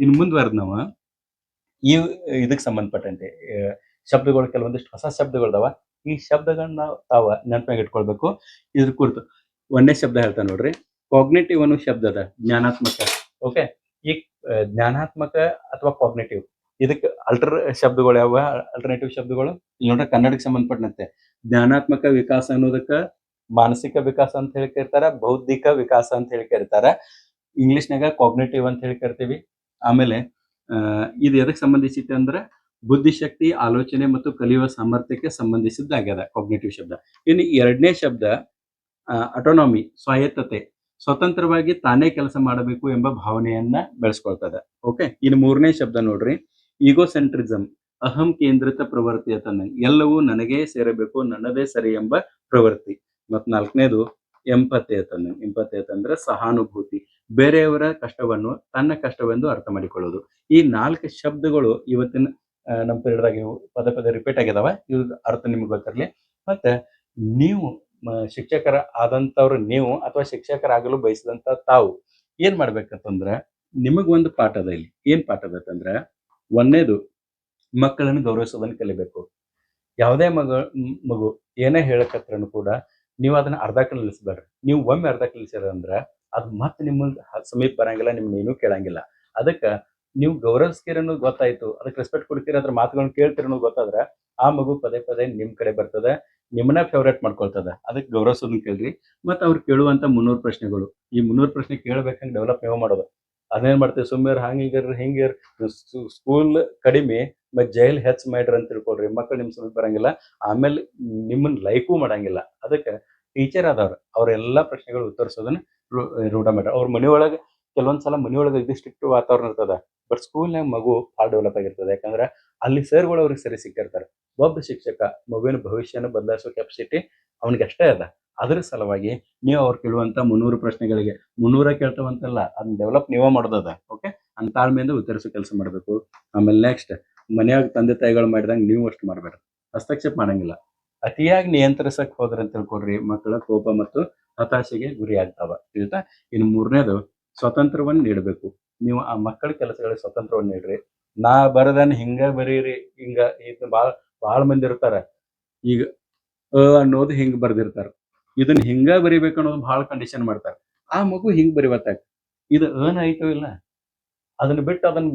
S1: ಇನ್ನು ಮುಂದುವರೆದ್ ನಾವು ಇದಕ್ಕೆ ಸಂಬಂಧಪಟ್ಟಂತೆ ಶಬ್ದಗಳು ಕೆಲವೊಂದಿಷ್ಟು ಹೊಸ ಶಬ್ದಗಳದಾವ. ಈ ಶಬ್ದಗಳನ್ನ ತಾವ ನೆನಪಾಗಿ ಇಟ್ಕೊಳ್ಬೇಕು. ಇದ್ರ ಕುರಿತು ಒಂದೇ ಶಬ್ದ ಹೇಳ್ತಾ ನೋಡ್ರಿ. ಕಾಗ್ನೇಟಿವ್ ಅನ್ನೋ ಶಬ್ದ ಅದ ಜ್ಞಾನಾತ್ಮಕ. ಓಕೆ, ಈ ಜ್ಞಾನಾತ್ಮಕ ಅಥವಾ ಕಾಗ್ನೇಟಿವ್ ಇದಕ್ಕೆ ಶಬ್ದಗಳು ಯಾವ ಅಲ್ಟರ್ನೇಟಿವ್ ಶಬ್ದಗಳು ಇಲ್ಲಿ ನೋಡ್ರಿ. ಕನ್ನಡಕ್ಕೆ ಸಂಬಂಧಪಟ್ಟಂತೆ ಜ್ಞಾನಾತ್ಮಕ ವಿಕಾಸ ಅನ್ನೋದಕ್ಕ ಮಾನಸಿಕ ವಿಕಾಸ ಅಂತ ಹೇಳಿ ಕರಿತಾರ, ಬೌದ್ಧಿಕ ವಿಕಾಸ ಅಂತ ಹೇಳಿ ಕರಿತಾರ. ಇಂಗ್ಲಿಷ್ನಾಗ ಕಾಗ್ನೇಟಿವ್ ಅಂತ ಹೇಳಿ ಕರಿತೀವಿ. ಆಮೇಲೆ ಇದು ಎದಕ್ಕೆ ಸಂಬಂಧಿಸಿತ್ತೆ ಅಂದ್ರೆ ಬುದ್ಧಿಶಕ್ತಿ, ಆಲೋಚನೆ ಮತ್ತು ಕಲಿಯುವ ಸಾಮರ್ಥ್ಯಕ್ಕೆ ಸಂಬಂಧಿಸಿದ್ದಾಗ್ಯದ ಕಾಗ್ನೇಟಿವ್ ಶಬ್ದ. ಇನ್ನು ಎರಡನೇ ಶಬ್ದ ಅಟೋನಾಮಿ, ಸ್ವಾಯತ್ತತೆ, ಸ್ವತಂತ್ರವಾಗಿ ತಾನೇ ಕೆಲಸ ಮಾಡಬೇಕು ಎಂಬ ಭಾವನೆಯನ್ನ ಬೆಳೆಸ್ಕೊಳ್ತದೆ. ಓಕೆ, ಇನ್ನು ಮೂರನೇ ಶಬ್ದ ನೋಡ್ರಿ ಈಗೋಸೆಂಟ್ರಿಸಮ್, ಅಹಂ ಕೇಂದ್ರಿತ ಪ್ರವೃತ್ತಿ ಅಂತಂದಂಗೆ ಎಲ್ಲವೂ ನನಗೇ ಸೇರಬೇಕು, ನನ್ನದೇ ಸರಿ ಎಂಬ ಪ್ರವೃತ್ತಿ. ಮತ್ ನಾಲ್ಕನೇದು ಎಂಪತಿ ಅಂತಂದ್ರೆ ಸಹಾನುಭೂತಿ, ಬೇರೆಯವರ ಕಷ್ಟವನ್ನು ತನ್ನ ಕಷ್ಟವೆಂದು ಅರ್ಥ ಮಾಡಿಕೊಳ್ಳೋದು. ಈ 4 ಶಬ್ದಗಳು ಇವತ್ತಿನ ನಮ್ಮ ಪೀರಿಯಡ್ದಾಗ ಇವು ಪದೇ ರಿಪೀಟ್ ಆಗಿದಾವ. ಇವ್ ಅರ್ಥ ನಿಮ್ಗೆ ಗೊತ್ತಿರಲಿ. ಮತ್ತೆ ನೀವು ಶಿಕ್ಷಕರ ಆದಂತವ್ರು ನೀವು ಅಥವಾ ಶಿಕ್ಷಕರಾಗಲು ಬಯಸಿದಂತ ತಾವು ಏನ್ ಮಾಡ್ಬೇಕಂತಂದ್ರ ನಿಮಗ್ ಒಂದು ಪಾಠ ಅದ. ಇಲ್ಲಿ ಏನ್ ಪಾಠ ಅದಂದ್ರ ಒಂದೇದು ಮಕ್ಕಳನ್ನು ಗೌರವಿಸೋದನ್ನ ಕಲಿಬೇಕು. ಯಾವುದೇ ಮಗು ಏನೇ ಹೇಳಕತ್ರನು ಕೂಡ ನೀವು ಅದನ್ನ ಅರ್ಧಕ್ಕೆ ನಿಲ್ಲಿಸ್ಬೇಡ್ರಿ. ನೀವು ಒಮ್ಮೆ ಅರ್ಧ ಕಲಿಸಿರ ಅಂದ್ರ ಅದ್ ಮತ್ತೆ ನಿಮ್ಮ ಸಮೀಪ ಬರಂಗಿಲ್ಲ, ನಿಮ್ನ ಏನೂ ಕೇಳಂಗಿಲ್ಲ. ಅದಕ್ಕ ನೀವು ಗೌರವಿಸ್ತೀರ ಅನ್ನೋದು ಗೊತ್ತಾಯ್ತು, ಅದಕ್ಕೆ ರೆಸ್ಪೆಕ್ಟ್ ಕೊಡ್ತೀರ, ಅದ್ರ ಮಾತುಗಳನ್ನ ಕೇಳ್ತೀರ ಅನ್ನೋದು ಗೊತ್ತಾದ್ರೆ ಆ ಮಗು ಪದೇ ನಿಮ್ ಕಡೆ ಬರ್ತದೆ, ನಿಮ್ಮನ್ನ ಫೇವ್ರೇಟ್ ಮಾಡ್ಕೊಳ್ತದ. ಅದಕ್ಕೆ ಗೌರವಿಸೋದನ್ನ ಕೇಳ್ರಿ. ಮತ್ತೆ ಅವ್ರು ಕೇಳುವಂತ 300 ಪ್ರಶ್ನೆಗಳು, ಈ 300 ಪ್ರಶ್ನೆ ಕೇಳ್ಬೇಕಂಗ್ ಡೆವಲಪ್ ನೀವು ಮಾಡೋದು. ಅದೇನ್ ಮಾಡ್ತೀವಿ, ಸುಮ್ಮನೆ ಹಿಂಗಿರ್ ಸ್ಕೂಲ್ ಕಡಿಮೆ ಮತ್ ಜೈಲ್ ಹೆಚ್ಚ ಮಾಡ್ರಿ ಅಂತ ತಿಳ್ಕೊಳ್ರಿ. ಮಕ್ಕಳು ನಿಮ್ ಸಮೀಪ ಬರಂಗಿಲ್ಲ, ಆಮೇಲೆ ನಿಮ್ಮನ್ನ ಲೈಕು ಮಾಡಂಗಿಲ್ಲ. ಅದಕ್ಕೆ ಟೀಚರ್ ಆದವ್ರು ಅವ್ರೆಲ್ಲಾ ಪ್ರಶ್ನೆಗಳು ಉತ್ತರಿಸೋದನ್ನ ರೂಢ ಮಾಡ್ರಿ. ಅವ್ರ ಮನೆಯೊಳಗೆ ಕೆಲವೊಂದ್ಸಲ ಮನೆಯೊಳಗೆ ಸ್ಟ್ರಿಕ್ಟ್ ವಾತಾವರಣ ಇರ್ತದ. ಬಟ್ ಸ್ಕೂಲ್ನಾಗ ಮಗು ಭಾಳ ಡೆವಲಪ್ ಆಗಿರ್ತದೆ. ಯಾಕಂದ್ರೆ ಅಲ್ಲಿ ಸರ್ಗಳು ಅವ್ರಿಗೆ ಸರಿ ಸಿಕ್ಕಿರ್ತಾರೆ. ಒಬ್ಬ ಶಿಕ್ಷಕ ಮಗುವಿನ ಭವಿಷ್ಯನ ಬದಲಾಯಿಸೋ ಕೆಪಾಸಿಟಿ ಅವನಿಗೆ ಅಷ್ಟೇ ಅದ. ಅದ್ರ ಸಲುವಾಗಿ ನೀವು ಅವ್ರು ಕೇಳುವಂತ 300 ಪ್ರಶ್ನೆಗಳಿಗೆ 300 ಕೇಳ್ತಾವಂತಲ್ಲ, ಅದನ್ನ ಡೆವಲಪ್ ನೀವೇ ಮಾಡೋದದ. ಓಕೆ, ಅಂತ ತಾಳ್ಮೆಯಿಂದ ಉತ್ತರಿಸೋ ಕೆಲಸ ಮಾಡ್ಬೇಕು. ಆಮೇಲೆ ನೆಕ್ಸ್ಟ್ ಮನ್ಯಾಗ ತಂದೆ ತಾಯಿಗಳು ಮಾಡಿದಂಗೆ ನೀವು ಅಷ್ಟು ಮಾಡ್ಬೇಡ್ರಿ. ಹಸ್ತಕ್ಷೇಪ ಮಾಡಂಗಿಲ್ಲ. ಅತಿಯಾಗಿ ನಿಯಂತ್ರಿಸಕ್ ಹೋದ್ರ ಅಂತ ತಿಳ್ಕೊಡ್ರಿ ಮಕ್ಕಳ ಕೋಪ ಮತ್ತು ಹತಾಶೆಗೆ ಗುರಿ ಆಗ್ತಾವ. ತಿಳಿತಾ? ಇನ್ನು ಮೂರನೇದು ಸ್ವತಂತ್ರವನ್ನು ನೀಡಬೇಕು. ನೀವು ಆ ಮಕ್ಕಳ ಕೆಲಸಗಳಿಗೆ ಸ್ವತಂತ್ರವನ್ನು ನೀಡ್ರಿ. ನಾ ಬರದನ್ ಹಿಂಗ ಬರೀರಿ, ಹಿಂಗ ಇದು ಬಾಳ ಮಂದಿ ಇರ್ತಾರ. ಈಗ ಅನ್ನೋದು ಹಿಂಗ್ ಬರ್ದಿರ್ತಾರ, ಇದನ್ನ ಹಿಂಗ ಬರಿಬೇಕು ಅನ್ನೋದು ಬಹಳ ಕಂಡೀಷನ್ ಮಾಡ್ತಾರ. ಆ ಮಗು ಹಿಂಗ್ ಬರಿವತ್ತಾಗ ಇದು ಆಯ್ತೋ ಇಲ್ಲ, ಅದನ್ನ ಬಿಟ್ಟು ಅದನ್ನ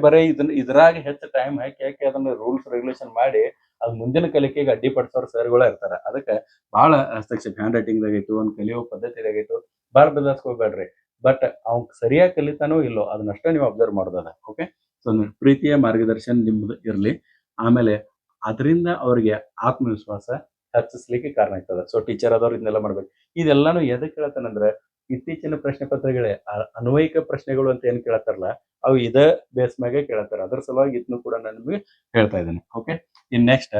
S1: ಬರೇ ಇದ್ರಾಗ ಹೆಚ್ಚು ಟೈಮ್ ಹಾಕಿ ಅದನ್ನ ರೂಲ್ಸ್ ರೆಗ್ಯುಲೇಷನ್ ಮಾಡಿ ಅದ್ ಮುಂದಿನ ಕಲಿಕೆಗೆ ಅಡ್ಡಿಪಡಿಸೋರು ಸರ್ಗಳ ಇರ್ತಾರ. ಅದಕ್ಕೆ ಬಹಳ ಹಸ್ತಕ್ಷೇಪ, ಹ್ಯಾಂಡ್ ರೈಟಿಂಗ್ ಆಗೈತು, ಒಂದ್ ಕಲಿಯೋ ಪದ್ಧತಿದಾಗೈತು, ಬಾಳ ಬದಲಾಯಿಸ್ಕೋಬೇಡ್ರಿ. ಬಟ್ ಅವ್ನ್ ಸರಿಯಾಗಿ ಕಲಿತಾನೋ ಇಲ್ಲೋ ಅದನ್ನಷ್ಟೇ ನೀವು ಅಬ್ಸರ್ವ್ ಮಾಡೋದದ. ಓಕೆ, ಸೊ ಪ್ರೀತಿಯ ಮಾರ್ಗದರ್ಶನ ನಿಮ್ದು ಇರ್ಲಿ. ಆಮೇಲೆ ಅದರಿಂದ ಅವ್ರಿಗೆ ಆತ್ಮವಿಶ್ವಾಸ ಹೆಚ್ಚಿಸ್ಲಿಕ್ಕೆ ಕಾರಣ ಆಗ್ತದೆ. ಸೊ ಟೀಚರ್ ಆದವ್ರು ಇದನ್ನೆಲ್ಲ ಮಾಡ್ಬೇಕು. ಇದೆಲ್ಲಾನು ಎದಕ್ಕೆ ಹೇಳ್ತಾನಂದ್ರೆ ಇತ್ತೀಚಿನ ಪ್ರಶ್ನೆ ಪತ್ರಿಕೆಗಳೇ ಅನ್ವಯಿಕ ಪ್ರಶ್ನೆಗಳು ಅಂತ ಏನ್ ಕೇಳತ್ತಾರಲ್ಲ, ಅವು ಇದ ಬೇಸ್ ಮ್ಯಾಗೆ ಕೇಳತ್ತಾರ. ಅದ್ರ ಸಲುವಾಗಿ ಇದನ್ನು ಕೂಡ ನಾನು ನಿಮಗೆ ಹೇಳ್ತಾ ಇದ್ದೇನೆ. ಓಕೆ, ಇನ್ ನೆಕ್ಸ್ಟ್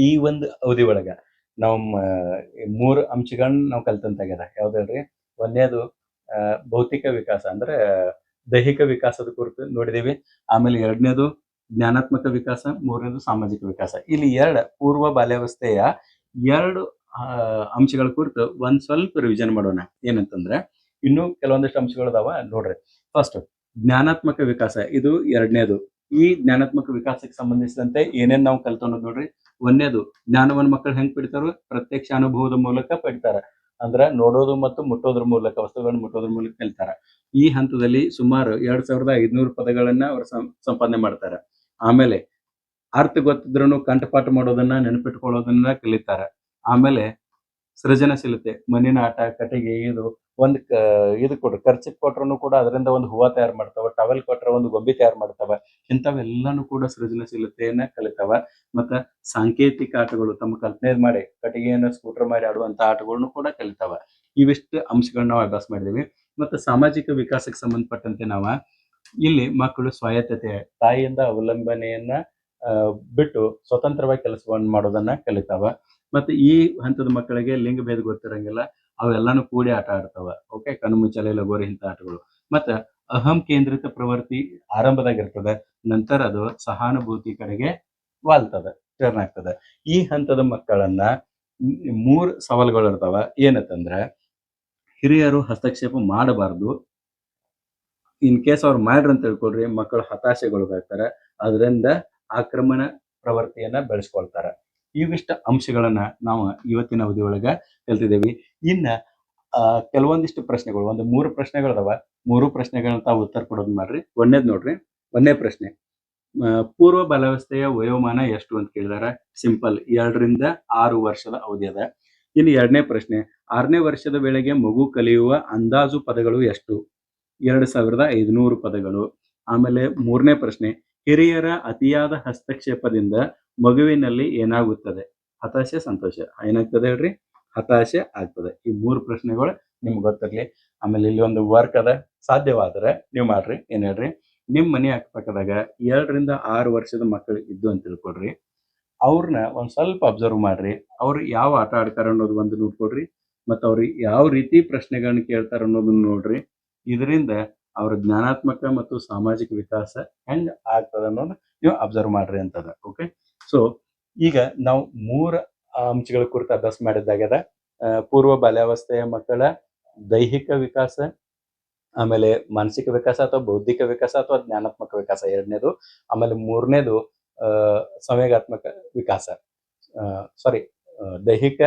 S1: ಈ ಒಂದು ಅವಧಿ ಒಳಗ ನಾವು 3 ಅಂಶಗಳನ್ನ ನಾವು ಕಲ್ತಂತಾಗ್ಯದ. ಯಾವ್ದ್ರಿ? ಒಂದೇದು ಭೌತಿಕ ವಿಕಾಸ ಅಂದ್ರೆ ದೈಹಿಕ ವಿಕಾಸದ ಕುರಿತು ನೋಡಿದೀವಿ. ಆಮೇಲೆ ಎರಡನೇದು ಜ್ಞಾನಾತ್ಮಕ ವಿಕಾಸ, ಮೂರನೇದು ಸಾಮಾಜಿಕ ವಿಕಾಸ. ಇಲ್ಲಿ ಪೂರ್ವ ಬಾಲ್ಯಾವಸ್ಥೆಯ 2 ಅಂಶಗಳ ಕುರಿತು ಒಂದ್ ಸ್ವಲ್ಪ ರಿವಿಷನ್ ಮಾಡೋಣ. ಏನಂತಂದ್ರೆ ಇನ್ನು ಕೆಲವೊಂದಿಷ್ಟು ಅಂಶಗಳು ಅದಾವ ನೋಡ್ರಿ. ಫಸ್ಟ್ ಜ್ಞಾನಾತ್ಮಕ ವಿಕಾಸ, ಇದು ಎರಡನೇದು. ಈ ಜ್ಞಾನಾತ್ಮಕ ವಿಕಾಸಕ್ಕೆ ಸಂಬಂಧಿಸಿದಂತೆ ಏನೇನ್ ನಾವು ಕಲ್ತು ಅನ್ನೋದು ನೋಡ್ರಿ. ಒಂದೇದು ಜ್ಞಾನವನ್ನು ಮಕ್ಕಳು ಹೆಂಗ್ ಪಡಿತಾರೋ ಪ್ರತ್ಯಕ್ಷ ಅನುಭವದ ಮೂಲಕ ಪಡಿತಾರ. ಅಂದ್ರ ನೋಡೋದು ಮತ್ತು ಮುಟ್ಟೋದ್ರ ಮೂಲಕ ವಸ್ತುಗಳನ್ನು ಮುಟ್ಟೋದ್ರ ಮೂಲಕ ಕಲಿತಾರ. ಈ ಹಂತದಲ್ಲಿ ಸುಮಾರು 2500 ಪದಗಳನ್ನ ಅವರು ಸಂಪಾದನೆ ಮಾಡ್ತಾರ. ಆಮೇಲೆ ಅರ್ಥ ಗೊತ್ತಿದ್ರೂ ಕಂಠಪಾಠ ಮಾಡೋದನ್ನ ನೆನಪಿಟ್ಕೊಳ್ಳೋದನ್ನ ಕಲಿತಾರ. ಆಮೇಲೆ ಸೃಜನಶೀಲತೆ, ಮಣ್ಣಿನ ಆಟ, ಕಟ್ಟಿಗೆ, ಇದು ಕೊಡ್ರಿ ಕರ್ಚಿಪ್ ಕೊಟ್ರು ಕೂಡ ಅದರಿಂದ ಒಂದು ಹೂವ ತಯಾರು ಮಾಡ್ತಾವ, ಟವೆಲ್ ಕೊಟ್ರ ಒಂದು ಗೊಂಬೆ ತಯಾರು ಮಾಡ್ತಾವ. ಇಂಥವೆಲ್ಲಾನು ಕೂಡ ಸೃಜನಶೀಲತೆಯನ್ನ ಕಲಿತಾವ. ಮತ್ತ ಸಾಂಕೇತಿಕ ಆಟಗಳು, ತಮ್ಮ ಕಲ್ಪನೆ ಮಾಡಿ ಕಟ್ಟಿಗೆಯನ್ನ ಸ್ಕೂಟರ್ ಮಾಡಿ ಆಡುವಂತ ಆಟಗಳನ್ನು ಕೂಡ ಕಲಿತಾವ. ಇವಿಷ್ಟು ಅಂಶಗಳನ್ನ ನಾವು ಅಭ್ಯಾಸ ಮಾಡಿದೀವಿ. ಮತ್ತು ಸಾಮಾಜಿಕ ವಿಕಾಸಕ್ಕೆ ಸಂಬಂಧಪಟ್ಟಂತೆ ಇಲ್ಲಿ ಮಕ್ಕಳು ಸ್ವಾಯತ್ತತೆ, ತಾಯಿಯಿಂದ ಅವಲಂಬನೆಯನ್ನ ಬಿಟ್ಟು ಸ್ವತಂತ್ರವಾಗಿ ಕೆಲಸವನ್ನು ಮಾಡೋದನ್ನ ಕಲಿತಾವ. ಮತ್ತೆ ಈ ಹಂತದ ಮಕ್ಕಳಿಗೆ ಲಿಂಗ ಭೇದ ಗೊತ್ತಿರಂಗಿಲ್ಲ, ಅವೆಲ್ಲಾನು ಕೂಡಿ ಆಟ ಆಡ್ತಾವ. ಓಕೆ, ಕಣ್ಣು ಮುಚ್ಚಾಲೆ, ಲಗೋರಿ ಇಂಥ ಆಟಗಳು. ಮತ್ತ ಅಹಂ ಕೇಂದ್ರಿತ ಪ್ರವೃತ್ತಿ ಆರಂಭದಾಗಿರ್ತದ, ನಂತರ ಅದು ಸಹಾನುಭೂತಿ ಕಡೆಗೆ ವಾಲ್ತದ, ಟರ್ನ್ ಆಗ್ತದ. ಈ ಹಂತದ ಮಕ್ಕಳನ್ನ 3 ಸವಾಲುಗಳು ಇರ್ತಾವ. ಏನಂತಂದ್ರ ಹಿರಿಯರು ಹಸ್ತಕ್ಷೇಪ ಮಾಡಬಾರ್ದು. ಇನ್ ಕೇಸ್ ಅವ್ರು ಮಾಡ್ರಿ ಅಂತ ತಿಳ್ಕೊಳ್ರಿ, ಮಕ್ಕಳು ಹತಾಶೆಗೊಳಗಾಗ್ತಾರೆ. ಅದರಿಂದ ಆಕ್ರಮಣ ಪ್ರವೃತ್ತಿಯನ್ನ ಬೆಳೆಸ್ಕೊಳ್ತಾರ. ಇವಿಷ್ಟ ಅಂಶಗಳನ್ನ ನಾವು ಇವತ್ತಿನ ಅವಧಿ ಒಳಗ ಕಲ್ತಿದ್ದೇವೆ. ಇನ್ನ ಕೆಲವೊಂದಿಷ್ಟು ಪ್ರಶ್ನೆಗಳು, ಒಂದು 3 ಪ್ರಶ್ನೆಗಳದಾವ. 3 ಪ್ರಶ್ನೆಗಳನ್ನ ತಾವು ಉತ್ತರ ಕೊಡೋದು ಮಾಡ್ರಿ. ಒಂದೇದ್ ನೋಡ್ರಿ, 1ನೇ ಪ್ರಶ್ನೆ, ಪೂರ್ವ ಬಾಲ್ಯಾವಸ್ಥೆಯ ವಯೋಮಾನ ಎಷ್ಟು ಅಂತ ಕೇಳಿದಾರ. ಸಿಂಪಲ್, 2 ರಿಂದ 6 ವರ್ಷದ ಅವಧಿ ಅದ. ಇನ್ನು 2ನೇ ಪ್ರಶ್ನೆ, 6ನೇ ವರ್ಷದ ವೇಳೆಗೆ ಮಗು ಕಲಿಯುವ ಅಂದಾಜು ಪದಗಳು ಎಷ್ಟು? 2500 ಪದಗಳು. ಆಮೇಲೆ 3ನೇ ಪ್ರಶ್ನೆ, ಹಿರಿಯರ ಅತಿಯಾದ ಹಸ್ತಕ್ಷೇಪದಿಂದ ಮಗುವಿನಲ್ಲಿ ಏನಾಗುತ್ತದೆ? ಹತಾಶೆ, ಸಂತೋಷ. ಏನಾಗ್ತದೆ ಹೇಳ್ರಿ? ಹತಾಶೆ ಆಗ್ತದೆ. ಈ 3 ಪ್ರಶ್ನೆಗಳು ನಿಮ್ಗೆ ಗೊತ್ತಿರ್ಲಿ. ಆಮೇಲೆ ಇಲ್ಲಿ ಒಂದು ವರ್ಕ್ ಅದ, ಸಾಧ್ಯವಾದ್ರೆ ನೀವು ಮಾಡ್ರಿ. ಏನ್ ಹೇಳ್ರಿ, ನಿಮ್ ಮನೆ ಅಕ್ಕಪಕ್ಕದಾಗ 2 ರಿಂದ 6 ವರ್ಷದ ಮಕ್ಕಳು ಇದ್ದು ಅಂತ ತಿಳ್ಕೊಡ್ರಿ. ಅವ್ರನ್ನ ಒಂದ್ ಸ್ವಲ್ಪ ಅಬ್ಸರ್ವ್ ಮಾಡ್ರಿ. ಅವ್ರು ಯಾವ ಆಟ ಆಡ್ತಾರ ಅನ್ನೋದು ಒಂದು ನೋಡ್ಕೊಡ್ರಿ. ಮತ್ತು ಅವ್ರು ಯಾವ ರೀತಿ ಪ್ರಶ್ನೆಗಳನ್ನ ಕೇಳ್ತಾರ ಅನ್ನೋದನ್ನ ನೋಡ್ರಿ. ಇದರಿಂದ ಅವ್ರ ಜ್ಞಾನಾತ್ಮಕ ಮತ್ತು ಸಾಮಾಜಿಕ ವಿಕಾಸ ಹೆಂಗ್ ಆಗ್ತದ ಅನ್ನೋದು ನೀವು ಅಬ್ಸರ್ವ್ ಮಾಡ್ರಿ ಅಂತದ. ಓಕೆ, ಸೊ ಈಗ ನಾವು 3 ಅಂಶಗಳ ಕುರಿತು ಅಭ್ಯಾಸ ಮಾಡಿದ್ದಾಗ್ಯದ. ಪೂರ್ವ ಬಾಲ್ಯಾವಸ್ಥೆಯ ಮಕ್ಕಳ ದೈಹಿಕ ವಿಕಾಸ, ಆಮೇಲೆ ಮಾನಸಿಕ ವಿಕಾಸ ಅಥವಾ ಬೌದ್ಧಿಕ ವಿಕಾಸ ಅಥವಾ ಜ್ಞಾನಾತ್ಮಕ ವಿಕಾಸ 2ನೇದು. ಆಮೇಲೆ 3ನೇದು ಸಂವೇಗಾತ್ಮಕ ವಿಕಾಸ. ದೈಹಿಕ,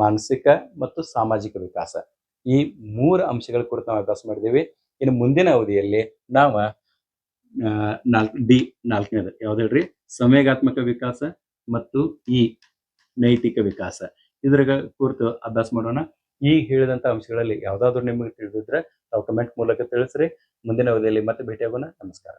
S1: ಮಾನಸಿಕ ಮತ್ತು ಸಾಮಾಜಿಕ ವಿಕಾಸ. ಈ 3 ಅಂಶಗಳ ಕುರಿತು ನಾವು ಅಭ್ಯಾಸ ಮಾಡಿದ್ದೀವಿ. ಇನ್ನು ಮುಂದಿನ ಅವಧಿಯಲ್ಲಿ ನಾವು 4ನೇದು ಯಾವ್ದು ಹೇಳ್ರಿ, ಸಂವೇಗಾತ್ಮಕ ವಿಕಾಸ ಮತ್ತು ನೈತಿಕ ವಿಕಾಸ, ಇದ್ರ ಕುರಿತು ಅಭ್ಯಾಸ ಮಾಡೋಣ. ಈ ಹೇಳಿದಂತ ಅಂಶಗಳಲ್ಲಿ ಯಾವ್ದಾದ್ರು ನಿಮಗೆ ತಿಳಿದಿದ್ರೆ ತಾವು ಕಮೆಂಟ್ ಮೂಲಕ ತಿಳಿಸ್ರಿ. ಮುಂದಿನ ಅವಧಿಯಲ್ಲಿ ಮತ್ತೆ ಭೇಟಿಯಾಗೋಣ. ನಮಸ್ಕಾರ.